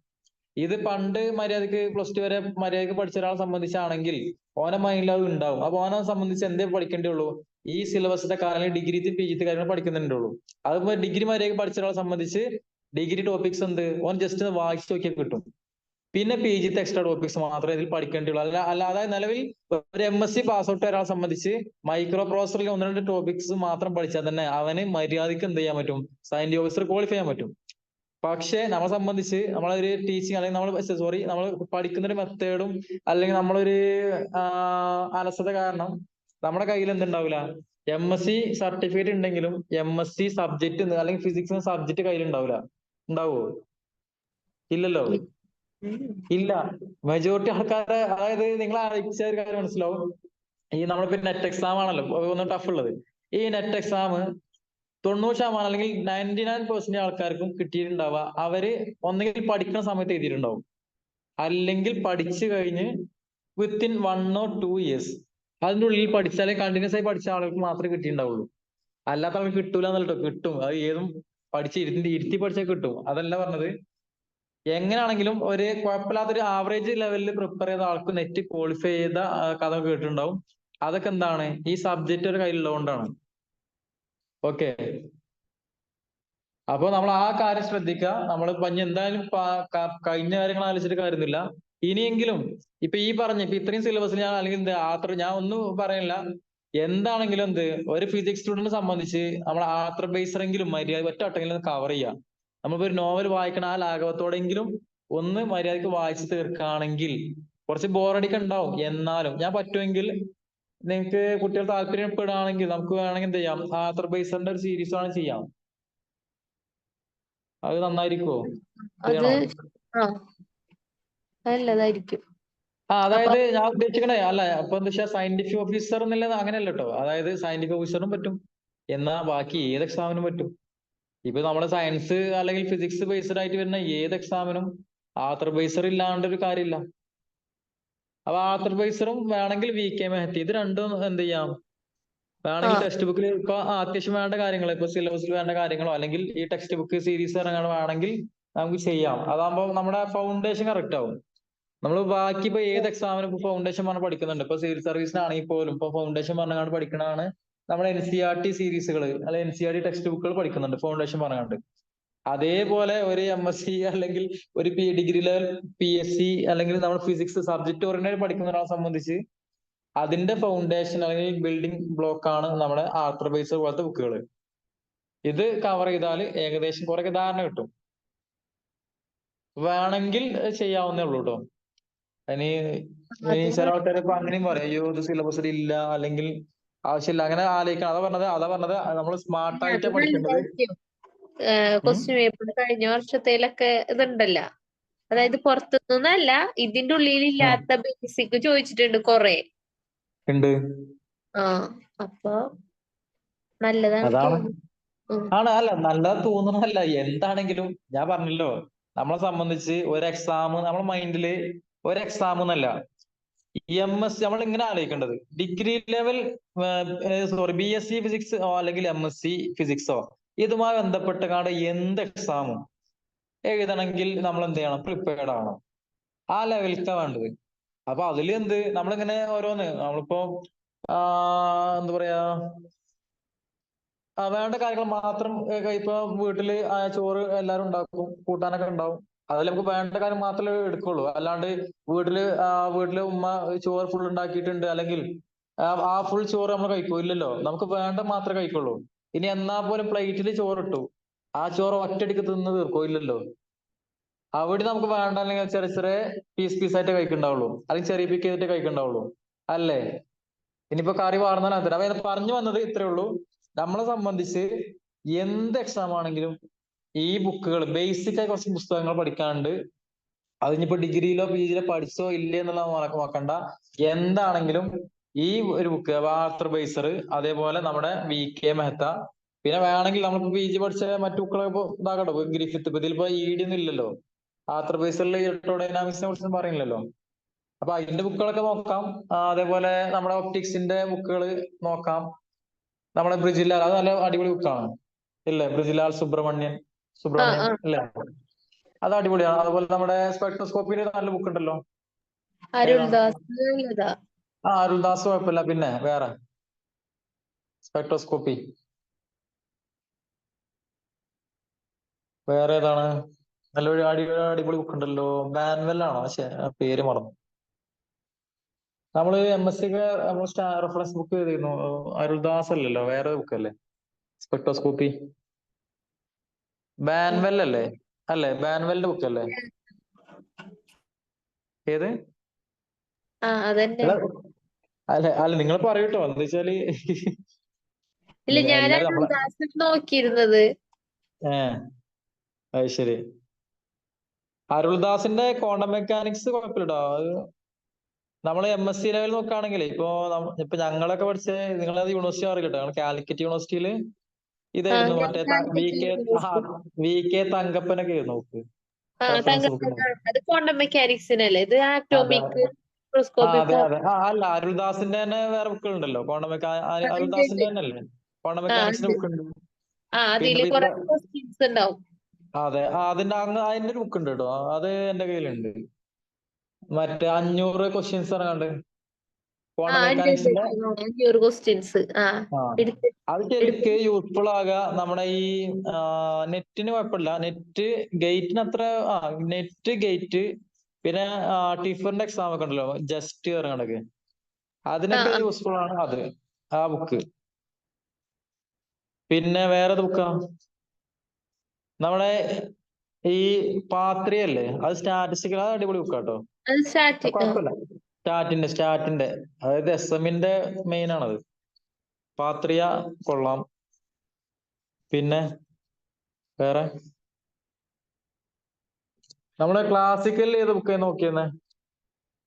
ഇത് പണ്ട് മര്യാദക്ക് പ്ലസ് ടു വരെ മര്യാദക്ക് പഠിച്ച ഒരാളെ സംബന്ധിച്ചാണെങ്കിൽ ഓനെ മൈൻഡിൽ അത് ഉണ്ടാവും. അപ്പൊ ഓനെ സംബന്ധിച്ച് എന്തേ പഠിക്കേണ്ടുള്ളൂ, ഈ സിലബസിന്റെ കാര്യങ്ങൾ ഡിഗ്രി PG കാര്യങ്ങൾ പഠിക്കുന്നുണ്ടുള്ളൂ. അതിപ്പോ ഡിഗ്രി മര്യാദക്ക് പഠിച്ച ഒരാളെ സംബന്ധിച്ച് ഡിഗ്രി ടോപ്പിക്സ് ഓൻ ജസ്റ്റ് വായിച്ചു നോക്കിയാൽ കിട്ടും. പിന്നെ PG എക്സ്ട്രാ ടോപ്പിക്സ് മാത്രമേ ഇതിൽ പഠിക്കേണ്ടിയുള്ളൂ. അല്ലാതെ നിലവിൽ ഒരു MSc പാസ് ഔട്ട് ഒരാളെ സംബന്ധിച്ച് മൈക്രോ പ്രോസസറിൽ 1-2 ടോപ്പിക്സ് മാത്രം പഠിച്ചാൽ തന്നെ അവന് മര്യാദക്ക് എന്ത് ചെയ്യാൻ പറ്റും, സയന്റിഫിക് ഓഫീസർ ക്വാളിഫൈ ചെയ്യാൻ പറ്റും. പക്ഷെ നമ്മളെ സംബന്ധിച്ച് നമ്മളൊരു ടീച്ചിങ് അല്ലെങ്കിൽ നമ്മൾ പഠിക്കുന്ന ഒരു മെത്തേഡും അല്ലെങ്കിൽ നമ്മളൊരു അലസത കാരണം നമ്മുടെ കയ്യിൽ എന്തുണ്ടാവില്ല, MSc സർട്ടിഫിക്കറ്റ് ഉണ്ടെങ്കിലും MSc സബ്ജക്ട് അല്ലെങ്കിൽ ഫിസിക്സ് സബ്ജക്ട് കയ്യിൽ ഉണ്ടാവില്ല. ഉണ്ടാവോ? ഇല്ലല്ലോ. ഇല്ല. മെജോറിറ്റി ആൾക്കാരെ, അതായത് നിങ്ങൾ ആലോചിച്ച ഒരു കാര്യം മനസ്സിലാവും. ഈ നമ്മളിപ്പോ നെറ്റ് എക്സാം ആണല്ലോ ഒന്ന് ടഫ് ഉള്ളത്. ഈ നെറ്റ് എക്സാം 90% അല്ലെങ്കിൽ 99% ആൾക്കാർക്കും കിട്ടിയിട്ടുണ്ടാവുക അവര് ഒന്നെങ്കിൽ പഠിക്കുന്ന സമയത്ത് എഴുതിയിട്ടുണ്ടാവും, അല്ലെങ്കിൽ പഠിച്ചു കഴിഞ്ഞ് വിത്തിൻ 1 or 2 years അതിന്റെ ഉള്ളിൽ പഠിച്ചാലേ കണ്ടിന്യൂസ് ആയി പഠിച്ച ആളുകൾക്ക് മാത്രമേ കിട്ടിയിട്ടുണ്ടാവുള്ളൂ. അല്ലാത്ത ആൾക്ക് കിട്ടൂല എന്നല്ലോ. കിട്ടും. അത് ഏതും പഠിച്ച് ഇരുത്തി പഠിച്ചാൽ കിട്ടും. അതല്ല പറഞ്ഞത്. എങ്ങനെയാണെങ്കിലും ഒരു കുഴപ്പമില്ലാത്തൊരു ആവറേജ് ലെവലിൽ പ്രിപ്പയർ ചെയ്ത ആൾക്ക് നെറ്റ് ക്വാളിഫൈ ചെയ്ത കഥ കേട്ടിട്ടുണ്ടാവും. അതൊക്കെ എന്താണ്, ഈ സബ്ജക്റ്റ് ഒരു കയ്യിലുള്ളതുകൊണ്ടാണ്. ഓക്കെ. അപ്പൊ നമ്മൾ ആ കാര്യം ശ്രദ്ധിക്കുക. നമ്മൾ ഇനി എന്തായാലും കഴിഞ്ഞ കാര്യങ്ങൾ ആലോചിച്ചിട്ട് കാര്യമൊന്നുമില്ല. ഇനിയെങ്കിലും ഇപ്പൊ ഇത്രയും സിലബസിൽ ഞാൻ അല്ലെങ്കിൽ ഞാൻ ഒന്നും പറയില്ല. എന്താണെങ്കിലും ഒരു ഫിസിക്സ് സ്റ്റുഡന്റിനെ സംബന്ധിച്ച് നമ്മൾ ആത്ര ബേസറെങ്കിലും മര്യാദ ഒറ്റവട്ടെങ്കിലും കവർ ചെയ്യാം. നമ്മളിപ്പോ ഒരു നോവൽ വായിക്കണ ആ ലാഘവത്തോടെങ്കിലും ഒന്ന് മര്യാദക്ക് വായിച്ചു തീർക്കുകയാണെങ്കിൽ കുറച്ച് ബോറടിക്ക് ഉണ്ടാവും. എന്നാലും ഞാൻ പറ്റുമെങ്കിൽ നിങ്ങൾക്ക് കുട്ടികൾ താല്പര്യപ്പെടുകയാണെങ്കിൽ നമുക്ക് വേണമെങ്കിൽ എന്ത് ചെയ്യാം, ആത്ര ബേസറിന്റെ ഒരു സീരീസ് ആണ് ചെയ്യാം. അത് നന്നായിരിക്കുമോ? അത് ചെയ്യണോ? നല്ലതായിരിക്കും. അതായത് ഞാൻ ഉദ്ദേശിക്കണേ അല്ല, അപ്പൊ എന്താ വെച്ചാൽ സയന്റിഫിക് ഓഫീസർ എന്നുള്ളത് അങ്ങനെയല്ല കേട്ടോ. അതായത് സയന്റിഫിക് ഓഫീസറും പറ്റും, എന്നാ ബാക്കി ഏത് എക്സാമിനും പറ്റും. ഇപ്പൊ നമ്മുടെ സയൻസ് അല്ലെങ്കിൽ ഫിസിക്സ് ബേസ്ഡ് ആയിട്ട് വരുന്ന ഏത് എക്സാമിനും ആത്തർ ബേസർ ഇല്ലാണ്ട് ഒരു കാര്യമില്ല. അപ്പൊ ആത്തർ ബേസറും വേണമെങ്കിൽ VK മെഹത്തി, ഇത് രണ്ടും എന്ത് ചെയ്യാം, വേണമെങ്കിൽ ടെക്സ്റ്റ് ബുക്കിൽ ഇപ്പൊ അത്യാവശ്യം വേണ്ട കാര്യങ്ങൾ, ഇപ്പൊ സിലബസിൽ വേണ്ട കാര്യങ്ങളോ അല്ലെങ്കിൽ ഈ ടെക്സ്റ്റ് ബുക്ക് സീരീസ് ഇറങ്ങാനോ വേണമെങ്കിൽ നമുക്ക് ചെയ്യാം. അതാകുമ്പോൾ നമ്മുടെ ഫൗണ്ടേഷൻ കറക്റ്റ് ആവും. നമ്മൾ ബാക്കി ഇപ്പൊ ഏത് എക്സാമിനും ഇപ്പൊ ഫൗണ്ടേഷൻ പറഞ്ഞ് പഠിക്കുന്നുണ്ട്. ഇപ്പൊ സിവിൽ സർവീസിനാണെങ്കിൽ പോലും ഇപ്പൊ ഫൗണ്ടേഷൻ പറഞ്ഞാണ്ട് പഠിക്കണതാണ് നമ്മുടെ NCERT സീരീസുകൾ അല്ലെങ്കിൽ NCERT ടെക്സ്റ്റ് ബുക്കുകൾ പഠിക്കുന്നുണ്ട് ഫൗണ്ടേഷൻ പറഞ്ഞാണ്ട്. അതേപോലെ ഒരു MSc അല്ലെങ്കിൽ ഒരു ഡിഗ്രി ലെവൽ PSc അല്ലെങ്കിൽ നമ്മൾ ഫിസിക്സ് സബ്ജക്ട് ഓറിയന്റഡ് പഠിക്കുന്ന ഒരാളെ സംബന്ധിച്ച് അതിന്റെ ഫൗണ്ടേഷൻ അല്ലെങ്കിൽ ബിൽഡിംഗ് ബ്ലോക്ക് ആണ് നമ്മുടെ ആർത്തർ ബേസ് പോലത്തെ ബുക്കുകൾ. ഇത് കവർ ചെയ്താൽ ഏകദേശം കുറെ ധാരണ കിട്ടും. വേണമെങ്കിൽ ചെയ്യാവുന്നേ ഉള്ളൂ കേട്ടോ. ഇനി ചില ആൾക്കാർ ഇപ്പൊ അങ്ങനെയും പറയും, അയ്യോ ഇത് സിലബസിൽ ഇല്ല അല്ലെങ്കിൽ ആവശ്യമില്ല, അങ്ങനെ ആലോചിക്കണം. അതാ പറഞ്ഞത് നമ്മൾ സ്മാർട്ടായിട്ടാണ് പഠിക്കേണ്ടത്. ക്വസ്റ്റ്യൻ പേപ്പർ കഴിഞ്ഞ വർഷത്തേലൊക്കെ ഇതുണ്ടല്ലോ, അതായത് പുറത്തുനിന്നല്ല, ഇതിന്റെ ഉള്ളിലില്ലാത്ത ബേസിക് ചോദിച്ചിട്ടുണ്ട് കൊറേ. ഉണ്ട്. അപ്പൊ നല്ലതാണ് അതാണ്. തോന്നുന്നു. അല്ല നല്ലത് തോന്നണമല്ല. എന്താണെങ്കിലും ഞാൻ പറഞ്ഞല്ലോ, നമ്മളെ സംബന്ധിച്ച് ഒരു എക്സാം നമ്മളെ മൈൻഡില് ഒരു എക്സാം എന്നല്ല, MSc നമ്മൾ ഇങ്ങനെ ആലോചിക്കേണ്ടത്. ഡിഗ്രി ലെവൽ BSc ഫിസിക്സോ അല്ലെങ്കിൽ MSc ഫിസിക്സോ ഇതുമായി ബന്ധപ്പെട്ട എന്ത് എക്സാമും എഴുതണമെങ്കിൽ നമ്മൾ എന്ത് ചെയ്യണം, പ്രിപ്പയർഡ് ആവണം. ആ ലെവലിലേക്കാ വേണ്ടത്. അപ്പൊ അതിൽ നമ്മളിങ്ങനെ നമ്മളിപ്പോ എന്താ പറയാ, വേണ്ട കാര്യങ്ങൾ മാത്രം ഇപ്പൊ വീട്ടില് ചോറ് എല്ലാരും ഉണ്ടാക്കും, കൂട്ടാനൊക്കെ ഉണ്ടാവും. അതിൽ നമുക്ക് വേണ്ട കാര്യം മാത്രമേ എടുക്കുള്ളൂ. അല്ലാണ്ട് വീട്ടില് ഉമ്മ ചോറ് ഫുൾ ഉണ്ടാക്കിയിട്ടുണ്ട് അല്ലെങ്കിൽ ആ ഫുൾ ചോറ് നമ്മൾ കഴിക്കുമോ? ഇല്ലല്ലോ. നമുക്ക് വേണ്ട മാത്രമേ കഴിക്കുള്ളൂ. ഇനി എന്നാ പോലും പ്ലേറ്റിൽ ചോറിട്ടു, ആ ചോറ് ഒറ്റയടിക്ക് തിന്ന് തീർക്കോ? ഇല്ലല്ലോ. അവിടെ നമുക്ക് വേണ്ട അല്ലെങ്കിൽ ചെറിയ ചെറിയ പീസായിട്ട് കഴിക്കണ്ടാവുള്ളൂ, അല്ലെങ്കിൽ ചെറിയ പിക്ക് ചെയ്തിട്ട് കഴിക്കണ്ടാവുള്ളൂ, അല്ലേ? ഇനിയിപ്പോ കറി വാർന്നാലും. അപ്പൊ ഇത് പറഞ്ഞു വന്നത് ഇത്രേ ഉള്ളൂ. നമ്മളെ സംബന്ധിച്ച് എന്ത് എക്സാം ആണെങ്കിലും ഈ ബുക്കുകൾ ബേസിക് ആയി കുറച്ച് പുസ്തകങ്ങൾ പഠിക്കാനുണ്ട്. അതിനിപ്പോ ഡിഗ്രിയിലോ PGയിലോ പഠിച്ചോ ഇല്ലേ എന്നുള്ളത് നോക്കണ്ട. എന്താണെങ്കിലും ഈ ഒരു ബുക്ക് ആർത്തർ ബേസർ, അതേപോലെ നമ്മുടെ VK മെഹത്ത, പിന്നെ വേണമെങ്കിൽ നമ്മളിപ്പോ PG പഠിച്ച മറ്റു ബുക്കുകളൊക്കെ ഇതാകട്ടോ, ഗ്രിഫിത്ത്. ഇപ്പൊ ഇതിലിപ്പോ ED ഒന്നും ഇല്ലല്ലോ. ആർത്തർ ബേസറിൽ ഇലക്ട്രോഡൈനാമിക്സിനെ കുറിച്ച് പറയുന്നില്ലല്ലോ. അപ്പൊ അതിന്റെ ബുക്കുകളൊക്കെ നോക്കാം. അതേപോലെ നമ്മുടെ ഒപ്റ്റിക്സിന്റെ ബുക്കുകൾ നോക്കാം. നമ്മുടെ ബ്രിജിലാൽ, അത് നല്ല അടിപൊളി ബുക്കാണ് ഇല്ലേ? ബ്രിജിലാൽ സുബ്രഹ്മണ്യൻ അല്ലേ? അത് അടിപൊളിയാണ്. അതുപോലെ നമ്മുടെ സ്പെക്ട്രോസ്കോപ്പിന്റെ നല്ല ബുക്ക് ഉണ്ടല്ലോ. അരുൾദാസ് കുഴപ്പമില്ല. പിന്നെ വേറെ സ്പെക്ട്രോസ്കോപ്പി വേറെ ഏതാണ് നല്ലൊരു അടിപൊളി ബുക്ക് ഉണ്ടല്ലോ? ബാൻവെൽ ആണോ? പക്ഷെ പേര് മറന്നു. നമ്മള് MSc ഒക്കെ നമ്മൾ റെഫറൻസ് ബുക്ക് ചെയ്തിരുന്നു. അരുൾദാസ് അല്ലല്ലോ, വേറെ ബുക്ക് അല്ലേ? സ്പെക്ട്രോസ്കോപ്പി ബാൻവെൽ അല്ലേ? അല്ലേ? ബാൻവെലിന്റെ ബുക്ക് അല്ലേ? ഏത്? അതന്നെ. എടാ, അല്ല നിങ്ങൾ പറയൂട്ടോ, എന്താ വെച്ചാല് ഇല്ല, ഞാൻ എല്ലാരും നമ്മളെ അരുൾദാസിൽ നോക്കിയിരുന്നത്. അത് ശരി. അരുൾദാസിന്റെ ക്വാണ്ടം മെക്കാനിക്സ് കുഴപ്പമില്ലട്ടോ. അത് നമ്മൾ MSc ലെവൽ നോക്കുകയാണെങ്കിൽ ഇപ്പൊ ഞങ്ങളൊക്കെ പഠിച്ച, നിങ്ങളത് യൂണിവേഴ്സിറ്റി അറിയില്ലട്ടോ, ഞങ്ങൾ കാലിക്കറ്റ് യൂണിവേഴ്സിറ്റിയിൽ ഇതായിരുന്നു, ഞാൻ മറ്റേ കാലിക്കറ്റ് യൂണിവേഴ്സിറ്റി. വി കെ തങ്കപ്പനൊക്കെ ആയിരുന്നു നോക്ക് റെഫറൻസ് ബുക്ക്. അത് ക്വാണ്ടം മെക്കാനിക്സിനല്ലേ, ഇത് അതെ. ആറ്റോമിക് അതെ മൈക്രോസ്കോപ്പിക്. അതെ. അല്ല, അരുൾദാസിന്റെ തന്നെ വേറെ ബുക്കുകൾ ഉണ്ടല്ലോ, ഉണ്ട് ഉണ്ട്. അരുൾദാസിന്റെ തന്നെ അല്ലേ ക്വാണ്ടം മെക്കാനിക്സിന്റെ ഉണ്ട്. ബുക്ക് ഉണ്ട്. അതില് പിന്നെ കുറെ ക്വസ്റ്റ്യൻസ് ഉണ്ടാവും. അതെ, അതിന്റെ ഒരു ബുക്ക് ഉണ്ട് കേട്ടോ, അത് എന്റെ കയ്യിലുണ്ട്. മറ്റേ 500 ക്വസ്റ്റ്യൻസ് ഇറങ്ങാണ്ട് ക്വാണ്ടം ഉണ്ട് ഉണ്ട്. മെക്കാനിക്സിന്റെ. 500 ക്വസ്റ്റ്യൻസ്. ആ എടുത്ത് അത് എടുത്ത് ശരിക്ക് യൂസ്ഫുൾ ആകുക നമ്മുടെ ഈ നെറ്റിന് കുഴപ്പമില്ല. നെറ്റ് ഗേറ്റിന് അത്ര, നെറ്റ് ഗേറ്റ്, പിന്നെ ടിഫറിന്റെ എക്സാം ഒക്കെ ഉണ്ടല്ലോ, ജസ്റ്റ് ഇറങ്ങണൊക്കെ, ആ അതിനൊക്കെ ആ യൂസ്ഫുൾ ആണ് അത്, ആ ബുക്ക്. പിന്നെ വേറെ ബുക്കാ നമ്മുടെ ഈ പാത്രിയല്ലേ, അത് സ്റ്റാറ്റിസ്റ്റിക്കൽ, അത് അടിപൊളി ബുക്കാട്ടോ. അത് സ്റ്റാറ്റിക്. കുഴപ്പമില്ല. സ്റ്റാറ്റിന്റെ അതായത് SM-ന്റെ മെയിൻ ആണത്. പാത്രിയ കൊള്ളാം. പിന്നെ വേറെ നമ്മുടെ ക്ലാസിക്കൽ ഏത് ബുക്ക് നോക്കിയെന്നേ?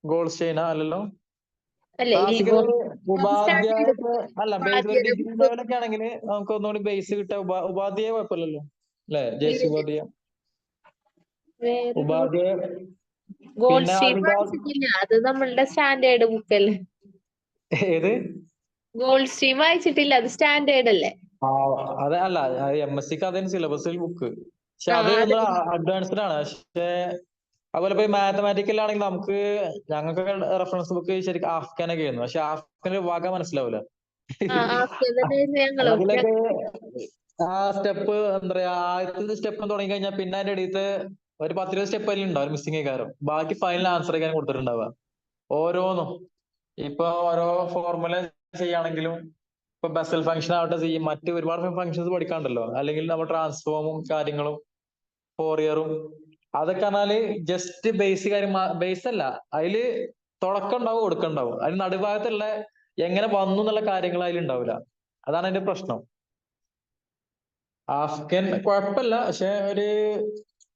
ഗോൾസ്റ്റൈനാ? അല്ലല്ലോ. അല്ലേ ഈ ക്ലാസിക്കൽ സ്റ്റാൻഡേർഡ് ഉപാധ്യായൊക്കെ അല്ല, ബേസ് ഒരു ഡിഗ്രി ബുക്ക്. ലെവലൊക്കെ ആണെങ്കിൽ നമുക്ക് ഒന്നുകൂടി ബേസ് കിട്ടാൻ ഉപാധ്യായ കുഴപ്പമില്ലല്ലോ അല്ലെ? JC ഉപാധ്യായ, വേറൊരു ഉപാധ്യായ. ഗോൾഡ് പിന്നെ സ്ട്രീം അരുൾദാസ്. വായിച്ചിട്ടില്ല, അത് നമ്മളുടെ സ്റ്റാൻഡേർഡ് ബുക്ക് അല്ലേ. ഏത്? ഗോൾഡ് സ്ട്രീം വായിച്ചിട്ടില്ല, അത് സ്റ്റാൻഡേർഡ് അല്ലേ. ആ അതെ. അല്ല, MSc അതിന് സിലബസിൽ ബുക്ക്, പക്ഷെ അത് അതെ. ഒന്ന് അഡ്വാൻസ്ഡ് ആണ്. പക്ഷെ അതുപോലെ ഇപ്പൊ മാത്തമാറ്റിക്കൽ ആണെങ്കിൽ ഞങ്ങൾക്കൊക്കെ റെഫറൻസ് ബുക്ക് ശരിക്കും ആഫ്ഘാനൊക്കെ ആയിരുന്നു, പക്ഷെ ആഫ്ഘാന് വക മനസ്സിലാവൂല. തന്നെയായിരുന്നു ഞങ്ങളും. അതിലൊക്കെ ആ സ്റ്റെപ്പ് എന്താ പറയാ, ആദ്യത്തെ സ്റ്റെപ്പ് തുടങ്ങി കഴിഞ്ഞാൽ പിന്നെ അതിന്റെ അടിയത്തെ ഒരു 10-20 സ്റ്റെപ്പ് അതിൽ ഉണ്ടാവും മിസ്സിംഗ് കാര്യം. ബാക്കി ഫൈനൽ ആൻസർ ആയിരിക്കാൻ കൊടുത്തിട്ടുണ്ടാവുക ഓരോന്നും. ഇപ്പൊ ഓരോ ഫോർമുല ചെയ്യുകയാണെങ്കിലും, ഇപ്പൊ ബെസൽ ഫംഗ്ഷൻ ആവട്ടെ, മറ്റ് ഒരുപാട് ഫംഗ്ഷൻസ് പഠിക്കാണ്ടല്ലോ, അല്ലെങ്കിൽ നമ്മൾ ട്രാൻസ്ഫോമും കാര്യങ്ങളും ഫോറിയറും, അതൊക്കെ പറഞ്ഞാല് ജസ്റ്റ് ബേസിക് കാര്യം. ബേസ് അല്ല, അതില് തുടക്കം ഉണ്ടാവും, ഒടുക്കുണ്ടാവും. അതിന് നടുഭാഗത്തുള്ള എങ്ങനെ വന്നു എന്നുള്ള കാര്യങ്ങൾ അതിലുണ്ടാവില്ല. അതാണ് അതിന്റെ പ്രശ്നം. ആഫ്ഘൻ കുഴപ്പമില്ല, പക്ഷെ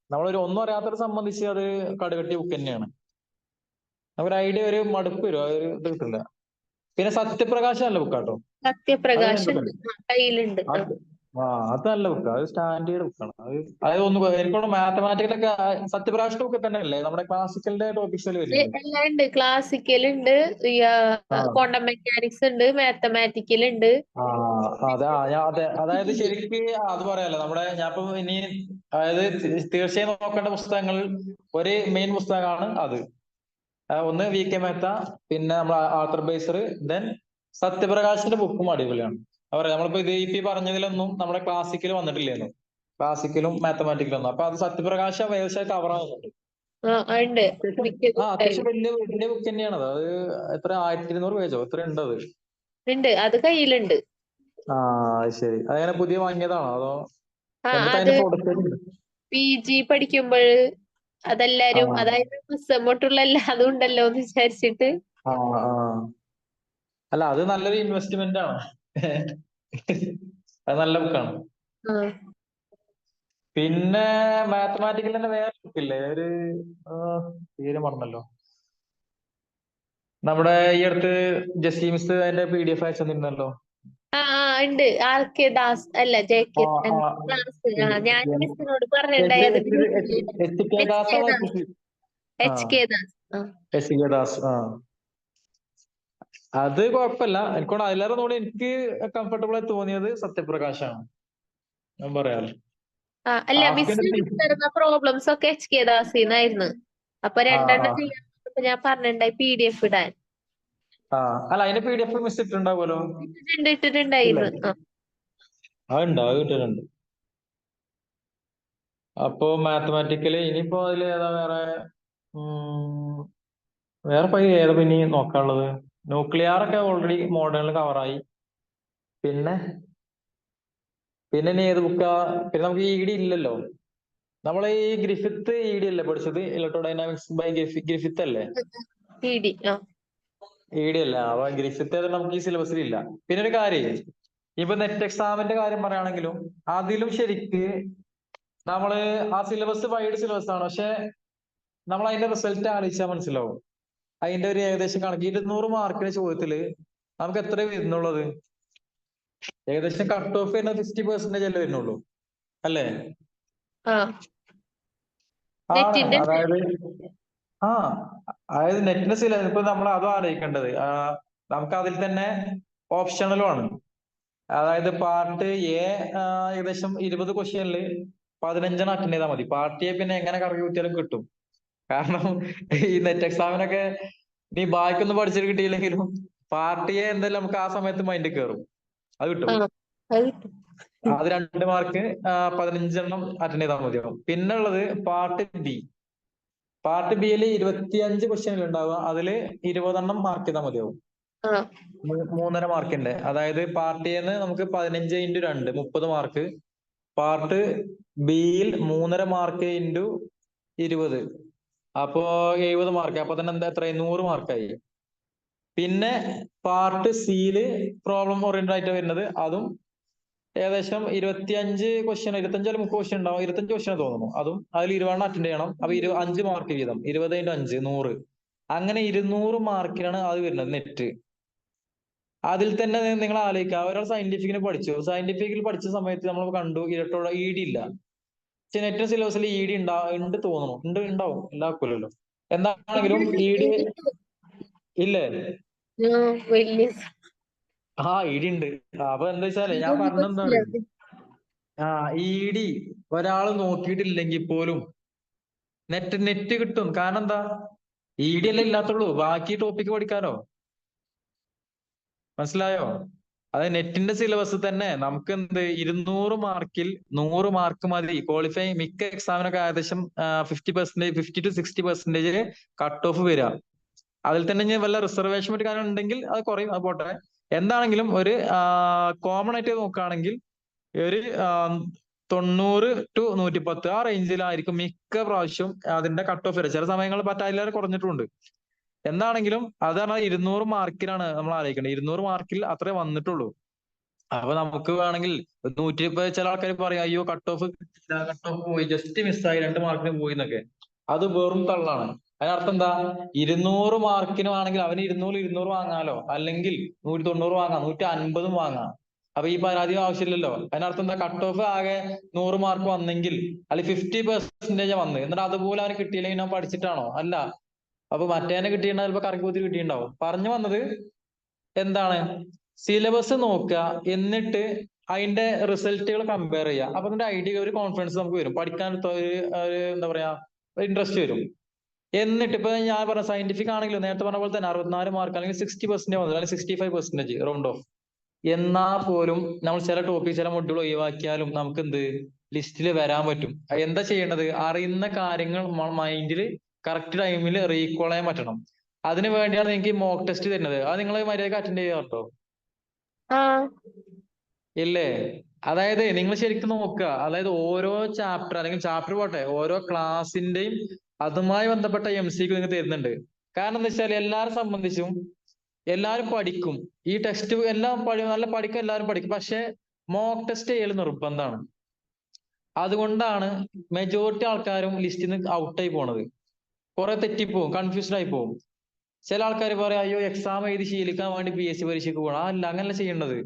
നമ്മളൊരു ഒന്നും അറിയാത്തവരെ സംബന്ധിച്ച് അത് കടുകട്ടി ബുക്ക് തന്നെയാണ്. നമുക്കൊരു ഐഡിയ, ഒരു മടുപ്പ് വരും, ഇത് കിട്ടില്ല. പിന്നെ സത്യപ്രകാശം നല്ല ബുക്കാട്ടോ, അത് സത്യപ്രകാശ് കണ്ടിട്ടുണ്ട്. കയ്യിലുണ്ട്. അത് നല്ല ബുക്കാണ്, അത് സ്റ്റാൻഡേർഡ് ബുക്കാണ്. അതൊന്നും എനിക്കോട് മാത്തമാറ്റിക്കലൊക്കെ സത്യപ്രകാശിന്റെ ബുക്ക് തന്നെ അല്ലേ നമ്മുടെ ക്ലാസിക്കലിന്റെ ടോപ്പിക്സിൽ വരുന്നത്? എല്ലാം ഉണ്ട്. ക്ലാസിക്കൽ ഉണ്ട്, ആ ക്വാണ്ടം മെക്കാനിക്സ് ഉണ്ട്, മാത്തമാറ്റിക്കൽ ഉണ്ട്. അതായത് ശരിക്ക് അത് പറയാലോ, ഞാൻ ഇപ്പൊ ഇനി അതായത് തീർച്ചയായും നോക്കേണ്ട പുസ്തകങ്ങൾ, ഒരു മെയിൻ പുസ്തകമാണ് അത്. ഒന്ന് VK മേത്ത, പിന്നെ നമ്മൾ ആർത്തർ ബേസർ, ദെൻ സത്യപ്രകാശിന്റെ ബുക്കും അടിപൊളിയാണ്. നമ്മളിപ്പോ ഇപ്പൊ പറഞ്ഞതിലൊന്നും നമ്മുടെ ക്ലാസിക്കൽ വന്നിട്ടില്ലായിരുന്നു, ക്ലാസിക്കലും മാത്തമാറ്റിക്കലും ഒന്നും. അപ്പൊ അത് സത്യപ്രകാശം ഏകദേശം കവർ ആവുന്നുണ്ട്. ഉണ്ട്. മിക്കതും അത്യാവശ്യം വലിയ വലിയ ബുക്ക് തന്നെയാണ് അത്. എത്ര 1200 പേജോ എത്ര ഉണ്ട് അത്? ഉണ്ട്, അത് കയ്യിലുണ്ട്. അത് ശരി. അതങ്ങനെ പുതിയ വാങ്ങിയതാണോ അതോ എന്നിട്ട് അത് അതിന്റെ പ്രൊഡക്റ്റ്? PG പഠിക്കുമ്പോൾ അതെല്ലാരും, അതായത് പുസ്തകമൊട്ടുള്ള എല്ലാതും ഉണ്ടല്ലോ എന്ന് വിചാരിച്ചിട്ട്. ആ ആ അല്ല, അത് നല്ലൊരു ഇൻവെസ്റ്റ്മെന്റ് ആണ്. അത് നല്ല ബുക്കാണ്. പിന്നെ മാത്തമാറ്റിക്കൽ തന്നെ വേറെ ബുക്കില്ലേ, ആ, പേര് മറന്നല്ലോ. നമ്മുടെ ഈ അടുത്ത് ജസീം മിസ് അതിന്റെ PDF അയച്ചു തന്നിരുന്നല്ലോ. ഉണ്ട്. RK ദാസ് അല്ല, JK ആ ആ ക്ലാസ്. ഞാൻ മിസ്സിനോട് പറഞ്ഞിട്ടുണ്ടായി അത് ഗ്രൂപ്പില്. HK ദാസ് HK ആണ്. ദാസ്. HK ദാസ്. HK ദാസ്. അത് കുഴപ്പമില്ല. എനിക്കോട് അതിലേറെ കൂടി എനിക്ക് കംഫർട്ടബിൾ ആയി തോന്നിയത് സത്യപ്രകാശാണ്, ഞാൻ പറയാലോ. അല്ല, മിസ് ആഫ്ഘൻ തരുന്ന പ്രോബ്ലംസ് ഒക്കെ HK ദാസിന്നായിരുന്നു. അപ്പൊ ആ ആ 2 ചെയ്യാൻ ഞാൻ പറഞ്ഞിട്ടുണ്ടായി PDF ഇടാൻ. അല്ല, അതിന്റെ PDF മിസ് ഇട്ടുണ്ടാവുമല്ലോ. ഇല്ലേ? ഇട്ടിട്ടുണ്ടായിരുന്നു. അതുണ്ട്, അത് കിട്ടിയിട്ടുണ്ട്. അപ്പോ മാത്തമാറ്റിക്കല് ഇനിയിപ്പോ അതിൽ ഏതാ വേറെ ഏതാ പിന്നെ നോക്കാനുള്ളത്? ന്യൂക്ലിയർ ഒക്കെ ഓൾറെഡി മോഡേണിൽ കവറായി. പിന്നെ പിന്നെ ഇനി ഏത് ബുക്കാ? പിന്നെ നമുക്ക് ED ഇല്ലല്ലോ. നമ്മളെ ഈ ഗ്രിഫിത്ത് ED അല്ലേ പഠിച്ചത്? ഇലക്ട്രോഡൈനാമിക്സ് ബൈ ഗ്രിഫിത്ത് അല്ലേ? ED. ED അല്ല. അപ്പൊ ഗ്രിഫിത്ത് നമുക്ക് ഈ സിലബസിൽ ഇല്ല. പിന്നെ ഒരു കാര്യം, ഇപ്പൊ നെറ്റ് എക്സാമിന്റെ കാര്യം പറയുകയാണെങ്കിലും അതിലും ശരിക്ക് നമ്മള് ആ സിലബസ് വൈഡ് സിലബസ് ആണ്. പക്ഷെ നമ്മൾ അതിന്റെ റിസൾട്ട് ആലോചിച്ചാൽ മനസ്സിലാവും. അതിന്റെ ഒരു ഏകദേശം കണക്ക് 200 മാർക്കിന്റെ ചോദ്യത്തില് നമുക്ക് എത്ര വരുന്നുള്ളത്? ഏകദേശം കട്ട് ഓഫ് വരുന്ന 50% അല്ലേ വരുന്നുള്ളൂ, അല്ലേ? ആണ്. നെറ്റിന്റെ അതായത് നെറ്റിന്റെ സിലബസ് ഇപ്പൊ നമ്മൾ അതും ആലോചിക്കേണ്ടത്. നമുക്ക് അതിൽ തന്നെ ഓപ്ഷണലും ആണ്. അതായത് പാർട്ട് എ ഏകദേശം 20 ക്വസ്റ്റ്യനില് 15 അറ്റൻഡ് ചെയ്താൽ മതി. പാർട്ട് എ പിന്നെ എങ്ങനെ കറക്കി കുത്തിയാലും കിട്ടും. കാരണം ഈ നെറ്റ് എക്സാമിനൊക്കെ നീ ബാക്കിയൊന്നും പഠിച്ചിട്ട് കിട്ടിയില്ലെങ്കിലും പാർട്ട് എ എന്തായാലും നമുക്ക് ആ സമയത്ത് മൈൻഡിൽ കയറും. അത് കിട്ടും. അത് 2 മാർക്ക് 15 അറ്റൻഡ് ചെയ്താൽ മതിയാവും. പിന്നെ ഉള്ളത് പാർട്ട് ബി. പാർട്ട് ബിയിൽ 25 ക്വസ്റ്റ്യൻ ഉണ്ടാവുക. അതില് 20 മാർക്ക് ചെയ്താൽ മതിയാവും. 3.5 മാർക്കിന്റെ. അതായത് പാർട്ട് എന്ന് നമുക്ക് 15 × 2 30 മാർക്ക്. പാർട്ട് ബിയിൽ 3.5 മാർക്ക് ഇൻറ്റു 20, അപ്പോ 70 മാർക്ക്. അപ്പൊ തന്നെ എന്താ എത്ര? 100 മാർക്കായി. പിന്നെ പാർട്ട് സിയില് പ്രോബ്ലം ഓറിയന്റഡ് ആയിട്ട് വരുന്നത്. അതും ഏകദേശം 25 ക്വസ്റ്റ്യൻ, 25 അല്ലെങ്കിൽ 30 ക്വസ്റ്റ്യൻ ഉണ്ടാവും. 25 ക്വസ്റ്റ്യൻ തോന്നുന്നു. അതും അതിൽ 20 അറ്റൻഡ് ചെയ്യണം. അപ്പൊ 5 മാർക്ക് വീതം, 20 × 5 100. അങ്ങനെ 200 മാർക്കിനാണ് അത് വരുന്നത് നെറ്റ്. അതിൽ തന്നെ നിങ്ങൾ ആലോചിക്കുക, ഒരാൾ സയന്റിഫിക്കിന് പഠിച്ചു. സയന്റിഫിക്കിൽ പഠിച്ച സമയത്ത് നമ്മൾ കണ്ടു ED ഇല്ല. പക്ഷെ നെറ്റ് സിലബസിൽ ED ഉണ്ട് തോന്നുന്നു. ഉണ്ടാവും, ഉണ്ടാക്കൂലല്ലോ. എന്താണെങ്കിലും ED ഇല്ലേ? ED ഉണ്ട്. അപ്പൊ എന്താ വെച്ചാല് ഞാൻ പറഞ്ഞെന്താണ്, ED ഒരാൾ നോക്കിയിട്ടില്ലെങ്കിൽ പോലും നെറ്റ് കിട്ടും. കാരണം എന്താ? ED അല്ലേ ഇല്ലാത്തുള്ളൂ, ബാക്കി ടോപ്പിക്ക് പഠിക്കാനോ. മനസ്സിലായോ? അത് നെറ്റിന്റെ സിലബസ് തന്നെ നമുക്ക് എന്ത് 200 മാർക്കിൽ 100 മാർക്ക് മതി ക്വാളിഫൈ. മിക്ക എക്സാമിനൊക്കെ ഏകദേശം 50% 50 to 60% കട്ട് ഓഫ് വരിക. അതിൽ തന്നെ ഇനി വല്ല റിസർവേഷൻ മറ്റു കാര്യം ഉണ്ടെങ്കിൽ അത് കുറയും, അത് പോട്ടെ. എന്താണെങ്കിലും ഒരു കോമൺ ആയിട്ട് നോക്കുകയാണെങ്കിൽ ഒരു 90 to 110 ആ റേഞ്ചിലായിരിക്കും മിക്ക പ്രാവശ്യം അതിന്റെ കട്ട് ഓഫ് വരിക. ചില സമയങ്ങളിൽ പറ്റാതില്ലാതെ കുറഞ്ഞിട്ടുണ്ട്. എന്താണെങ്കിലും അത് പറഞ്ഞാൽ 200 മാർക്കിലാണ് നമ്മൾ ആലോചിക്കേണ്ടത്. 200 മാർക്കിൽ അത്രേ വന്നിട്ടുള്ളൂ. അപ്പൊ നമുക്ക് വേണമെങ്കിൽ 100 ചില ആൾക്കാർ പറയും അയ്യോ കട്ട് ഓഫ് പോയി, ജസ്റ്റ് മിസ്സായി, 2 മാർക്കിന് പോയി എന്നൊക്കെ. അത് വെറും തള്ളാണ്. അതിനർത്ഥം എന്താ? 200 മാർക്കിന് ആണെങ്കിൽ അവന് 200 വാങ്ങാലോ, അല്ലെങ്കിൽ 190 വാങ്ങാം, 150 വാങ്ങാം. അപ്പൊ ഈ പരാതി ആവശ്യമില്ലല്ലോ. അതിനർത്ഥം എന്താ? കട്ട് ഓഫ് ആകെ 100 മാർക്ക് വന്നെങ്കിൽ അല്ലെങ്കിൽ 50% വന്ന്, എന്നിട്ട് അതുപോലെ അവന് കിട്ടിയില്ലെങ്കിൽ ഞാൻ പഠിച്ചിട്ടാണോ? അല്ല. അപ്പൊ മറ്റേനെ കിട്ടിയിട്ടുണ്ടാവും, ചിലപ്പോ കറക്കി കിട്ടിയിട്ടുണ്ടാവും. പറഞ്ഞു വന്നത് എന്താണ്? സിലബസ് നോക്കുക, എന്നിട്ട് അതിന്റെ റിസൾട്ടുകൾ കമ്പയർ ചെയ്യുക. അപ്പൊ അതിന്റെ ഐഡിയ, ഒരു കോൺഫിഡൻസ് നമുക്ക് വരും, പഠിക്കാൻ എന്താ പറയാ, ഇൻട്രസ്റ്റ് വരും. എന്നിട്ട് ഇപ്പൊ ഞാൻ പറഞ്ഞ സയന്റിഫിക് ആണെങ്കിലും നേരത്തെ പറഞ്ഞ പോലെ തന്നെ 64 മാർക്ക് അല്ലെങ്കിൽ 60% വന്നത്, അല്ലെങ്കിൽ 65% റൗണ്ട് ഓഫ്. എന്നാ പോലും നമ്മൾ ചില ടോപ്പിക്, ചില മൊഡ്യൂൾ ഒഴിവാക്കിയാലും നമുക്ക് എന്ത് ലിസ്റ്റിൽ വരാൻ പറ്റും. എന്താ ചെയ്യേണ്ടത്? അറിയുന്ന കാര്യങ്ങൾ മൈൻഡിൽ കറക്റ്റ് ടൈമിൽ റീകോൾ ചെയ്യാൻ പറ്റണം. അതിനു വേണ്ടിയാണ് എനിക്ക് മോക്ക് ടെസ്റ്റ് തരുന്നത്. അത് നിങ്ങൾ മര്യാദക്ക് അറ്റൻഡ് ചെയ്യാ കേട്ടോ. ഇല്ലേ? അതായത് നിങ്ങൾ ശരിക്കും നോക്കുക, അതായത് ഓരോ ചാപ്റ്റർ അല്ലെങ്കിൽ ചാപ്റ്റർ പോട്ടെ, ഓരോ ക്ലാസിന്റെയും അതുമായി ബന്ധപ്പെട്ട MCQ നിങ്ങൾക്ക് തരുന്നുണ്ട്. കാരണം എന്താ വെച്ചാൽ എല്ലാരെ സംബന്ധിച്ചും എല്ലാരും പഠിക്കും. ഈ ടെക്സ്റ്റ് എല്ലാം നല്ല പഠിക്കും, എല്ലാവരും പഠിക്കും. പക്ഷെ മോക്ക് ടെസ്റ്റ് ചെയ്യൽ നിർബന്ധമാണ്. അതുകൊണ്ടാണ് മെജോറിറ്റി ആൾക്കാരും ലിസ്റ്റിൽ നിന്ന് ഔട്ടായി പോണത്. കുറെ തെറ്റിപ്പോവും, കൺഫ്യൂസ്ഡ് ആയി പോകും. ചില ആൾക്കാർ പറയാം അയ്യോ എക്സാം എഴുതി ശീലിക്കാൻ വേണ്ടി PSC പരീക്ഷയ്ക്ക് പോകണം. അല്ല, അങ്ങനല്ല ചെയ്യേണ്ടത്.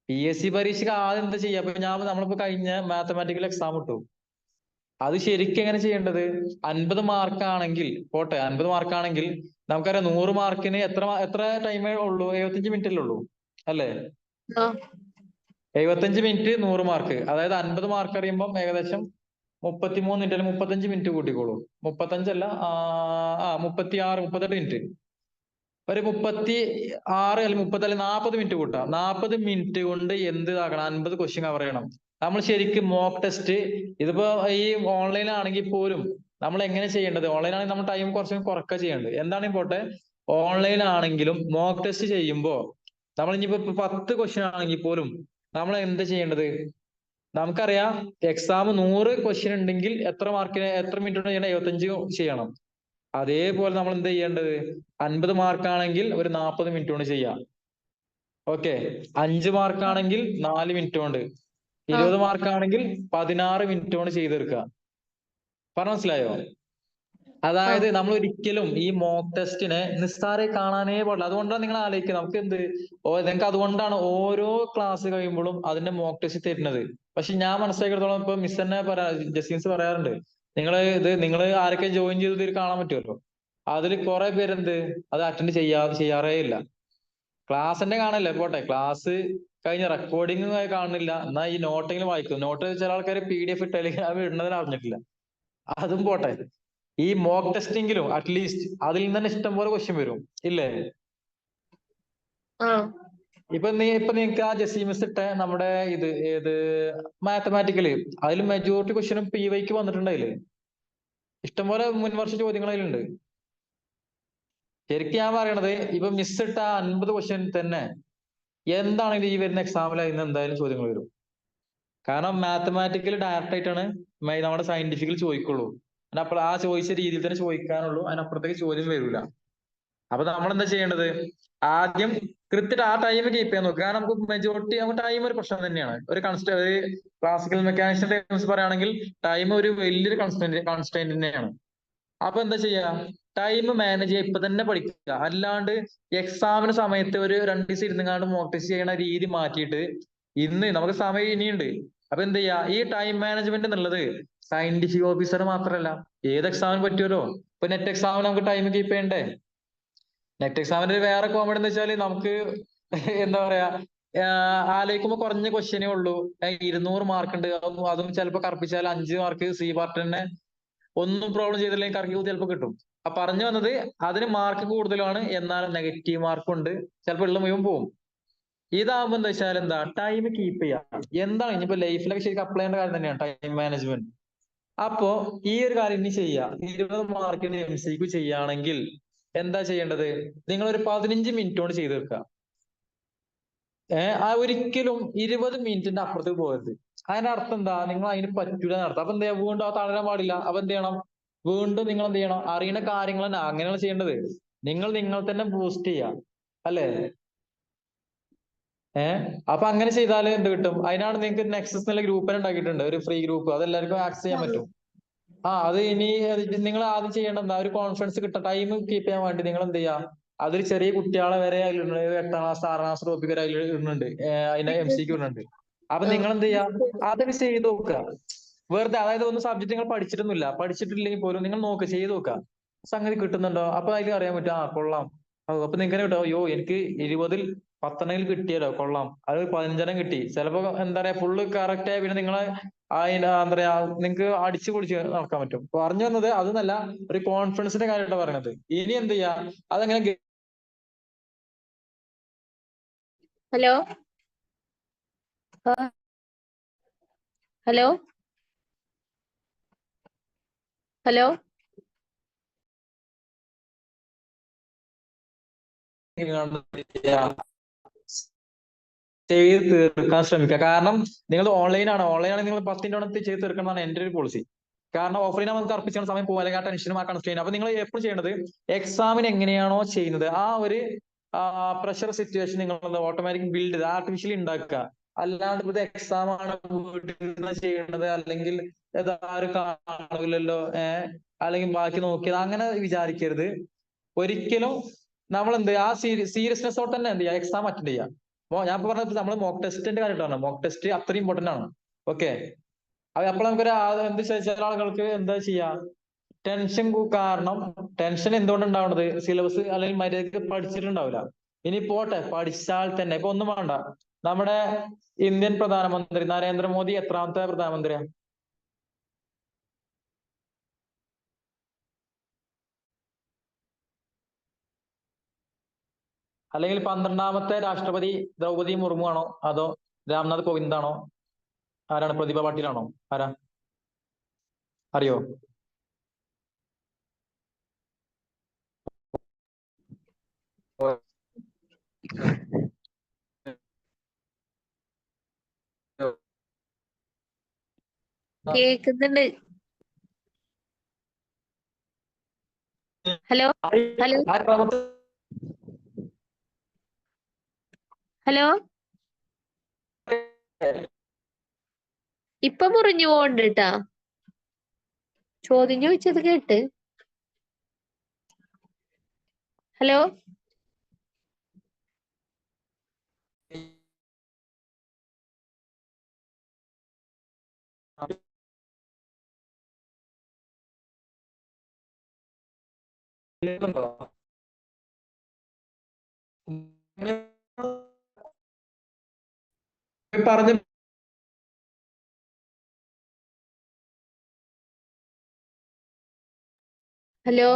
PSC പരീക്ഷയ്ക്ക് ആദ്യം എന്താ ചെയ്യാ? ഇപ്പൊ നമ്മളിപ്പോ കഴിഞ്ഞ മാത്തമാറ്റിക്കൽ എക്സാം ഇട്ടു. അത് ശരിക്കും എങ്ങനെ ചെയ്യേണ്ടത്? 50 മാർക്ക് ആണെങ്കിൽ പോട്ടെ, 50 മാർക്ക് ആണെങ്കിൽ നമുക്കറിയാം 100 മാർക്കിന് എത്ര ടൈമേ ഉള്ളൂ? 75 മിനിറ്റ് അല്ലേ ഉള്ളൂ, അല്ലേ? 75 മിനിറ്റ് 100 മാർക്ക്. അതായത് 50 മാർക്ക് അറിയുമ്പോൾ ഏകദേശം 33 മിനിറ്റ് അല്ലെങ്കിൽ 35 മിനിറ്റ് കൂട്ടിക്കോളൂ. 35 അല്ല, 36 38 മിനിറ്റ്. ഒരു 36 അല്ലെങ്കിൽ 30 അല്ലെങ്കിൽ 40 മിനിറ്റ് കൂട്ടാം. 40 മിനിറ്റ് കൊണ്ട് എന്ത് ഇതാക്കണം? 50 ക്വസ്റ്റ്യൻ കവർ ചെയ്യണം. നമ്മൾ ശരിക്കും മോക്ക് ടെസ്റ്റ്, ഇതിപ്പോ ഈ ഓൺലൈൻ ആണെങ്കിൽ പോലും നമ്മൾ എങ്ങനെ ചെയ്യേണ്ടത്? ഓൺലൈൻ ആണെങ്കിൽ നമ്മൾ ടൈം കുറച്ചും കുറക്കുക ചെയ്യേണ്ടത്. എന്താണെങ്കിൽ പോട്ടെ, ഓൺലൈൻ ആണെങ്കിലും മോക്ക് ടെസ്റ്റ് ചെയ്യുമ്പോൾ നമ്മൾ ഇനിയിപ്പോ 10 ക്വസ്റ്റ്യൻ ആണെങ്കിൽ പോലും നമ്മൾ എന്താ ചെയ്യേണ്ടത്? നമുക്കറിയാം എക്സാം 100 ക്വസ്റ്റ്യൻ ഉണ്ടെങ്കിൽ എത്ര മിനിറ്റ് കൊണ്ട് ചെയ്യണം? 75 ചെയ്യണം. അതേപോലെ നമ്മൾ എന്ത് ചെയ്യേണ്ടത്? 50 മാർക്കാണെങ്കിൽ ഒരു 40 മിനിറ്റ് കൊണ്ട് ചെയ്യാം. ഓക്കെ. 5 മാർക്കാണെങ്കിൽ 4 മിനിറ്റ് കൊണ്ട്, 20 മാർക്കാണെങ്കിൽ 16 മിനിറ്റ് കൊണ്ട് ചെയ്തെടുക്കുക. പറഞ്ഞ മനസ്സിലായോ? അതായത് നമ്മൾ ഒരിക്കലും ഈ മോക്ക് ടെസ്റ്റിനെ നിസ്സാരെ കാണാനേ പാടില്ല. അതുകൊണ്ടാണ് നിങ്ങൾ ആലോചിക്കുക നമുക്ക് നിങ്ങൾക്ക് അതുകൊണ്ടാണ് ഓരോ ക്ലാസ് കഴിയുമ്പോഴും അതിന്റെ മോക്ക് ടെസ്റ്റ് തരുന്നത്. പക്ഷെ ഞാൻ മനസ്സിലാക്കിയെടുത്തോളം ഇപ്പൊ മിസ് തന്നെ ജസീൻസ് പറയാറുണ്ട്, നിങ്ങൾ ആരൊക്കെ ജോയിൻ ചെയ്തത് ഇതിൽ കാണാൻ പറ്റുമല്ലോ. അതിൽ കുറെ പേരെന്ത് അത് അറ്റൻഡ് ചെയ്യാറേ ഇല്ല. ക്ലാസ് തന്നെ കാണല്ലേ, പോട്ടെ ക്ലാസ് കഴിഞ്ഞ റെക്കോർഡിംഗ് കാണുന്നില്ല, എന്നാ ഈ നോട്ടെങ്കിലും വായിക്കും. നോട്ട് ചില ആൾക്കാർ PDF ഇട്ടല്ലെങ്കിൽ അത് ഇടുന്നതിന് അറിഞ്ഞിട്ടില്ല. അതും പോട്ടെ, ഈ മോക്ക് ടെസ്റ്റിംഗിലും അറ്റ്ലീസ്റ്റ് അതിൽ നിന്ന് തന്നെ ഇഷ്ടംപോലെ ക്വസ്റ്റ്യൻ വരും ഇല്ലേ? ഇപ്പൊ നിങ്ങൾക്ക് ആ ജസീമിസ് ഇട്ട നമ്മുടെ ഏത് മാത്തമാറ്റിക്കല്, അതിൽ മെജോറിറ്റി ക്വസ്റ്റ്യനും PY വന്നിട്ടുണ്ടായില്ലേ? ഇഷ്ടംപോലെ മുൻവർഷ ചോദ്യങ്ങൾ അതിലുണ്ട്. ശരിക്കും ഞാൻ പറയണത് ഇപ്പൊ മിസ് ഇട്ട 50 ക്വസ്റ്റ്യൻ തന്നെ എന്താണെങ്കിലും ഈ വരുന്ന എക്സാമിൽ അതിന് എന്തായാലും ചോദ്യങ്ങൾ വരും. കാരണം മാത്തമാറ്റിക്കൽ ഡയറക്റ്റ് ആയിട്ടാണ് നമ്മുടെ സയന്റിഫിക്കിൽ ചോദിക്കുള്ളൂ. അപ്പോൾ ആ ചോദിച്ച രീതിയിൽ തന്നെ ചോദിക്കാനുള്ളൂ, അതിനപ്പുറത്തേക്ക് ചോദ്യം വരില്ല. അപ്പൊ നമ്മൾ എന്താ ചെയ്യേണ്ടത്? ആദ്യം കൃത്യമായിട്ട് ആ ടൈം കീപ്പ് ചെയ്യാൻ നോക്കുക. കാരണം നമുക്ക് മെജോറിറ്റി ടൈം ഒരു പ്രശ്നം തന്നെയാണ്. ഒരു ക്ലാസിക്കൽ മെക്കാനിക്സിന്റെ ടേംസ് പറയുകയാണെങ്കിൽ ടൈം ഒരു വലിയൊരു കൺസ്റ്റന്റ് തന്നെയാണ്. അപ്പൊ എന്താ ചെയ്യാ? ടൈം മാനേജ് ചെയ്യാൻ ഇപ്പൊ തന്നെ പഠിക്കുക. അല്ലാണ്ട് എക്സാമിന് സമയത്ത് ഒരു 2 ദിവസം ഇരുന്നങ്ങാണ്ട് മോക്ക് ടെസ്റ്റ് ചെയ്യണ രീതി മാറ്റിയിട്ട് ഇന്ന് നമുക്ക് സമയം ഇനിയുണ്ട്. അപ്പൊ എന്ത് ചെയ്യാ? ഈ ടൈം മാനേജ്മെന്റ് എന്നുള്ളത് സയന്റിഫിക് ഓഫീസർ മാത്രമല്ല, ഏത് എക്സാമിന് പറ്റുമല്ലോ. ഇപ്പൊ നെറ്റ് എക്സാമിന് നമുക്ക് ടൈം കീപ്പ് ചെയ്യണ്ടേ? നെറ്റ് എക്സാമിന്റെ വേറെ കോമഡി എന്ന് വെച്ചാൽ നമുക്ക് എന്താ പറയാ, ആലോചിക്കുമ്പോ കുറഞ്ഞ ക്വസ്റ്റ്യനേ ഉള്ളൂ. 200 മാർക്ക് ഉണ്ട്. അതും ചിലപ്പോൾ കറപ്പിച്ചാൽ 5 മാർക്ക് C പാർട്ട് തന്നെ ഒന്നും പ്രോബ്ലം ചെയ്തില്ലെങ്കിൽ കറക്കി ചിലപ്പോൾ കിട്ടും. അപ്പൊ പറഞ്ഞു വന്നത്, അതിന് മാർക്ക് കൂടുതലാണ്, എന്നാൽ നെഗറ്റീവ് മാർക്കും ഉണ്ട്, ചിലപ്പോൾ ഉള്ള മുഴുവൻ പോകും. ഇതാകുമ്പോ എന്താ വെച്ചാൽ എന്താ, ടൈം കീപ്പ് ചെയ്യാം. എന്താണ് ഇനിയിപ്പോ ലൈഫിലൊക്കെ ശരിക്കും അപ്ലൈ ചെയ്യേണ്ട കാര്യം തന്നെയാണ് ടൈം മാനേജ്മെന്റ്. അപ്പോ ഈ ഒരു കാര്യം ഇനി ചെയ്യാം. 20 മാർക്കിന് MCQ ചെയ്യുകയാണെങ്കിൽ എന്താ ചെയ്യേണ്ടത്? നിങ്ങൾ ഒരു 15 മിനിറ്റ് കൊണ്ട് ചെയ്ത് തീർക്കുക. ആ ഒരിക്കലും 20 മിനിറ്റിന്റെ അപ്പുറത്തേക്ക് പോകരുത്. അതിന്റെ അർത്ഥം എന്താ? നിങ്ങൾ അതിന് പറ്റൂല എന്നർത്ഥം. അപ്പൊ എന്താ, വീണ്ടും ആ തളരാൻ പാടില്ല. അപ്പൊ എന്ത് ചെയ്യണം? വീണ്ടും നിങ്ങൾ എന്ത് ചെയ്യണം? അറിയുന്ന കാര്യങ്ങൾ തന്നെ അങ്ങനെയാണ് ചെയ്യേണ്ടത്. നിങ്ങൾ തന്നെ ബൂസ്റ്റ് ചെയ്യാം, അല്ലേ? അപ്പൊ അങ്ങനെ ചെയ്താൽ എന്ത് കിട്ടും? അതിനാണ് നിങ്ങൾക്ക് നെക്സസ് എന്നുള്ള ഗ്രൂപ്പ് തന്നെ ഉണ്ടാക്കിയിട്ടുണ്ട്, ഒരു ഫ്രീ ഗ്രൂപ്പ്. അത് എല്ലാവർക്കും ആക്സസ് ചെയ്യാൻ പറ്റും. അത് ഇനി നിങ്ങൾ ആദ്യം ചെയ്യേണ്ട എന്താ, ഒരു കോൺഫിഡൻസ് കിട്ടാൻ, ടൈം കീപ്പ് ചെയ്യാൻ വേണ്ടി നിങ്ങൾ എന്ത് ചെയ്യാ? അതിൽ ചെറിയ കുട്ടികളെ വരെ അതിലുണ്ട്, 8ാം ക്ലാസ് 6ാം ക്ലാസ് ടോപ്പിക് വരെ അതിൽ ഇടുന്നുണ്ട്, അതിന്റെ MCQ ഇടുന്നുണ്ട്. അപ്പൊ നിങ്ങൾ എന്ത് ചെയ്യാ? അതൊക്കെ ചെയ്ത് നോക്കുക. വെറുതെ, അതായത് ഒന്നും സബ്ജക്ട് നിങ്ങൾ പഠിച്ചിട്ടില്ലെങ്കിൽ പോലും നിങ്ങൾ നോക്കുക, ചെയ്ത് നോക്കുക. സംഗതി കിട്ടുന്നുണ്ടോ? അപ്പൊ അതിൽ അറിയാൻ പറ്റും, കൊള്ളാം. അപ്പൊ നിങ്ങൾക്ക് കിട്ടും, അയ്യോ എനിക്ക് 20ൽ 10 കിട്ടിയല്ലോ, കൊള്ളാം. അത് 15 കിട്ടി. ചിലപ്പോ എന്താ പറയാ, ഫുള്ള് കറക്റ്റ് ആയ പിന്നെ നിങ്ങളെ എന്താ പറയാ, നിങ്ങൾക്ക് അടിച്ചു പൊളിച്ച് നടക്കാൻ പറ്റും. പറഞ്ഞു വന്നത് അതൊന്നല്ല, ഒരു കോൺഫിഡൻസിന്റെ കാര്യമായിട്ടാണ് പറയുന്നത്. ഇനി എന്ത് ചെയ്യാ? അതങ്ങനെ ഹലോ ഹലോ ഹലോ ചെയ്ത് തീർക്കാൻ ശ്രമിക്കുക. കാരണം നിങ്ങൾ ഓൺലൈനാണ് നിങ്ങൾ 10 മിനിറ്റ് ചെയ്ത് തീർക്കണമെന്നാണ് എന്റെ ഒരു പോളിസി. കാരണം ഓഫ്ലൈൻ നമുക്ക് അർപ്പിച്ചാൽ സമയം പോകും, അല്ലെങ്കിൽ ആ ടെൻഷനും ആ കൺസ്ട്രെയിൻ. അപ്പൊ നിങ്ങൾ എപ്പോഴും ചെയ്യേണ്ടത്, എക്സാമിന് എങ്ങനെയാണോ ചെയ്യുന്നത് ആ ഒരു പ്രഷർ സിറ്റുവേഷൻ നിങ്ങൾ ഓട്ടോമാറ്റിക് ബിൽഡ് ചെയ്ത് ആർട്ടിഫിഷ്യലി ഉണ്ടാക്കുക. അല്ലാണ്ട് ഇത് എക്സാം ആണ് വീട്ടിൽ നിന്ന് ചെയ്യേണ്ടത്, അല്ലെങ്കിൽ ആരും കാണില്ലല്ലോ, അല്ലെങ്കിൽ ബാക്കി നോക്കിയത്, അങ്ങനെ വിചാരിക്കരുത് ഒരിക്കലും. നമ്മൾ എന്ത് ആ സീരിയസ്നെസ്സോടെ തന്നെ എന്ത് ചെയ്യുക? എക്സാം അറ്റൻഡ് ചെയ്യുക. ഞാൻ പറഞ്ഞത് നമ്മൾ മോക്ക് ടെസ്റ്റിന്റെ കാര്യമായിട്ടാണ്. മോക്ക് ടെസ്റ്റ് അത്രയും ഇമ്പോർട്ടന്റ് ആണ്. ഓക്കെ. അപ്പോൾ നമുക്കൊരു എന്ത് ചില ആളുകൾക്ക് എന്താ ചെയ്യാ, ടെൻഷൻ കാരണം. ടെൻഷൻ എന്തുകൊണ്ട് ഉണ്ടാവുന്നത്? സിലബസ് അല്ലെങ്കിൽ മര്യാദക്ക് പഠിച്ചിട്ടുണ്ടാവില്ല. ഇനി പോട്ടെ, പഠിച്ചാൽ തന്നെ ഇപ്പൊ ഒന്നും വേണ്ട, നമ്മുടെ ഇന്ത്യൻ പ്രധാനമന്ത്രി നരേന്ദ്രമോദി എത്രാമത്തെ പ്രധാനമന്ത്രിയാണ്? അല്ലെങ്കിൽ 12ാമത്തെ രാഷ്ട്രപതി ദ്രൗപദി മുർമു ആണോ, അതോ രാംനാഥ് കോവിന്ദ് ആണോ? ആരാണ്? പ്രതിഭ പാട്ടീലാണോ? ആരാ? അറിയോ? കേക്കുന്നുണ്ട്. ഹലോ ഹലോ ഹലോ ഇപ്പൊ മുറിഞ്ഞു പോകണ്ടിട്ടാ. ചോദ്യം ചോദിച്ചത് കേട്ട്. ഹലോ പറഞ്ഞ ഹലോ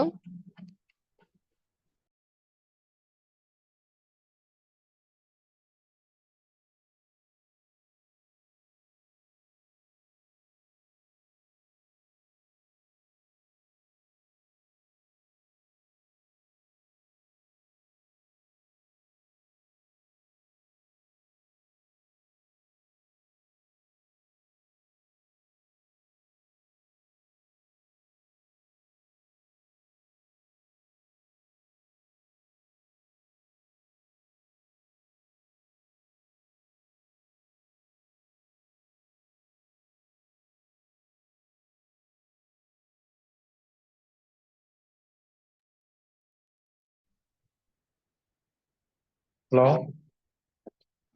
ഹലോ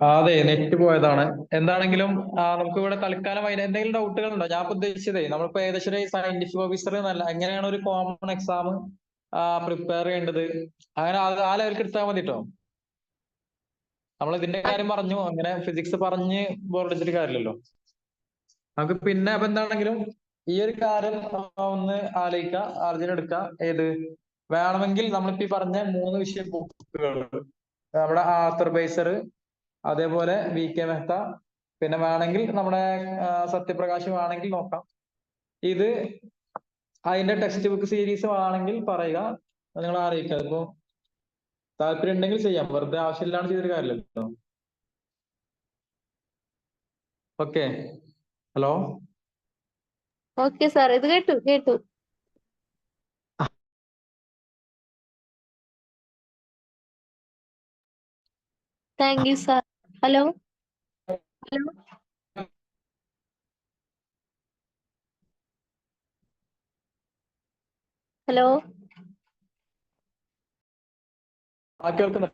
അതെ, നെറ്റ് പോയതാണ്. എന്താണെങ്കിലും നമുക്ക് ഇവിടെ തൽക്കാലം അതിന് എന്തെങ്കിലും ഡൗട്ടുകൾ ഉണ്ടോ? ഞാൻ ഇപ്പൊ ഉദ്ദേശിച്ചതേ, നമ്മളിപ്പോ ഏകദേശം ഒരു സയന്റിഫിക് ഓഫീസർ എന്നല്ല, എങ്ങനെയാണ് ഒരു കോമൺ എക്സാം പ്രിപ്പയർ ചെയ്യേണ്ടത്, അങ്ങനെ അത് ആ ലെവലിൽ എടുത്താൽ മതി കേട്ടോ. നമ്മൾ ഇതിന്റെ കാര്യം പറഞ്ഞു, അങ്ങനെ ഫിസിക്സ് പറഞ്ഞ് ബോറടിച്ചിട്ട് കാര്യമില്ലല്ലോ. നമുക്ക് പിന്നെ അപ്പൊ എന്താണെങ്കിലും ഈ ഒരു കാര്യം ഒന്ന് ആലോചിക്കുക, അർജുന എടുക്കുക. ഏത് വേണമെങ്കിൽ നമ്മളിപ്പോ ഈ പറഞ്ഞ 3 വിഷയ ബുക്കുകൾ, നമ്മുടെ ആർത്തർ ബേസർ, അതേപോലെ വി കെ മെഹ്ത, പിന്നെ വേണമെങ്കിൽ നമ്മുടെ സത്യപ്രകാശ് വേണമെങ്കിൽ നോക്കാം. ഇത് അതിന്റെ ടെക്സ്റ്റ് ബുക്ക് സീരീസ് ആണെങ്കിൽ പറയുക, നിങ്ങൾ അറിയിക്കുക. ഇപ്പൊ താല്പര്യം ഉണ്ടെങ്കിൽ ചെയ്യാം, വെറുതെ ആവശ്യമില്ലാണ്ട് ചെയ്തൊരു കാര്യമില്ലല്ലോ. Okay, hello. ഓക്കെ സാർ, ഇത് കേട്ടു കേട്ടു. Thank you sir. Hello hello hello കേൾക്കുന്നു.